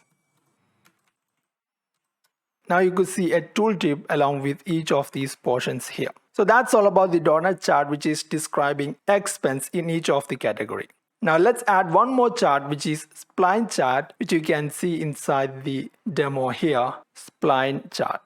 Now you could see a tooltip along with each of these portions here. So that's all about the donut chart, which is describing expense in each of the category. Now let's add one more chart, which is Spline Chart, which you can see inside the demo here, Spline Chart.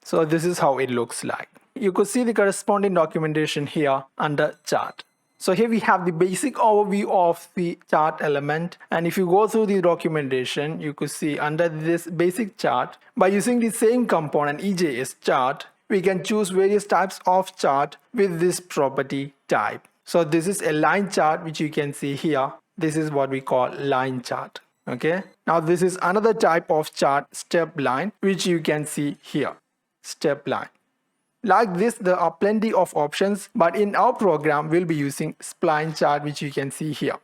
So this is how it looks like. You could see the corresponding documentation here under chart. So here we have the basic overview of the chart element, and if you go through the documentation, you could see under this basic chart, by using the same component EJS chart, we can choose various types of chart with this property type. So this is a line chart, which you can see here. This is what we call line chart. Okay. Now this is another type of chart, step line, which you can see here, step line. Like this, there are plenty of options, but in our program, we'll be using Spline Chart, which you can see here.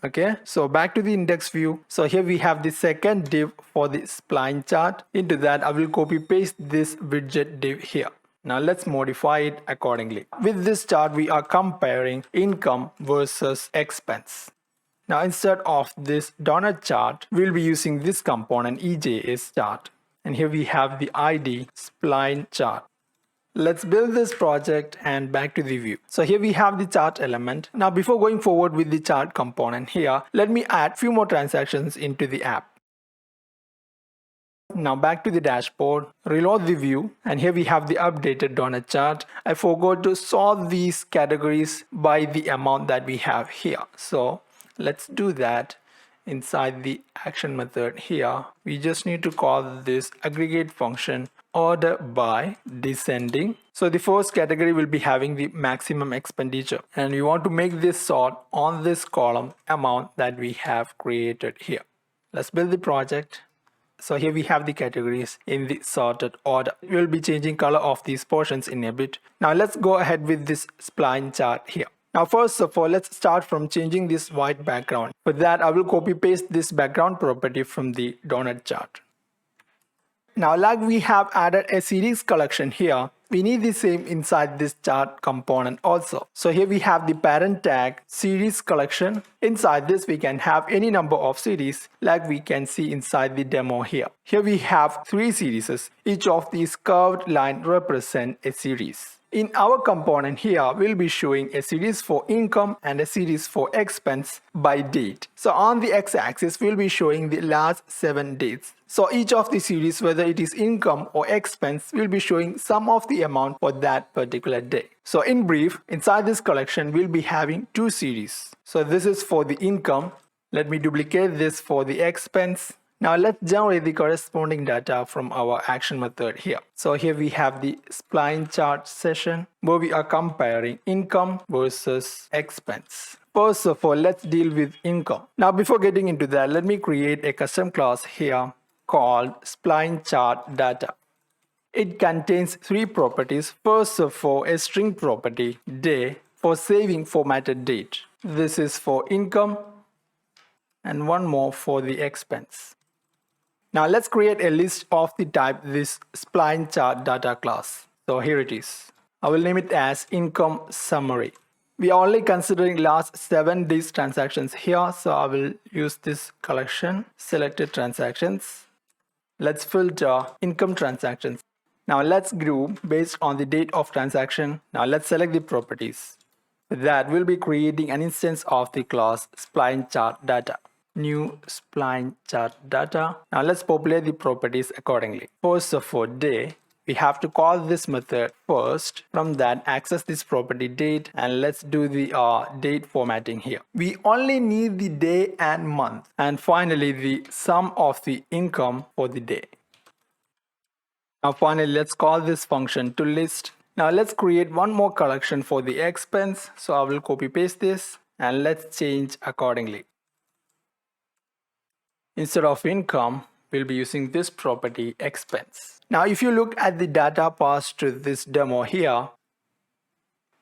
Okay, so back to the index view. So here we have the second div for the Spline Chart. Into that, I will copy paste this widget div here. Now let's modify it accordingly. With this chart, we are comparing income versus expense. Now instead of this donut chart, we'll be using this component EJS chart. And here we have the ID Spline Chart. Let's build this project and back to the view. So here we have the chart element. Now before going forward with the chart component here, let me add few more transactions into the app. Now back to the dashboard, reload the view, and here we have the updated donut chart. I forgot to sort these categories by the amount that we have here. So let's do that. Inside the action method here, we just need to call this aggregate function order by descending. So the first category will be having the maximum expenditure, and we want to make this sort on this column amount that we have created here. Let's build the project. So here we have the categories in the sorted order. We'll be changing color of these portions in a bit. Now let's go ahead with this spline chart here. Now first of all, let's start from changing this white background. For that, I will copy paste this background property from the donut chart. Now like we have added a series collection here, we need the same inside this chart component also. So here we have the parent tag series collection. Inside this we can have any number of series like we can see inside the demo here. Here we have 3 series. Each of these curved lines represent a series. In our component here, we'll be showing a series for income and a series for expense by date. So on the x-axis, we'll be showing the last 7 dates. So each of the series, whether it is income or expense, will be showing some of the amount for that particular day. So in brief, inside this collection, we'll be having 2 series. So this is for the income. Let me duplicate this for the expense. Now let's generate the corresponding data from our action method here. So here we have the spline chart session where we are comparing income versus expense. First of all, let's deal with income. Now before getting into that, let me create a custom class here called spline chart data. It contains 3 properties. First of all, a string property day for saving formatted date. This is for income and one more for the expense. Now let's create a list of the type this spline chart data class. So here it is. I will name it as income summary. We are only considering last 7 days transactions here, so I will use this collection, selected transactions. Let's filter income transactions. Now let's group based on the date of transaction. Now let's select the properties. With that, we'll be creating an instance of the class spline chart data. New spline chart data. Now let's populate the properties accordingly. First of all, day, we have to call this method first. From that, access this property date, and let's do the date formatting here. We only need the day and month, and finally the sum of the income for the day. Now finally, let's call this function to list. Now let's create one more collection for the expense. So I will copy paste this and let's change accordingly. Instead of income, we'll be using this property expense. Now if you look at the data passed to this demo here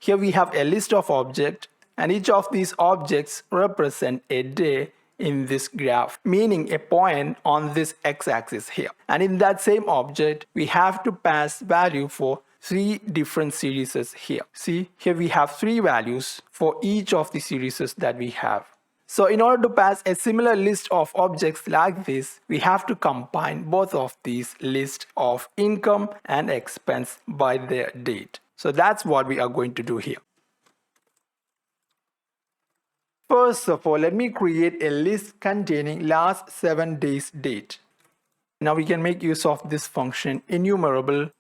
we have a list of objects, and each of these objects represent a day in this graph, meaning a point on this x-axis here. And in that same object, we have to pass value for 3 different series here. See, here we have 3 values for each of the series that we have. So in order to pass a similar list of objects like this, we have to combine both of these lists of income and expense by their date. So that's what we are going to do here. First of all, let me create a list containing last 7 days date. Now we can make use of this function enumerable,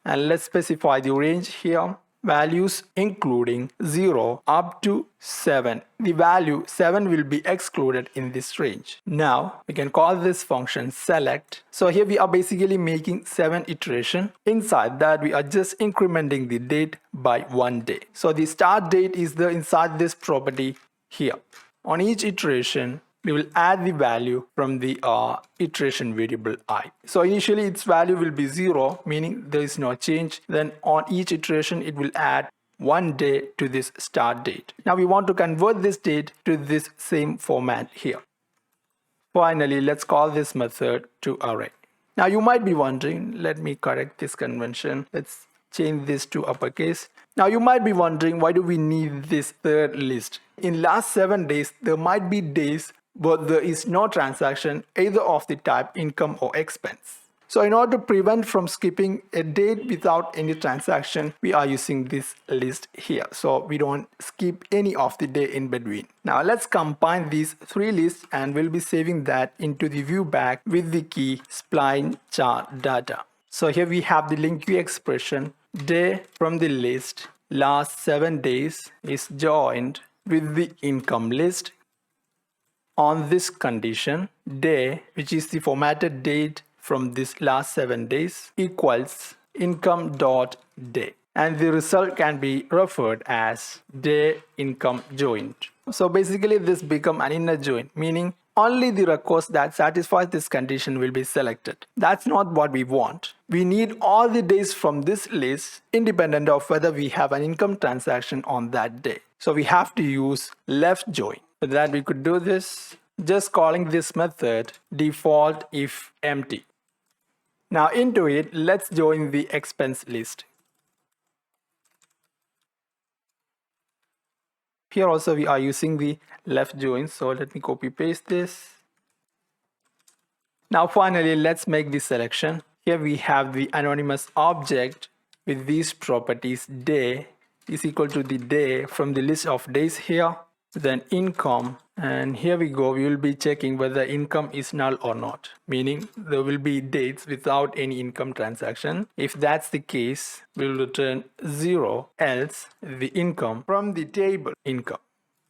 and let's specify the range here. Values including 0 up to 7. The value 7 will be excluded in this range. Now we can call this function select. So here we are basically making 7 iteration. Inside that we are just incrementing the date by 1 day. So the start date is the inside this property here. On each iteration we will add the value from the iteration variable I. So initially its value will be 0, meaning there is no change. Then on each iteration it will add 1 day to this start date. Now we want to convert this date to this same format here. Finally, let's call this method to array. Now you might be wondering, let me correct this convention. Let's change this to uppercase. Now you might be wondering, why do we need this third list? In last 7 days, there might be days but there is no transaction either of the type income or expense. So in order to prevent from skipping a date without any transaction, we are using this list here. So we don't skip any of the day in between. Now let's combine these 3 lists and we'll be saving that into the view bag with the key Spline Chart data. So here we have the link key expression. Day from the list last 7 days is joined with the income list. On this condition, day, which is the formatted date from this last 7 days, equals income.day. And the result can be referred as day income joined. So basically this becomes an inner join, meaning only the records that satisfy this condition will be selected. That's not what we want. We need all the days from this list independent of whether we have an income transaction on that day. So we have to use left join. For that we could do this, just calling this method default if empty. Now into it, let's join the expense list. Here also we are using the left join, so let me copy paste this. Now finally let's make the selection. Here we have the anonymous object with these properties. Day is equal to the day from the list of days here. Then income, and here we go, we will be checking whether income is null or not, meaning there will be dates without any income transaction. If that's the case, we will return 0, else the income from the table income.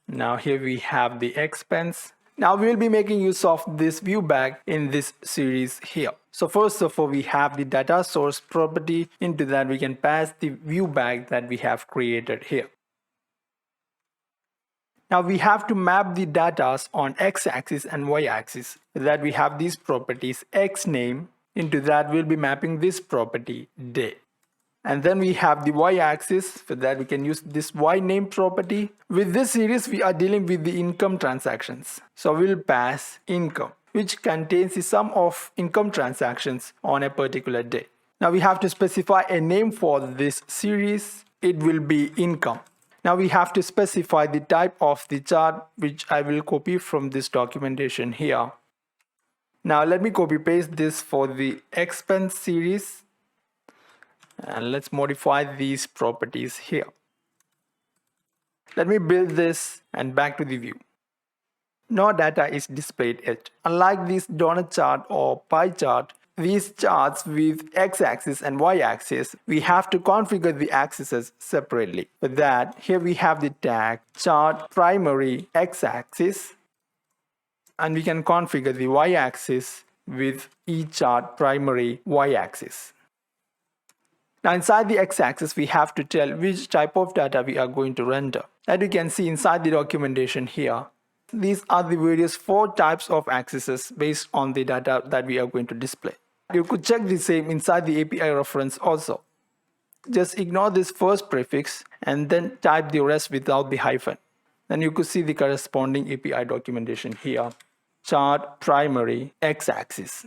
Now here we have the expense. Now we will be making use of this view bag in this series here. So first of all, we have the data source property. Into that we can pass the view bag that we have created here. Now we have to map the data on x-axis and y-axis. For that we have these properties x name. Into that we'll be mapping this property day. And then we have the y-axis. For that we can use this y name property. With this series we are dealing with the income transactions. So we'll pass income, which contains the sum of income transactions on a particular day. Now we have to specify a name for this series. It will be income. Now we have to specify the type of the chart, which I will copy from this documentation here. Now let me copy paste this for the expense series. And let's modify these properties here. Let me build this and back to the view. No data is displayed yet. Unlike this donut chart or pie chart, these charts with x-axis and y-axis, we have to configure the axes separately. For that, here we have the tag chart primary x-axis, and we can configure the y-axis with each chart primary y-axis. Now inside the x-axis, we have to tell which type of data we are going to render. As you can see inside the documentation here, these are the various 4 types of axes based on the data that we are going to display. You could check the same inside the API reference also. Just ignore this first prefix and then type the rest without the hyphen. Then you could see the corresponding API documentation here. Chart primary x-axis.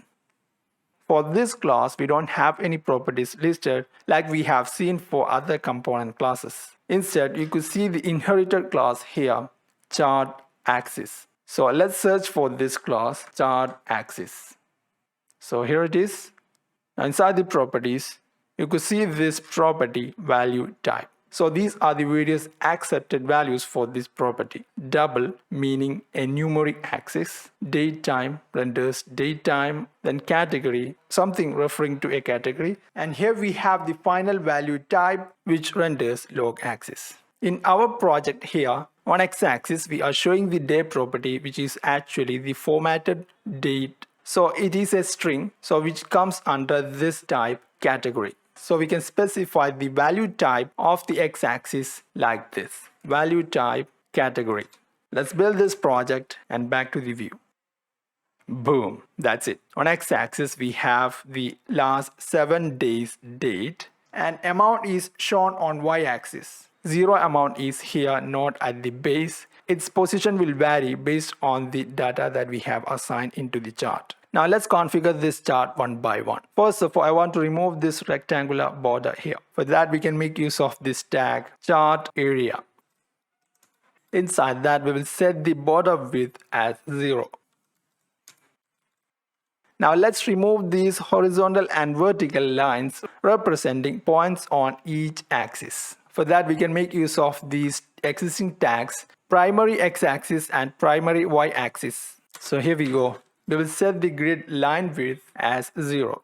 For this class, we don't have any properties listed like we have seen for other component classes. Instead, you could see the inherited class here, chart axis. So let's search for this class, chart axis. So here it is. Now inside the properties, you could see this property value type. So these are the various accepted values for this property. Double meaning a numeric axis, date time renders date time, then category, something referring to a category, and here we have the final value type which renders log axis. In our project here, on x-axis we are showing the day property which is actually the formatted date. So it is a string, so which comes under this type category. So we can specify the value type of the x-axis like this. Value type category. Let's build this project and back to the view. Boom, that's it. On x-axis we have the last 7 days date and amount is shown on y-axis. 0 amount is here, not at the base. Its position will vary based on the data that we have assigned into the chart. Now let's configure this chart one by one. First of all, I want to remove this rectangular border here. For that, we can make use of this tag chart area. Inside that, we will set the border width as 0. Now let's remove these horizontal and vertical lines representing points on each axis. For that, we can make use of these existing tags, primary x-axis and primary y-axis. So here we go. We will set the grid line width as 0.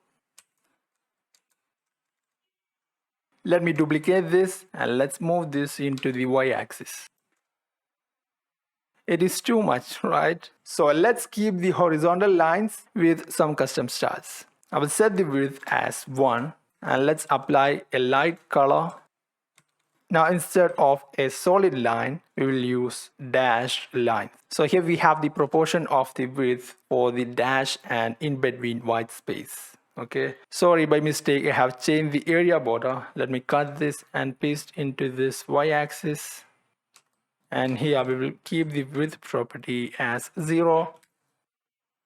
Let me duplicate this and let's move this into the y-axis. It is too much, right? So let's keep the horizontal lines with some custom styles. I will set the width as 1 and let's apply a light color. Now instead of a solid line, we will use dashed line. So here we have the proportion of the width for the dash and in between white space. Okay, sorry, by mistake I have changed the area border. Let me cut this and paste into this y-axis. And here we will keep the width property as 0.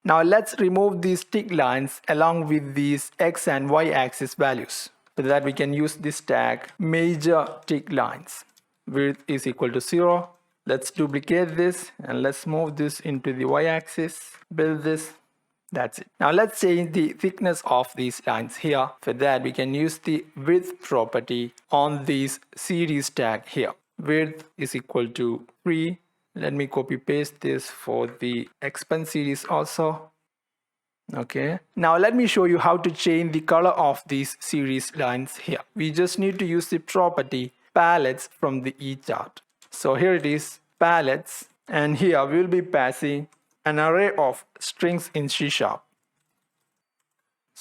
Now let's remove these tick lines along with these x and y-axis values. For that we can use this tag major tick lines. Width is equal to 0. Let's duplicate this and let's move this into the y-axis. Build this. That's it. Now let's change the thickness of these lines here. For that we can use the width property on this series tag here. Width is equal to 3. Let me copy paste this for the expense series also. Okay, now let me show you how to change the color of these series lines here. We just need to use the property palettes from the e-chart. So here it is, palettes, and here we will be passing an array of strings in C#. So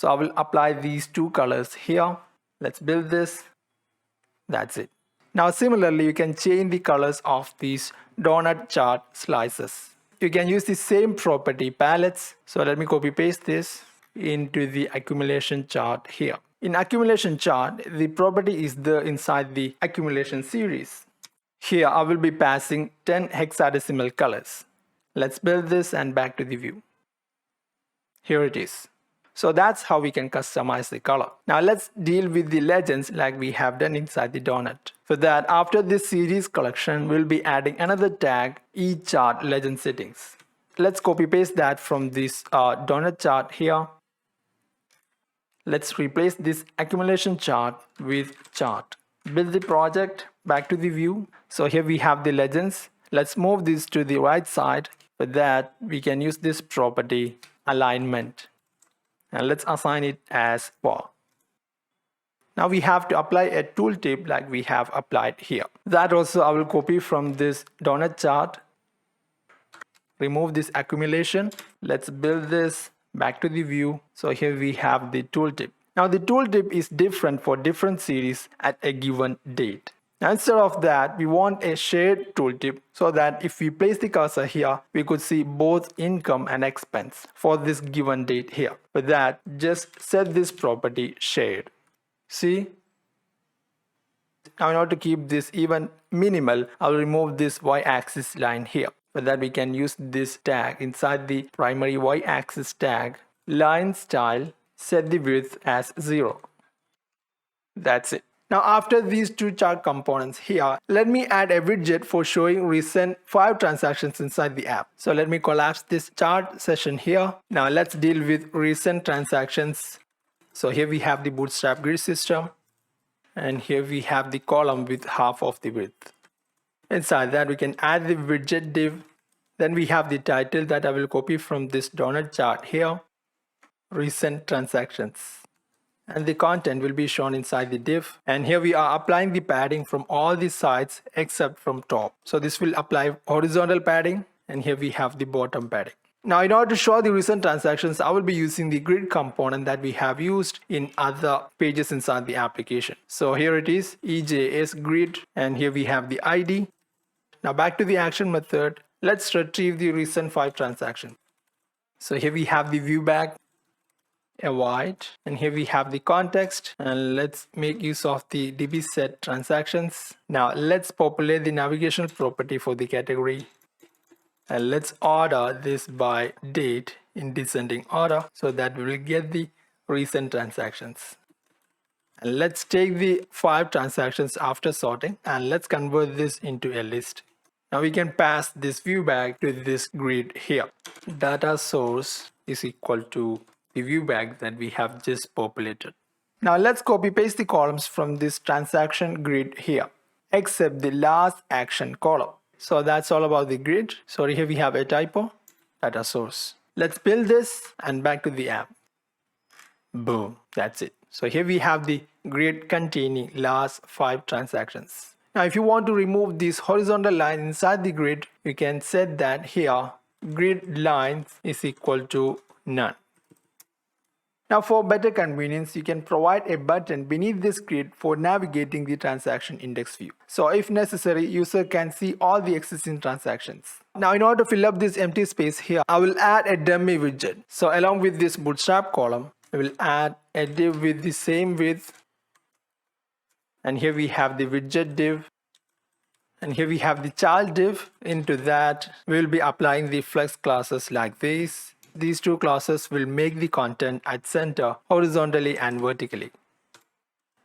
I will apply these two colors here. Let's build this. That's it. Now similarly, you can change the colors of these donut chart slices. You can use the same property palettes. So let me copy paste this into the accumulation chart here. In accumulation chart, the property is there inside the accumulation series. Here I will be passing 10 hexadecimal colors. Let's build this and back to the view. Here it is. So that's how we can customize the color. Now let's deal with the legends like we have done inside the donut. For that, after this series collection, we'll be adding another tag, e-chart legend settings. Let's copy paste that from this donut chart here. Let's replace this accumulation chart with chart. Build the project, back to the view. So here we have the legends. Let's move this to the right side. For that, we can use this property alignment. And let's assign it as 4. Now we have to apply a tooltip like we have applied here. That also I will copy from this donut chart. Remove this accumulation. Let's build this, back to the view. So here we have the tooltip. Now the tooltip is different for different series at a given date. Now instead of that, we want a shared tooltip so that if we place the cursor here, we could see both income and expense for this given date here. For that, just set this property shared. See? Now in order to keep this even minimal, I'll remove this y-axis line here. For that, we can use this tag inside the primary y-axis tag, line style, set the width as 0. That's it. Now after these two chart components here, let me add a widget for showing recent 5 transactions inside the app. So let me collapse this chart session here. Now let's deal with recent transactions. So here we have the Bootstrap grid system. And here we have the column with half of the width. Inside that we can add the widget div. Then we have the title that I will copy from this donut chart here, recent transactions. And the content will be shown inside the div. And here we are applying the padding from all the sides except from top. So this will apply horizontal padding, and here we have the bottom padding. Now in order to show the recent transactions, I will be using the grid component that we have used in other pages inside the application. So here it is, EJS grid, and here we have the ID. Now back to the action method, let's retrieve the recent 5 transactions. So here we have the view back, a white, and here we have the context, and let's make use of the db set transactions. Now let's populate the navigational property for the category, and let's order this by date in descending order so that we will get the recent transactions. And let's take the 5 transactions after sorting, and let's convert this into a list. Now we can pass this view back to this grid here. Data source is equal to the view back that we have just populated. Now let's copy paste the columns from this transaction grid here, except the last action column. So that's all about the grid. Sorry, here we have a typo, data source. Let's build this and back to the app. Boom, that's it. So here we have the grid containing last 5 transactions. Now if you want to remove this horizontal line inside the grid, you can set that here, grid lines is equal to none. Now for better convenience, you can provide a button beneath this grid for navigating the transaction index view. So if necessary, user can see all the existing transactions. Now in order to fill up this empty space here, I will add a dummy widget. So along with this bootstrap column, I will add a div with the same width. And here we have the widget div. And here we have the child div. Into that, we will be applying the flex classes like this. These 2 classes will make the content at center horizontally and vertically.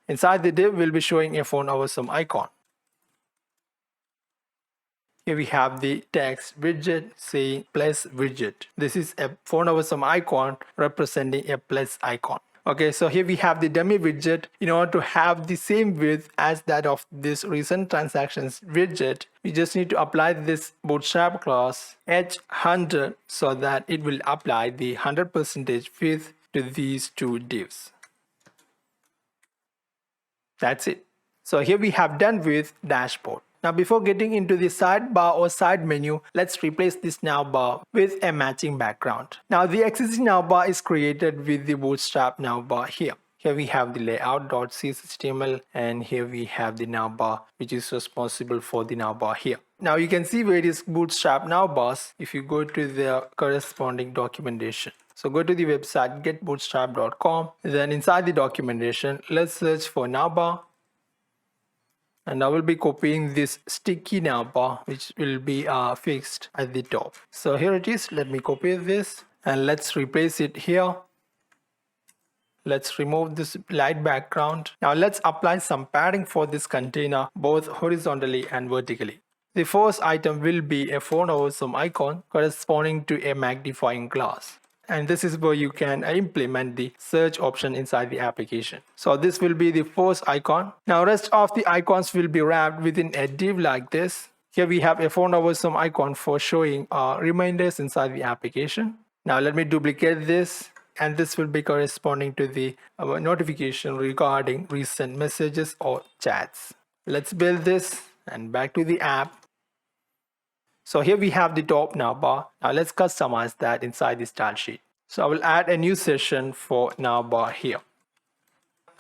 Inside the div, we'll be showing a phone over some icon. Here we have the text widget saying plus widget. This is a phone over some icon representing a plus icon. Okay, so here we have the dummy widget. In order to have the same width as that of this recent transactions widget, we just need to apply this bootstrap class h100 so that it will apply the 100% width to these 2 divs. That's it. So here we have done with dashboard. Now before getting into the sidebar or side menu, let's replace this navbar with a matching background. Now the existing navbar is created with the bootstrap navbar here. Here we have the layout.cshtml, and here we have the navbar which is responsible for the navbar here. Now you can see various bootstrap navbars if you go to the corresponding documentation. So go to the website getbootstrap.com, then inside the documentation, let's search for navbar. And I will be copying this sticky navbar which will be fixed at the top. So here it is. Let me copy this and let's replace it here. Let's remove this light background. Now let's apply some padding for this container both horizontally and vertically. The first item will be a phone over some icon corresponding to a magnifying glass. And this is where you can implement the search option inside the application. So this will be the first icon. Now rest of the icons will be wrapped within a div like this. Here we have a phone over some icon for showing reminders inside the application. Now let me duplicate this, and this will be corresponding to the notification regarding recent messages or chats. Let's build this and back to the app. So here we have the top navbar. Now let's customize that inside the style sheet. So I will add a new session for navbar here.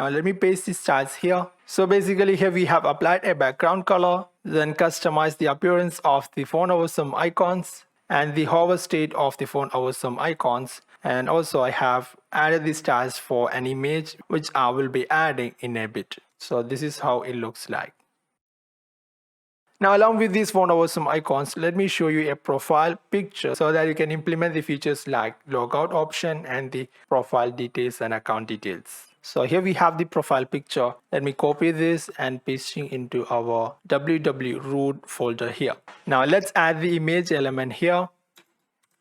Now let me paste the styles here. So basically here we have applied a background color, then customize the appearance of the phone over some icons and the hover state of the phone over some icons. And also I have added the styles for an image which I will be adding in a bit. So this is how it looks like. Now along with these phone over some icons, let me show you a profile picture so that you can implement the features like logout option and the profile details and account details. So here we have the profile picture. Let me copy this and pasting into our www root folder here. Now let's add the image element here.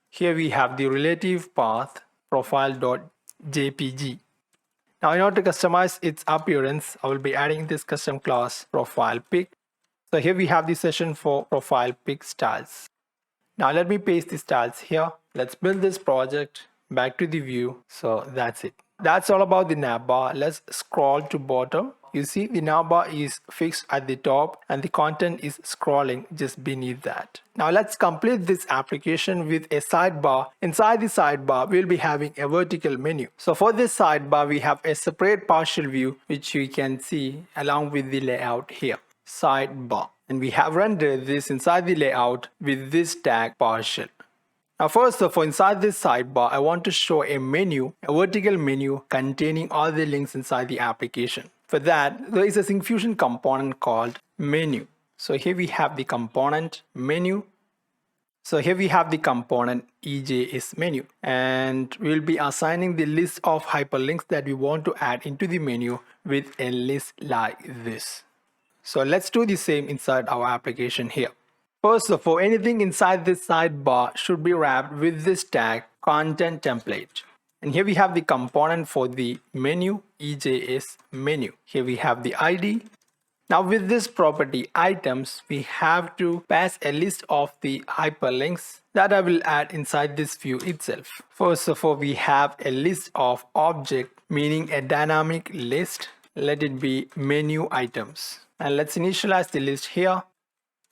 Here we have the relative path profile.jpg. Now in order to customize its appearance, I will be adding this custom class profile pic. So here we have the session for profile pic styles. Now let me paste the styles here. Let's build this project back to the view. So that's it. That's all about the navbar. Let's scroll to bottom. You see the navbar is fixed at the top and the content is scrolling just beneath that. Now let's complete this application with a sidebar. Inside the sidebar, we'll be having a vertical menu. So for this sidebar, we have a separate partial view, which you can see along with the layout here. Sidebar. And we have rendered this inside the layout with this tag partial. Now first of all, inside this sidebar, I want to show a menu, a vertical menu containing all the links inside the application. For that, there is a SyncFusion component called menu. So here we have the component menu. So here we have the component EJS menu, and we'll be assigning the list of hyperlinks that we want to add into the menu with a list like this. So let's do the same inside our application here. First of all, anything inside this sidebar should be wrapped with this tag content template. And here we have the component for the menu, EJS menu. Here we have the ID. Now with this property items, we have to pass a list of the hyperlinks that I will add inside this view itself. First of all, we have a list of object, meaning a dynamic list. Let it be menu items. And let's initialize the list here.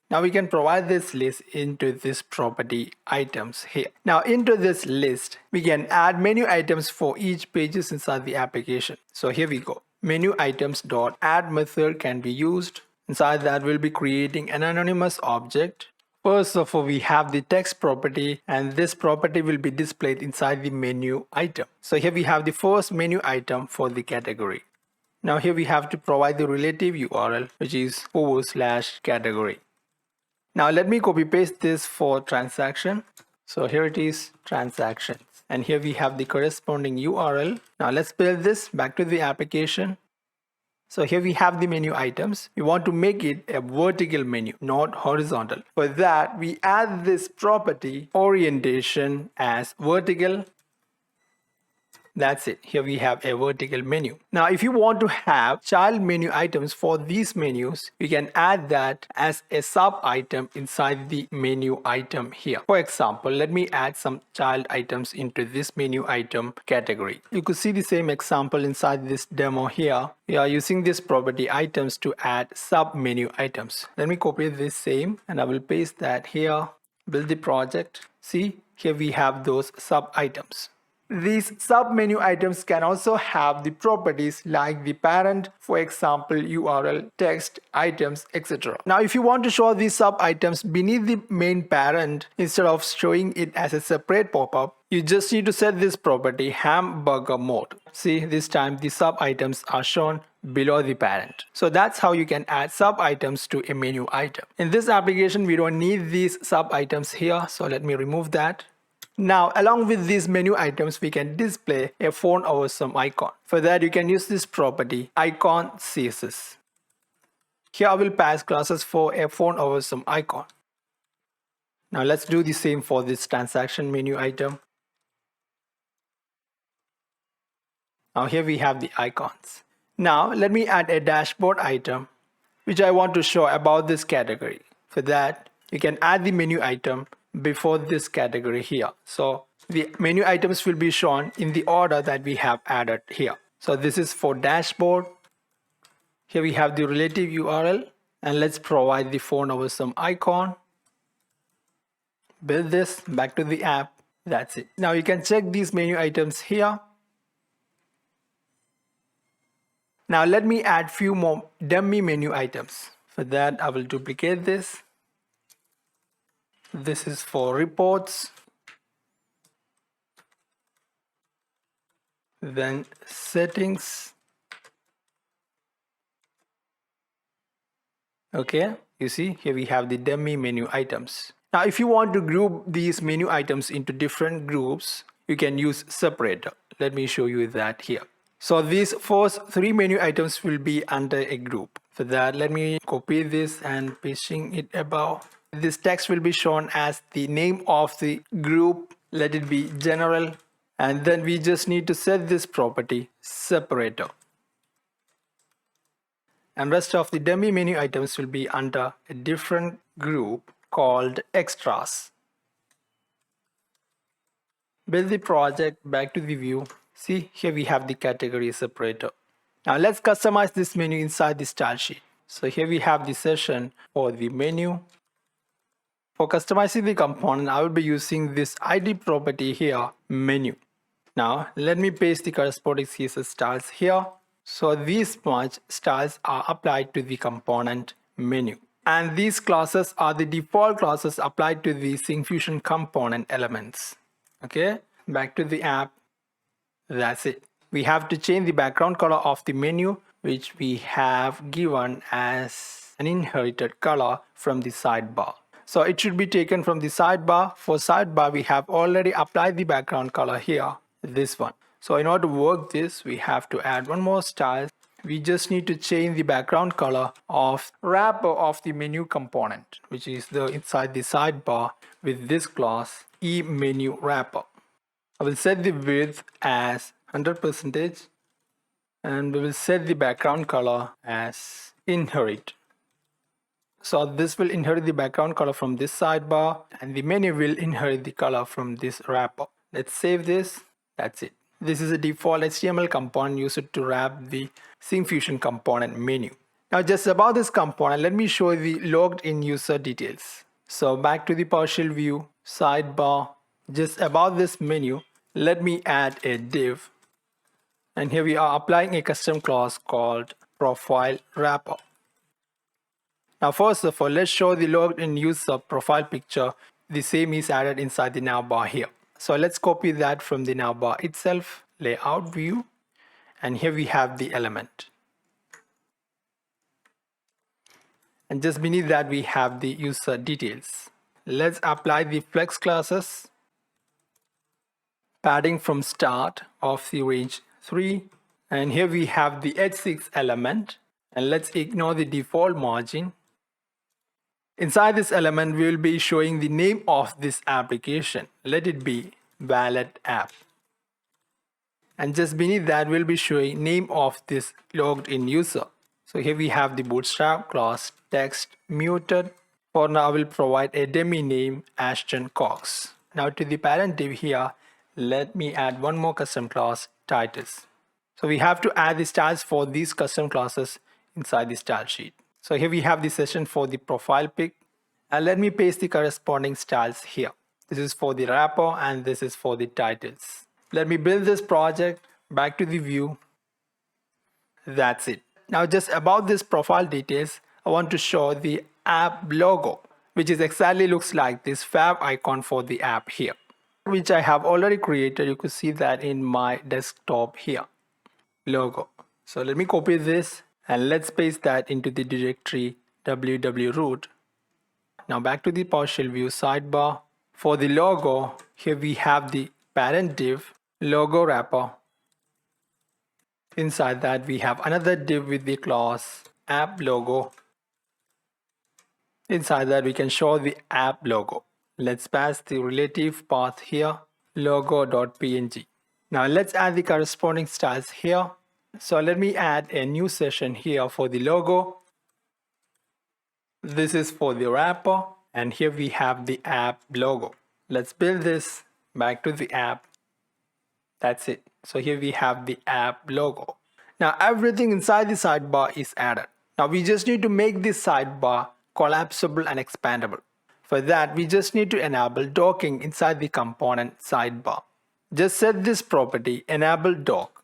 Now we can provide this list into this property items here. Now into this list, we can add menu items for each pages inside the application. So here we go. Menu items dot add method can be used. Inside that, we'll be creating an anonymous object. First of all, we have the text property, and this property will be displayed inside the menu item. So here we have the first menu item for the category. Now here we have to provide the relative URL, which is /category. Now let me copy paste this for transaction. So here it is, transactions. And here we have the corresponding URL. Now let's build this back to the application. So here we have the menu items. We want to make it a vertical menu, not horizontal. For that, we add this property orientation as vertical. That's it. Here we have a vertical menu. Now, if you want to have child menu items for these menus, we can add that as a sub item inside the menu item here. For example, let me add some child items into this menu item category. You could see the same example inside this demo here. We are using this property items to add sub menu items. Let me copy this same and I will paste that here. Build the project. See, here we have those sub items. These sub-menu items can also have the properties like the parent, for example, URL, text, items, etc. Now, if you want to show these sub-items beneath the main parent, instead of showing it as a separate pop-up, you just need to set this property hamburger mode. See, this time the sub-items are shown below the parent. So that's how you can add sub-items to a menu item. In this application, we don't need these sub-items here, so let me remove that. Now, along with these menu items, we can display a font over some icon. For that, you can use this property, icon CSS. Here I will pass classes for a font over some icon. Now let's do the same for this transaction menu item. Now here we have the icons. Now let me add a dashboard item, which I want to show about this category. For that, you can add the menu item before this category here. So the menu items will be shown in the order that we have added here. So this is for dashboard. Here we have the relative URL, and let's provide the font over some icon. Build this back to the app. That's it. Now you can check these menu items here. Now let me add few more dummy menu items. For that, I will duplicate this. This is for reports, then settings. Okay, you see here we have the dummy menu items. Now if you want to group these menu items into different groups, you can use separator. Let me show you that here. So these first 3 menu items will be under a group. For that, let me copy this and pasting it above. This text will be shown as the name of the group. Let it be general. And then we just need to set this property separator. And rest of the dummy menu items will be under a different group called extras. Build the project, back to the view. See, here we have the category separator. Now let's customize this menu inside the style sheet. So here we have the session for the menu. For customizing the component, I will be using this ID property here, menu. Now let me paste the corresponding CSS styles here. So these much styles are applied to the component menu. And these classes are the default classes applied to the SyncFusion component elements. Okay, back to the app. That's it. We have to change the background color of the menu, which we have given as an inherited color from the sidebar. So it should be taken from the sidebar. For sidebar, we have already applied the background color here, this one. So in order to work this, we have to add one more style. We just need to change the background color of wrapper of the menu component, which is inside the sidebar with this class eMenu wrapper. I will set the width as 100% and we will set the background color as inherit. So this will inherit the background color from this sidebar and the menu will inherit the color from this wrapper. Let's save this. That's it. This is a default HTML component used to wrap the SyncFusion component menu. Now just about this component, let me show the logged in user details. So back to the partial view, sidebar, just above this menu, let me add a div. And here we are applying a custom class called profile wrapper. Now first of all, let's show the logged in user profile picture. The same is added inside the navbar here. So let's copy that from the navbar itself, layout view, and here we have the element. And just beneath that we have the user details. Let's apply the flex classes, padding from start of the range 3, and here we have the H6 element, and let's ignore the default margin. Inside this element, we will be showing the name of this application. Let it be wallet app. And just beneath that, we'll be showing name of this logged in user. So here we have the bootstrap class text muted. For now, I will provide a dummy name Ashton Cox. Now to the parent div here, let me add one more custom class titles. So we have to add the styles for these custom classes inside the style sheet. So here we have the session for the profile pic, and let me paste the corresponding styles here. This is for the wrapper and this is for the titles. Let me build this project, back to the view. That's it. Now just about this profile details, I want to show the app logo, which is exactly looks like this fab icon for the app here, which I have already created. You could see that in my desktop here, logo. So let me copy this and let's paste that into the directory www.root. Now back to the partial view sidebar. For the logo, here we have the parent div, logo wrapper. Inside that we have another div with the class app logo. Inside that we can show the app logo. Let's pass the relative path here, logo.png. Now let's add the corresponding styles here. So let me add a new session here for the logo. This is for the wrapper, and here we have the app logo. Let's build this, back to the app. That's it. So here we have the app logo. Now everything inside the sidebar is added. Now we just need to make this sidebar collapsible and expandable. For that, we just need to enable docking inside the component sidebar. Just set this property, enable dock.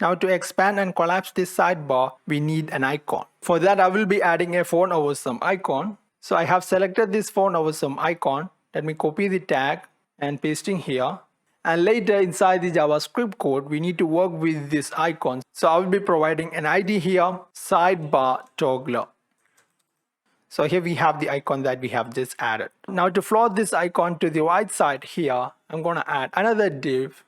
Now to expand and collapse this sidebar, we need an icon. For that, I will be adding a phone over some icon. So I have selected this phone over some icon. Let me copy the tag and pasting here. And later inside the JavaScript code, we need to work with this icon. So I will be providing an ID here, sidebar toggler. So here we have the icon that we have just added. Now to float this icon to the right side here, I'm going to add another div.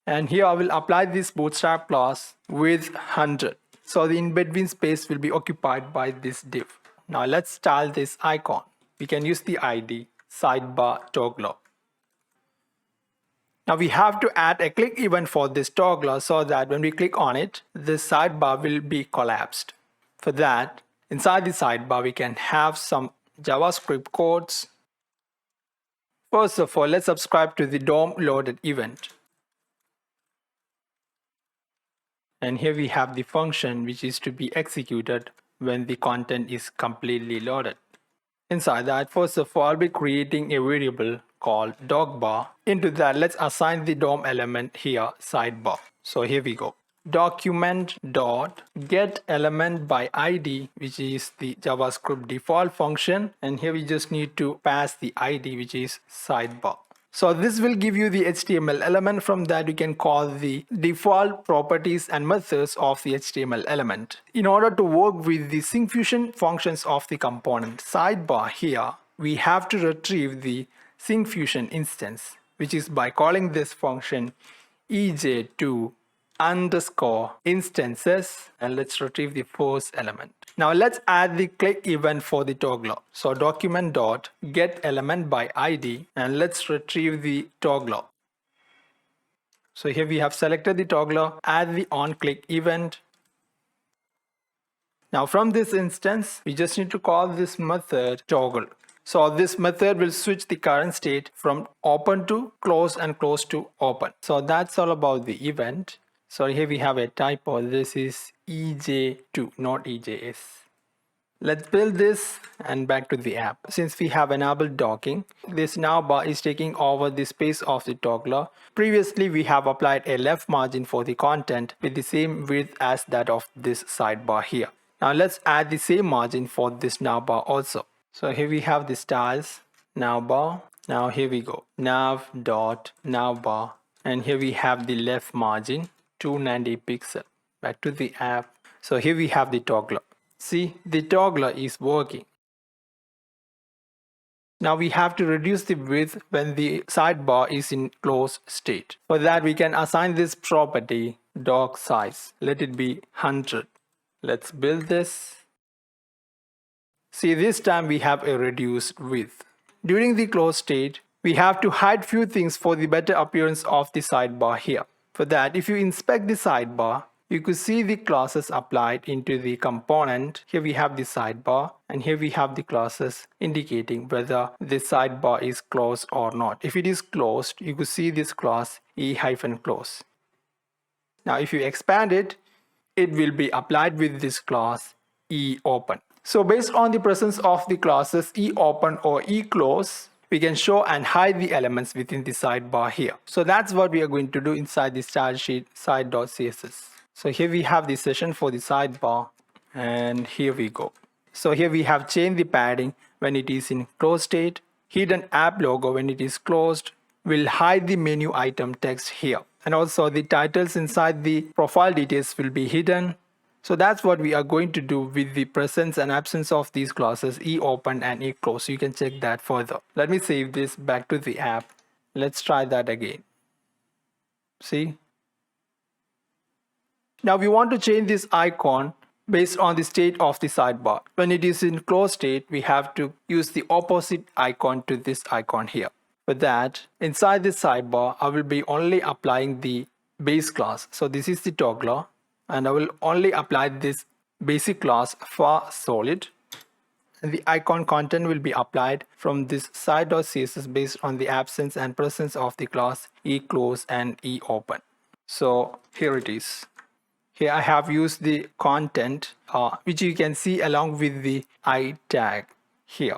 And here I will apply this bootstrap class with 100. So the in-between space will be occupied by this div. Now let's style this icon. We can use the ID sidebar toggler. Now we have to add a click event for this toggler so that when we click on it, this sidebar will be collapsed. For that, inside the sidebar, we can have some JavaScript codes. First of all, let's subscribe to the DOM loaded event. And here we have the function which is to be executed when the content is completely loaded. Inside that, first of all, I'll be creating a variable called docbar. Into that, let's assign the DOM element here, sidebar. So here we go. Document dot get element by ID, which is the JavaScript default function, and here we just need to pass the ID, which is sidebar. So this will give you the HTML element. From that you can call the default properties and methods of the HTML element. In order to work with the SyncFusion functions of the component sidebar here, we have to retrieve the SyncFusion instance, which is by calling this function ej2 underscore instances, and let's retrieve the first element. Now let's add the click event for the toggler. So document dot get element by ID, and let's retrieve the toggler. So here we have selected the toggler, add the on click event. Now from this instance, we just need to call this method toggle. So this method will switch the current state from open to close and close to open. So that's all about the event. So here we have a typo. This is EJ2, not EJS. Let's build this and back to the app. Since we have enabled docking, this navbar is taking over the space of the toggler. Previously, we have applied a left margin for the content with the same width as that of this sidebar here. Now let's add the same margin for this navbar also. So here we have the styles, navbar. Now here we go, nav dot navbar, and here we have the left margin, 290 pixel. Back to the app. So here we have the toggler. See, the toggler is working. Now we have to reduce the width when the sidebar is in closed state. For that we can assign this property dock size. Let it be 100. Let's build this. See, this time we have a reduced width. During the closed state, we have to hide few things for the better appearance of the sidebar here. For that, if you inspect the sidebar, you could see the classes applied into the component. Here we have the sidebar, and here we have the classes indicating whether the sidebar is closed or not. If it is closed, you could see this class e-close. Now if you expand it, it will be applied with this class e-open. So based on the presence of the classes e-open or e-close, we can show and hide the elements within the sidebar here. So that's what we are going to do inside the style sheet side.css. So here we have the session for the sidebar, and here we go. So here we have changed the padding when it is in closed state, hidden app logo when it is closed, will hide the menu item text here. And also the titles inside the profile details will be hidden. So that's what we are going to do with the presence and absence of these classes e-open and e-close. You can check that further. Let me save this back to the app. Let's try that again. See? Now we want to change this icon based on the state of the sidebar. When it is in closed state, we have to use the opposite icon to this icon here. For that, inside this sidebar, I will be only applying the base class. So this is the toggler, and I will only apply this basic class for solid. And the icon content will be applied from this side.css based on the absence and presence of the class e-close and e-open. So here it is. Here I have used the content which you can see along with the I tag here.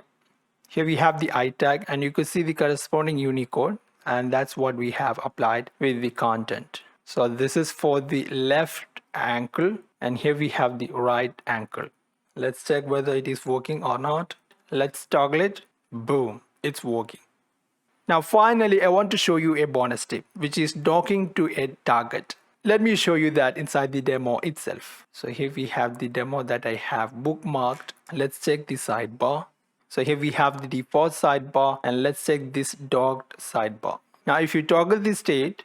Here we have the I tag, and you can see the corresponding Unicode, and that's what we have applied with the content. So this is for the left ankle, and here we have the right ankle. Let's check whether it is working or not. Let's toggle it. Boom, it's working. Now finally, I want to show you a bonus tip, which is docking to a target. Let me show you that inside the demo itself. So here we have the demo that I have bookmarked. Let's check the sidebar. So here we have the default sidebar, and let's check this docked sidebar. Now if you toggle the state,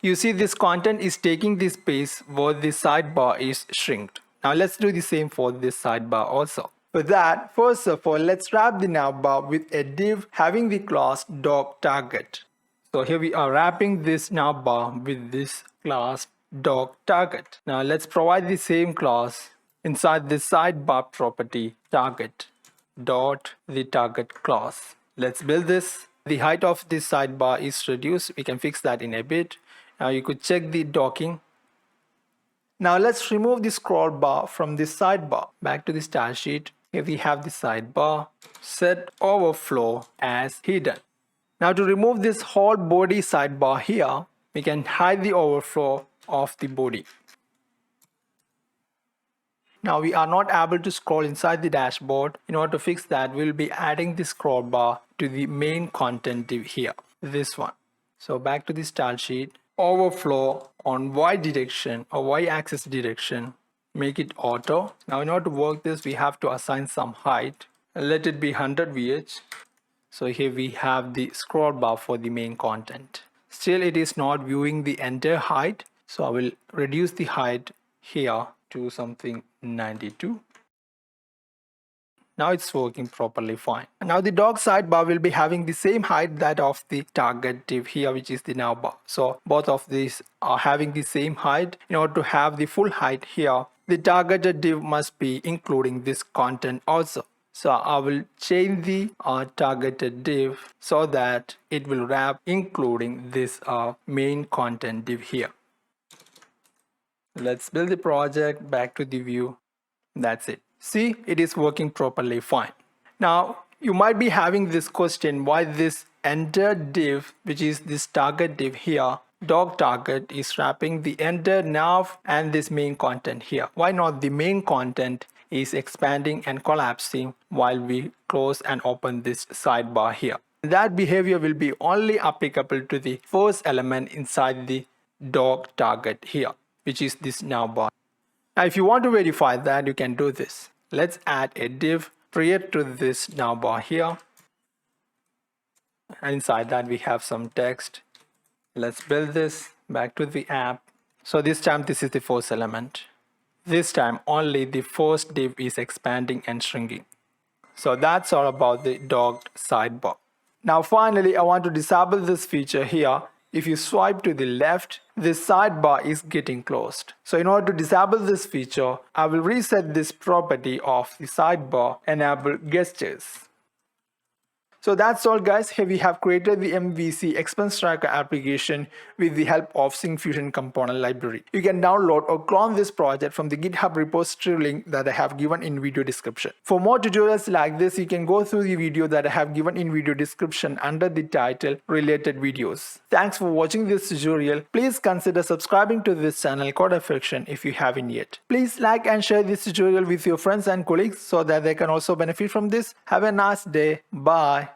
you see this content is taking the space where the sidebar is shrinked. Now let's do the same for this sidebar also. For that, first of all, let's wrap the navbar with a div having the class dock target. So here we are wrapping this navbar with this class dog target. Now let's provide the same class inside this sidebar property target dot the target class. Let's build this. The height of this sidebar is reduced. We can fix that in a bit. Now you could check the docking. Now let's remove the scroll bar from this sidebar. Back to the style sheet. Here we have the sidebar. Set overflow as hidden. Now to remove this whole body sidebar here, we can hide the overflow of the body. Now we are not able to scroll inside the dashboard. In order to fix that, we'll be adding the scroll bar to the main content div here, this one. So back to the style sheet, overflow on Y direction or Y axis direction, make it auto. Now in order to work this, we have to assign some height. Let it be 100 VH. So here we have the scroll bar for the main content. Still it is not viewing the entire height. So I will reduce the height here to something 92. Now it's working properly fine. Now the dog sidebar will be having the same height that of the target div here, which is the navbar. So both of these are having the same height. In order to have the full height here, the targeted div must be including this content also. So I will change the targeted div so that it will wrap including this main content div here. Let's build the project, back to the view. That's it. See, it is working properly fine. Now you might be having this question, why this enter div, which is this target div here, dog target, is wrapping the enter nav and this main content here. Why not the main content is expanding and collapsing while we close and open this sidebar here? That behavior will be only applicable to the first element inside the dog target here, which is this navbar. Now if you want to verify that, you can do this. Let's add a div prior to this navbar here, and inside that we have some text. Let's build this, back to the app. So this time this is the first element. This time only the first div is expanding and shrinking. So that's all about the dogged sidebar. Now finally, I want to disable this feature here. If you swipe to the left, this sidebar is getting closed. So in order to disable this feature, I will reset this property of the sidebar, enable gestures. So that's all guys. Here we have created the MVC expense tracker application with the help of SyncFusion Component Library. You can download or clone this project from the GitHub repository link that I have given in video description. For more tutorials like this, you can go through the video that I have given in video description under the title related videos. Thanks for watching this tutorial. Please consider subscribing to this channel CodAffection if you haven't yet. Please like and share this tutorial with your friends and colleagues so that they can also benefit from this. Have a nice day. Bye.